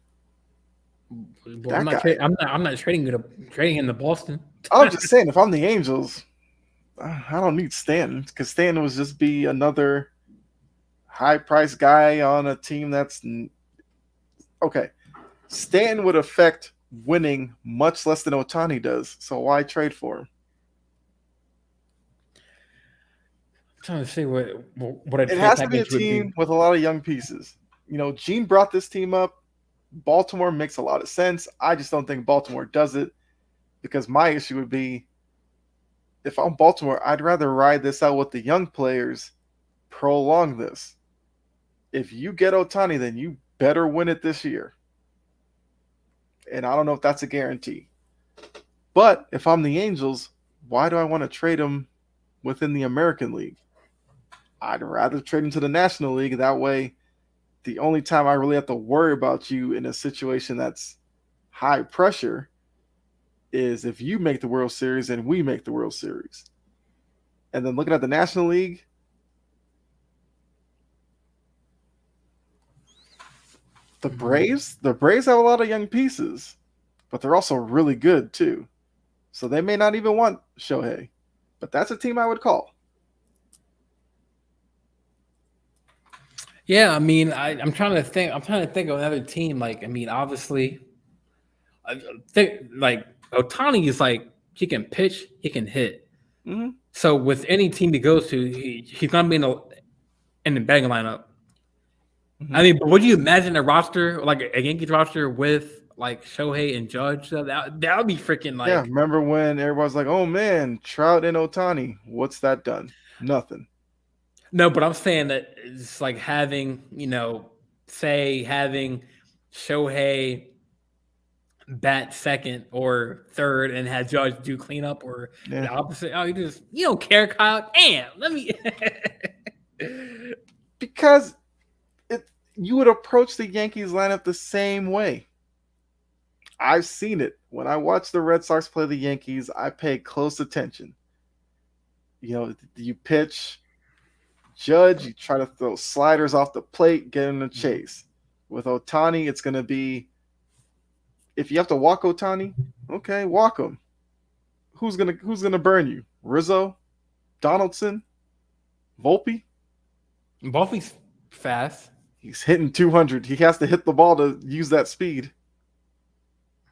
Well, I'm not trading him to Boston. I'm just saying, if I'm the Angels, I don't need Stanton because Stanton would just be another high-priced guy on a team that's okay. Stanton would affect winning much less than Ohtani does, so why trade for him? I'm trying to see what it has to be a team with a lot of young pieces. Gene brought this team up. Baltimore makes a lot of sense. I just don't think Baltimore does it because my issue would be if I'm Baltimore, I'd rather ride this out with the young players, prolong this. If you get Ohtani, then you better win it this year. And I don't know if that's a guarantee. But if I'm the Angels, why do I want to trade him within the American League? I'd rather trade him to the National League. That way, the only time I really have to worry about you in a situation that's high pressure is if you make the World Series and we make the World Series. And then looking at the National League, The Braves have a lot of young pieces, but they're also really good too. So they may not even want Shohei, but that's a team I would call. Yeah, I mean, I'm trying to think. I'm trying to think of another team. Like, I mean, obviously, I think like Otani is like he can pitch, he can hit. Mm-hmm. So with any team he goes to, he's gonna be in the batting lineup. Mm-hmm. I mean, but would you imagine a roster like a Yankees roster with like Shohei and Judge? So that would be freaking like. Yeah, remember when everybody's like, "Oh man, Trout and Otani, what's that done? Nothing." No, but I'm saying that it's like having, say having Shohei bat second or third and have Judge do cleanup or the opposite. Oh, you don't care, Kyle. Damn, let me because you would approach the Yankees lineup the same way. I've seen it. When I watch the Red Sox play the Yankees, I pay close attention. You pitch Judge, you try to throw sliders off the plate, get him to chase. With Otani, it's going to be, if you have to walk Otani, okay, walk him. Who's gonna burn you? Rizzo, Donaldson, Volpe? Volpe's fast. He's hitting 200. He has to hit the ball to use that speed.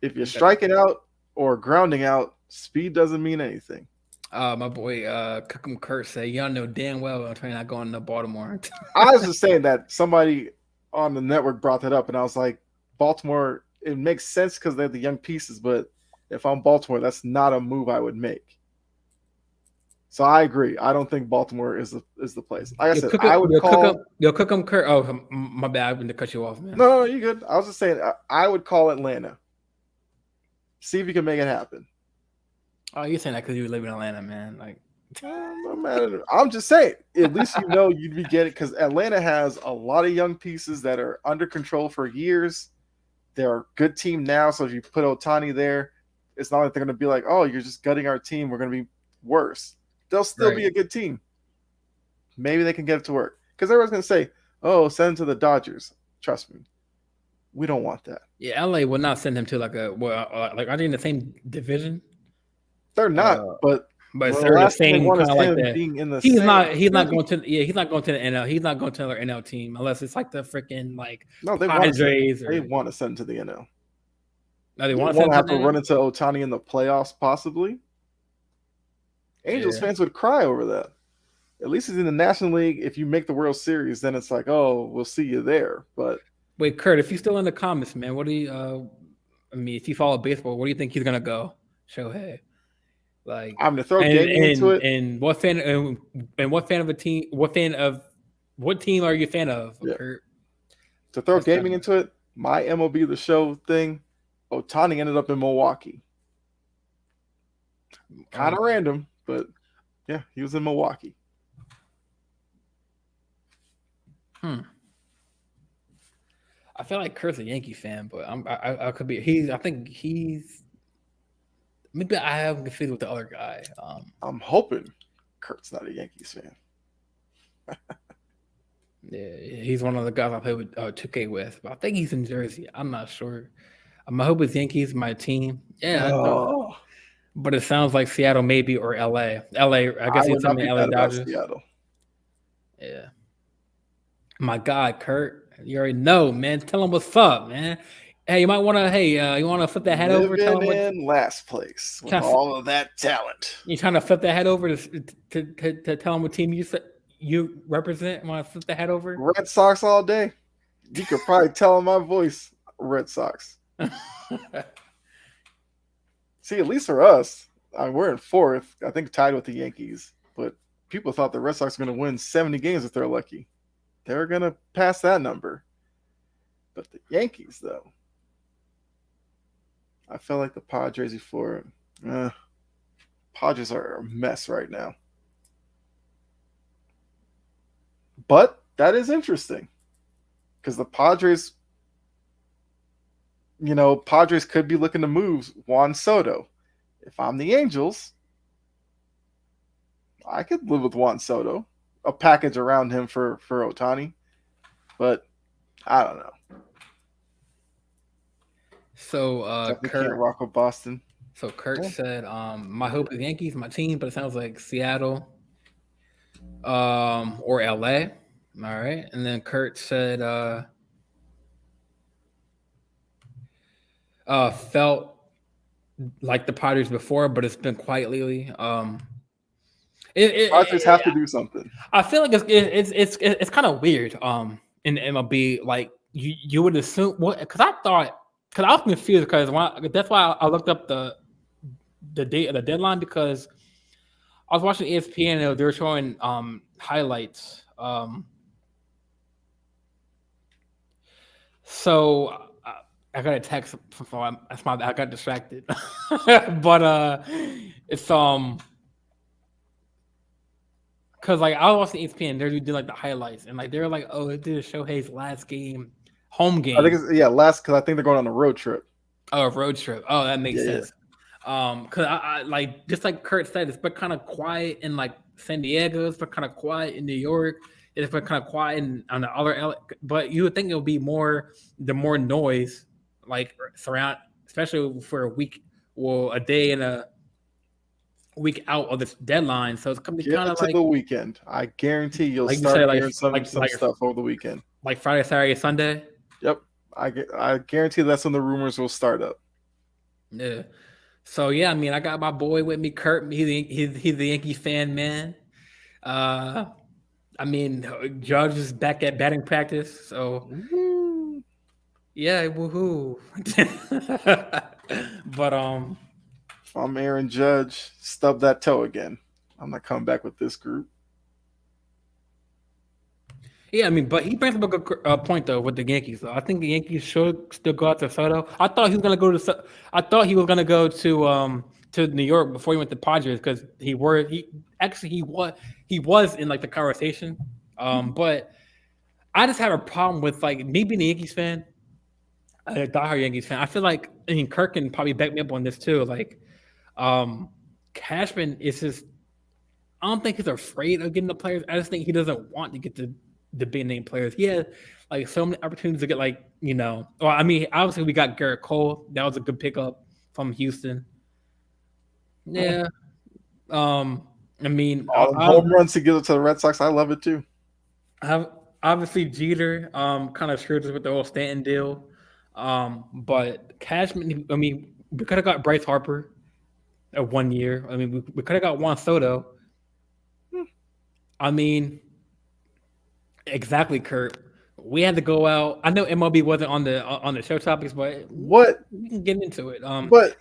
If you're striking out or grounding out, speed doesn't mean anything. My boy Cookham Kurt said, y'all know damn well I'm trying not going to Baltimore. I was just saying that somebody on the network brought that up, and I was like, Baltimore, it makes sense because they're the young pieces, but if I'm Baltimore, that's not a move I would make. So I agree. I don't think Baltimore is the place. Like I said, I would call. Cookham Kurt. Oh, my bad. I've been to cut you off, man. No, you're good. I was just saying, I would call Atlanta. See if you can make it happen. Oh, you're saying that because you live in Atlanta, man. Like, no matter. I'm just saying. At least you'd be getting, because Atlanta has a lot of young pieces that are under control for years. They're a good team now, so if you put Otani there, it's not like they're going to be like, "Oh, you're just gutting our team. We're going to be worse." They'll still be a good team. Maybe they can get it to work, because everyone's going to say, "Oh, send him to the Dodgers." Trust me, we don't want that. Yeah, LA would not send him to like are they in the same division? They're not, but they're the same kind of like that. He's not going to the NL. He's not going to another NL team unless it's like the freaking like Padres. They want to send to the NL. No, they want to have to run into Otani in the playoffs, possibly. Angels fans would cry over that. At least he's in the National League. If you make the World Series, then it's like, oh, we'll see you there. But wait, Kurt, if you're still in the comments, man, what do you? I mean, if you follow baseball, where do you think he's gonna go? Shohei. Like, I'm gonna throw gaming into it. And what fan of a team? What team are you a fan of? Yeah. Kurt? To throw gaming into it, my MLB The Show thing, Otani ended up in Milwaukee. Kind of random, but yeah, he was in Milwaukee. I feel like Kurt's a Yankee fan, but I could be. I think he's. Maybe I have him confused with the other guy. I'm hoping Kurt's not a Yankees fan. Yeah, he's one of the guys I play with 2K with, but I think he's in Jersey. I'm not sure. I hope it's Yankees, my team. Yeah, I know. But it sounds like Seattle maybe or LA. I guess he's something LA Dodgers. Seattle. Yeah. My God, Kurt, you already know, man. Tell him what's up, man. Hey, you might want to. You want to flip that head over? Tell him in last place with all of that talent. You trying to flip that head over to tell him what team you represent? Want to flip the head over? Red Sox all day. You could probably tell in my voice, Red Sox. See, at least for us, we're in fourth. I think tied with the Yankees. But people thought the Red Sox were going to win 70 games if they're lucky. They're going to pass that number. But the Yankees, though, I felt like the Padres before. Padres are a mess right now. But that is interesting because the Padres, Padres could be looking to move Juan Soto. If I'm the Angels, I could live with Juan Soto, a package around him for Otani. But I don't know. So Definitely Kurt. can't rock with Boston. So Kurt said, "My hope is Yankees, my team, but it sounds like Seattle, or LA." All right, and then Kurt said, "Felt like the Padres before, but it's been quiet lately." Padres have to do something. I feel like it's kind of weird. In the MLB, like you would assume what? Because I was confused because that's why I looked up the date of the deadline because I was watching ESPN and they were showing highlights. So I got a text from that's my I got distracted, but it's because like I was watching ESPN, they did like the highlights and like they were like, oh, it did Shohei's last game, home game. I think it's last because I think they're going on a road trip. Oh, a road trip. Oh, that makes Yeah, sense. Because I like just like Kurt said, it's been kind of quiet in like San Diego. It's been kind of quiet in New York. It's been kind of quiet on the other. But you would think it would be more noise, like surround, especially for a week or a day and a week out of this deadline. So it's coming Get kind of to like the weekend. I guarantee you'll like you start said, like hearing some like stuff over the weekend. like Friday, Saturday, Sunday. Yep, I guarantee that's when the rumors will start up. Yeah. So yeah, I mean, I got my boy with me, Kurt. He's the Yankees fan, man. I mean, Judge is back at batting practice, so Woo. yeah, woohoo. But If I'm Aaron Judge, stub that toe again. I'm not coming back with this group. yeah, I mean, but he brings up a good point though with the Yankees. Though. I think the Yankees should still go out to Soto. I thought he was gonna go to. I thought he was gonna go to New York before he went to Padres because he was in like the conversation. But I just have a problem with like me being a Yankees fan, a diehard Yankees fan. I feel like Kirk can probably back me up on this too. Like, Cashman is just. I don't think he's afraid of getting the players. I just think he doesn't want to get the big name players. He had like so many opportunities to get like Well, I mean, obviously we got Garrett Cole. That was a good pickup from Houston. Yeah. I mean, All the home runs to give it to the Red Sox. I love it too. Obviously Jeter kind of screwed us with the whole Stanton deal. But Cashman, I mean, we could have got Bryce Harper 1 year. I mean, we could have got Juan Soto. I mean, exactly, Kurt. We had to go out. I know MLB wasn't on the show topics, but we can get into it. But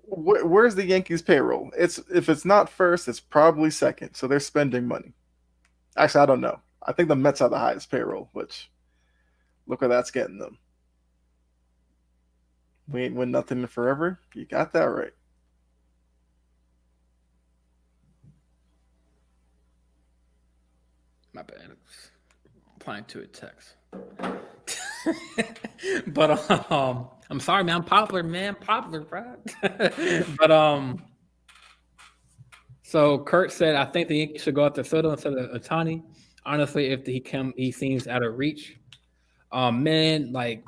where's the Yankees payroll? If it's not first, it's probably second. So they're spending money. Actually, I don't know. I think the Mets have the highest payroll, which look where that's getting them. We ain't win nothing forever. You got that right. My bad. Applying to a text. But I'm sorry, man. I'm popular, man. Popular, bro. But so Kurt said, I think the Yankees should go out to Soto instead of Ohtani. Honestly, if he seems out of reach. Man, like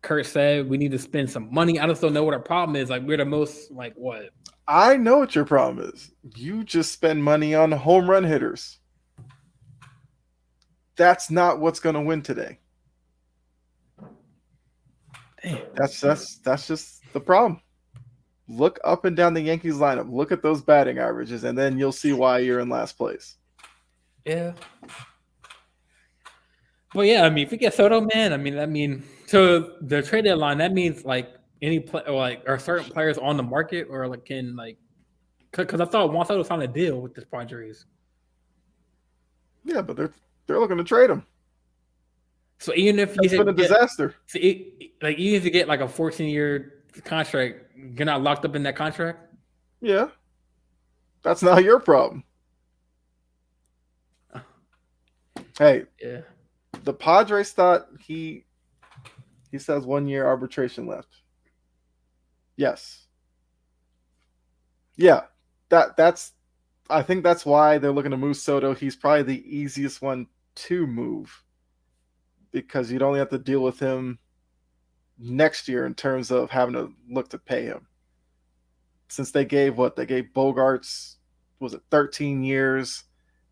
Kurt said, we need to spend some money. I just don't know what our problem is. Like we're the most like what? I know what your problem is. You just spend money on home run hitters. That's not what's going to win today. Damn. That's just the problem. Look up and down the Yankees lineup. Look at those batting averages, and then you'll see why you're in last place. Yeah. Well, yeah. I mean, if we get Soto, man, I mean, so the trade deadline that means like any play, or like are certain players on the market, or like can like because I thought Juan Soto signed a deal with the Padres. Yeah, but they're looking to trade him. So even if it's been a disaster. So even if you get like a 14-year contract, you're not locked up in that contract. Yeah, that's not your problem. Hey, yeah, the Padres thought he says 1 year arbitration left. Yes. Yeah, that's. I think that's why they're looking to move Soto. He's probably the easiest one to move because you'd only have to deal with him next year in terms of having to look to pay him. Since they gave Bogarts, was it 13 years?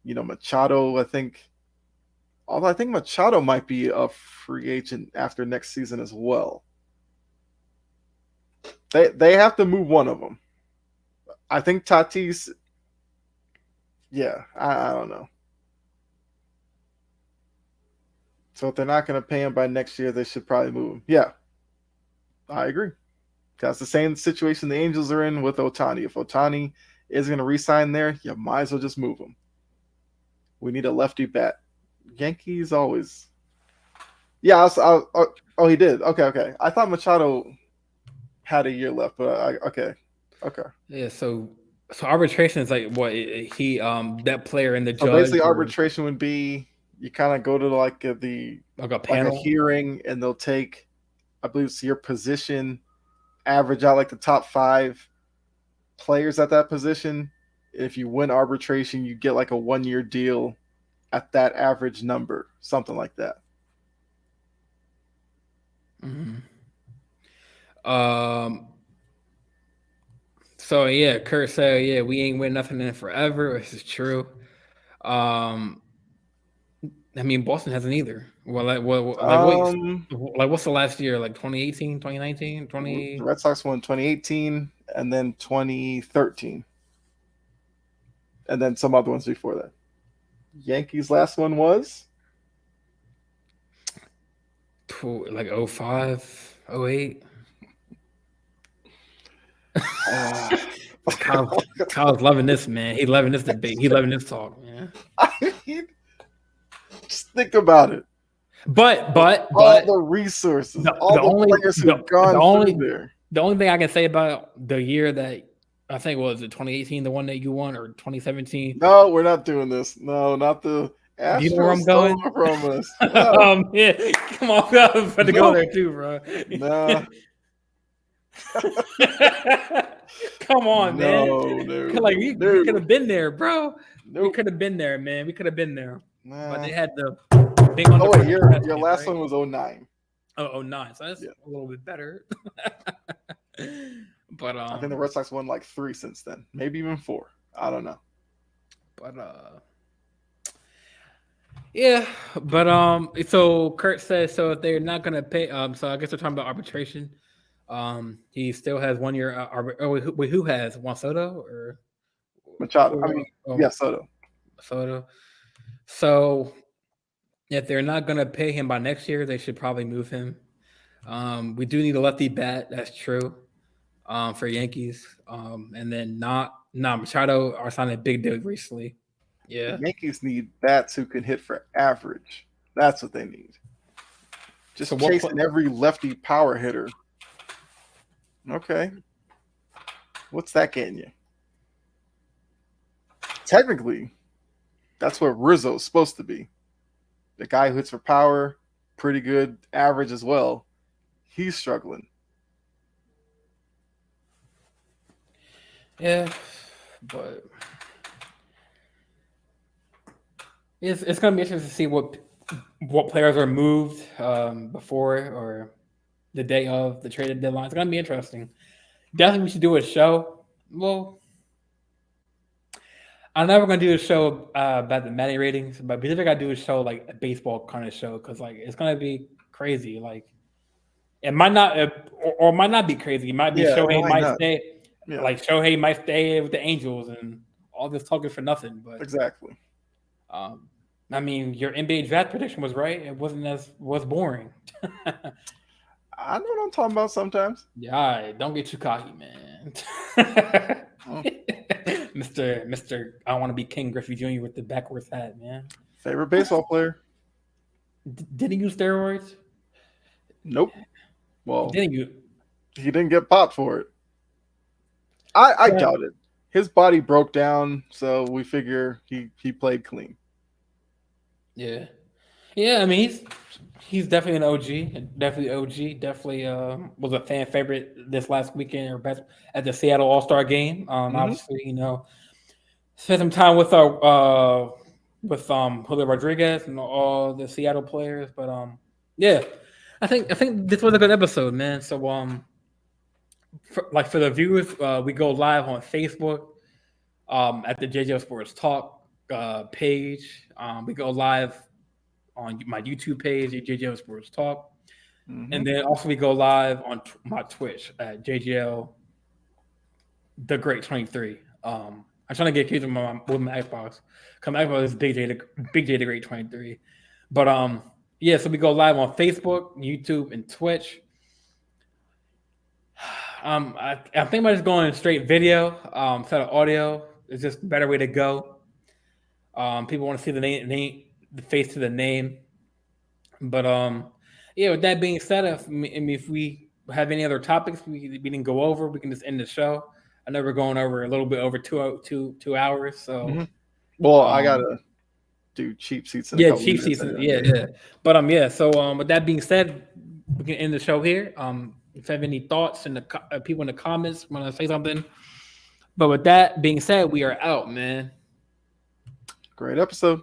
Machado, I think. Although I think Machado might be a free agent after next season as well. They have to move one of them. I think Tatis. Yeah, I don't know. So if they're not going to pay him by next year, they should probably move him. Yeah, I agree. That's the same situation the Angels are in with Ohtani. If Ohtani is going to re-sign there, you might as well just move him. We need a lefty bat. Yankees always. Yeah, oh, he did. Okay. I thought Machado had a year left, but okay. Yeah, so arbitration is like what he that player and the So judge. basically, arbitration would be you kind of go to like a panel, a hearing, and they'll take, I believe it's your position, average out like the top 5 players at that position. If you win arbitration, you get like a 1-year deal at that average number, something like that. Mm-hmm. So yeah, Kurt said, yeah, we ain't win nothing in forever. This is true. I mean, Boston hasn't either. Well, what's the last year? Like 2018, 2019, 20. The Red Sox won 2018 and then 2013. And then some other ones before that. Yankees last one was like 05, 08. Kyle's loving this, man. He's loving this debate. He's loving this talk, man. Just think about it. But all the resources, all the players who've gone through there. The only thing I can say about the year that I think was it 2018, the one that you won, or 2017. No, we're not doing this. No, not the Astros. You know where I'm going? From us. No. Yeah, come on, I was about to go there too, bro. Nah. Come on, man. No. Like we could have been there, bro. Nope. We could have been there, man. We could have been there. Nah. But they had the big one. Oh wait, your last one was 09. Oh, 09. So that's a little bit better. But I think the Red Sox won like 3 since then, maybe even 4. I don't know. But yeah. But so Kurt says so if they're not gonna pay, so I guess they're talking about arbitration. He still has 1 year. Who has Juan Soto or Machado? Soto. So if they're not gonna pay him by next year, they should probably move him. We do need a lefty bat. That's true. For Yankees. And then Machado are signing a big deal recently. Yeah. The Yankees need bats who can hit for average. That's what they need. Just chasing every lefty power hitter. Okay. What's that getting you? Technically, that's what Rizzo's supposed to be. The guy who hits for power, pretty good, average as well. He's struggling. Yeah, but it's gonna be interesting to see what players are moved before or the day of the traded deadline. It's gonna be interesting. Definitely, we should do a show. Well, I'm never gonna do a show about the Madden ratings, but we gotta do a show like a baseball kind of show because like it's gonna be crazy. Like it might not or might not be crazy. It might be Shohei might stay. Yeah. Like Shohei might stay with the Angels and all this talking for nothing. But exactly. I mean, your NBA draft prediction was right. It was boring. I know what I'm talking about sometimes. Yeah, don't get too cocky, man. Mr. I want to be King Griffey Jr. with the backwards hat, man. Favorite baseball player? Did he use steroids? Nope. Well, didn't you? He didn't get popped for it. I doubt it. His body broke down, so we figure he played clean. Yeah. I mean, he's definitely an OG. Definitely was a fan favorite this last weekend or best at the Seattle All-Star game. Obviously, spent some time with Julio Rodriguez and all the Seattle players. But yeah, I think this was a good episode, man. So for the viewers, we go live on Facebook at the JJ Sports Talk page. We go live on my YouTube page at JJ Sports Talk. And then also we go live on my Twitch at JGL The Great 23. I'm trying to get accused with my Xbox. Come Xbox is Big J The Great 23. But yeah, so we go live on Facebook, YouTube, and Twitch. I think about just going straight video instead of audio. It's just a better way to go. People want to see the name, the face to the name. But yeah, with that being said, if we have any other topics we didn't go over, we can just end the show. I know we're going over a little bit over two hours. So, well, I gotta do cheap seats. Yeah, cheap seats. Yeah. But yeah. So with that being said, we can end the show here. If you have any thoughts and people in the comments want to say something. But with that being said, we are out, man. Great episode.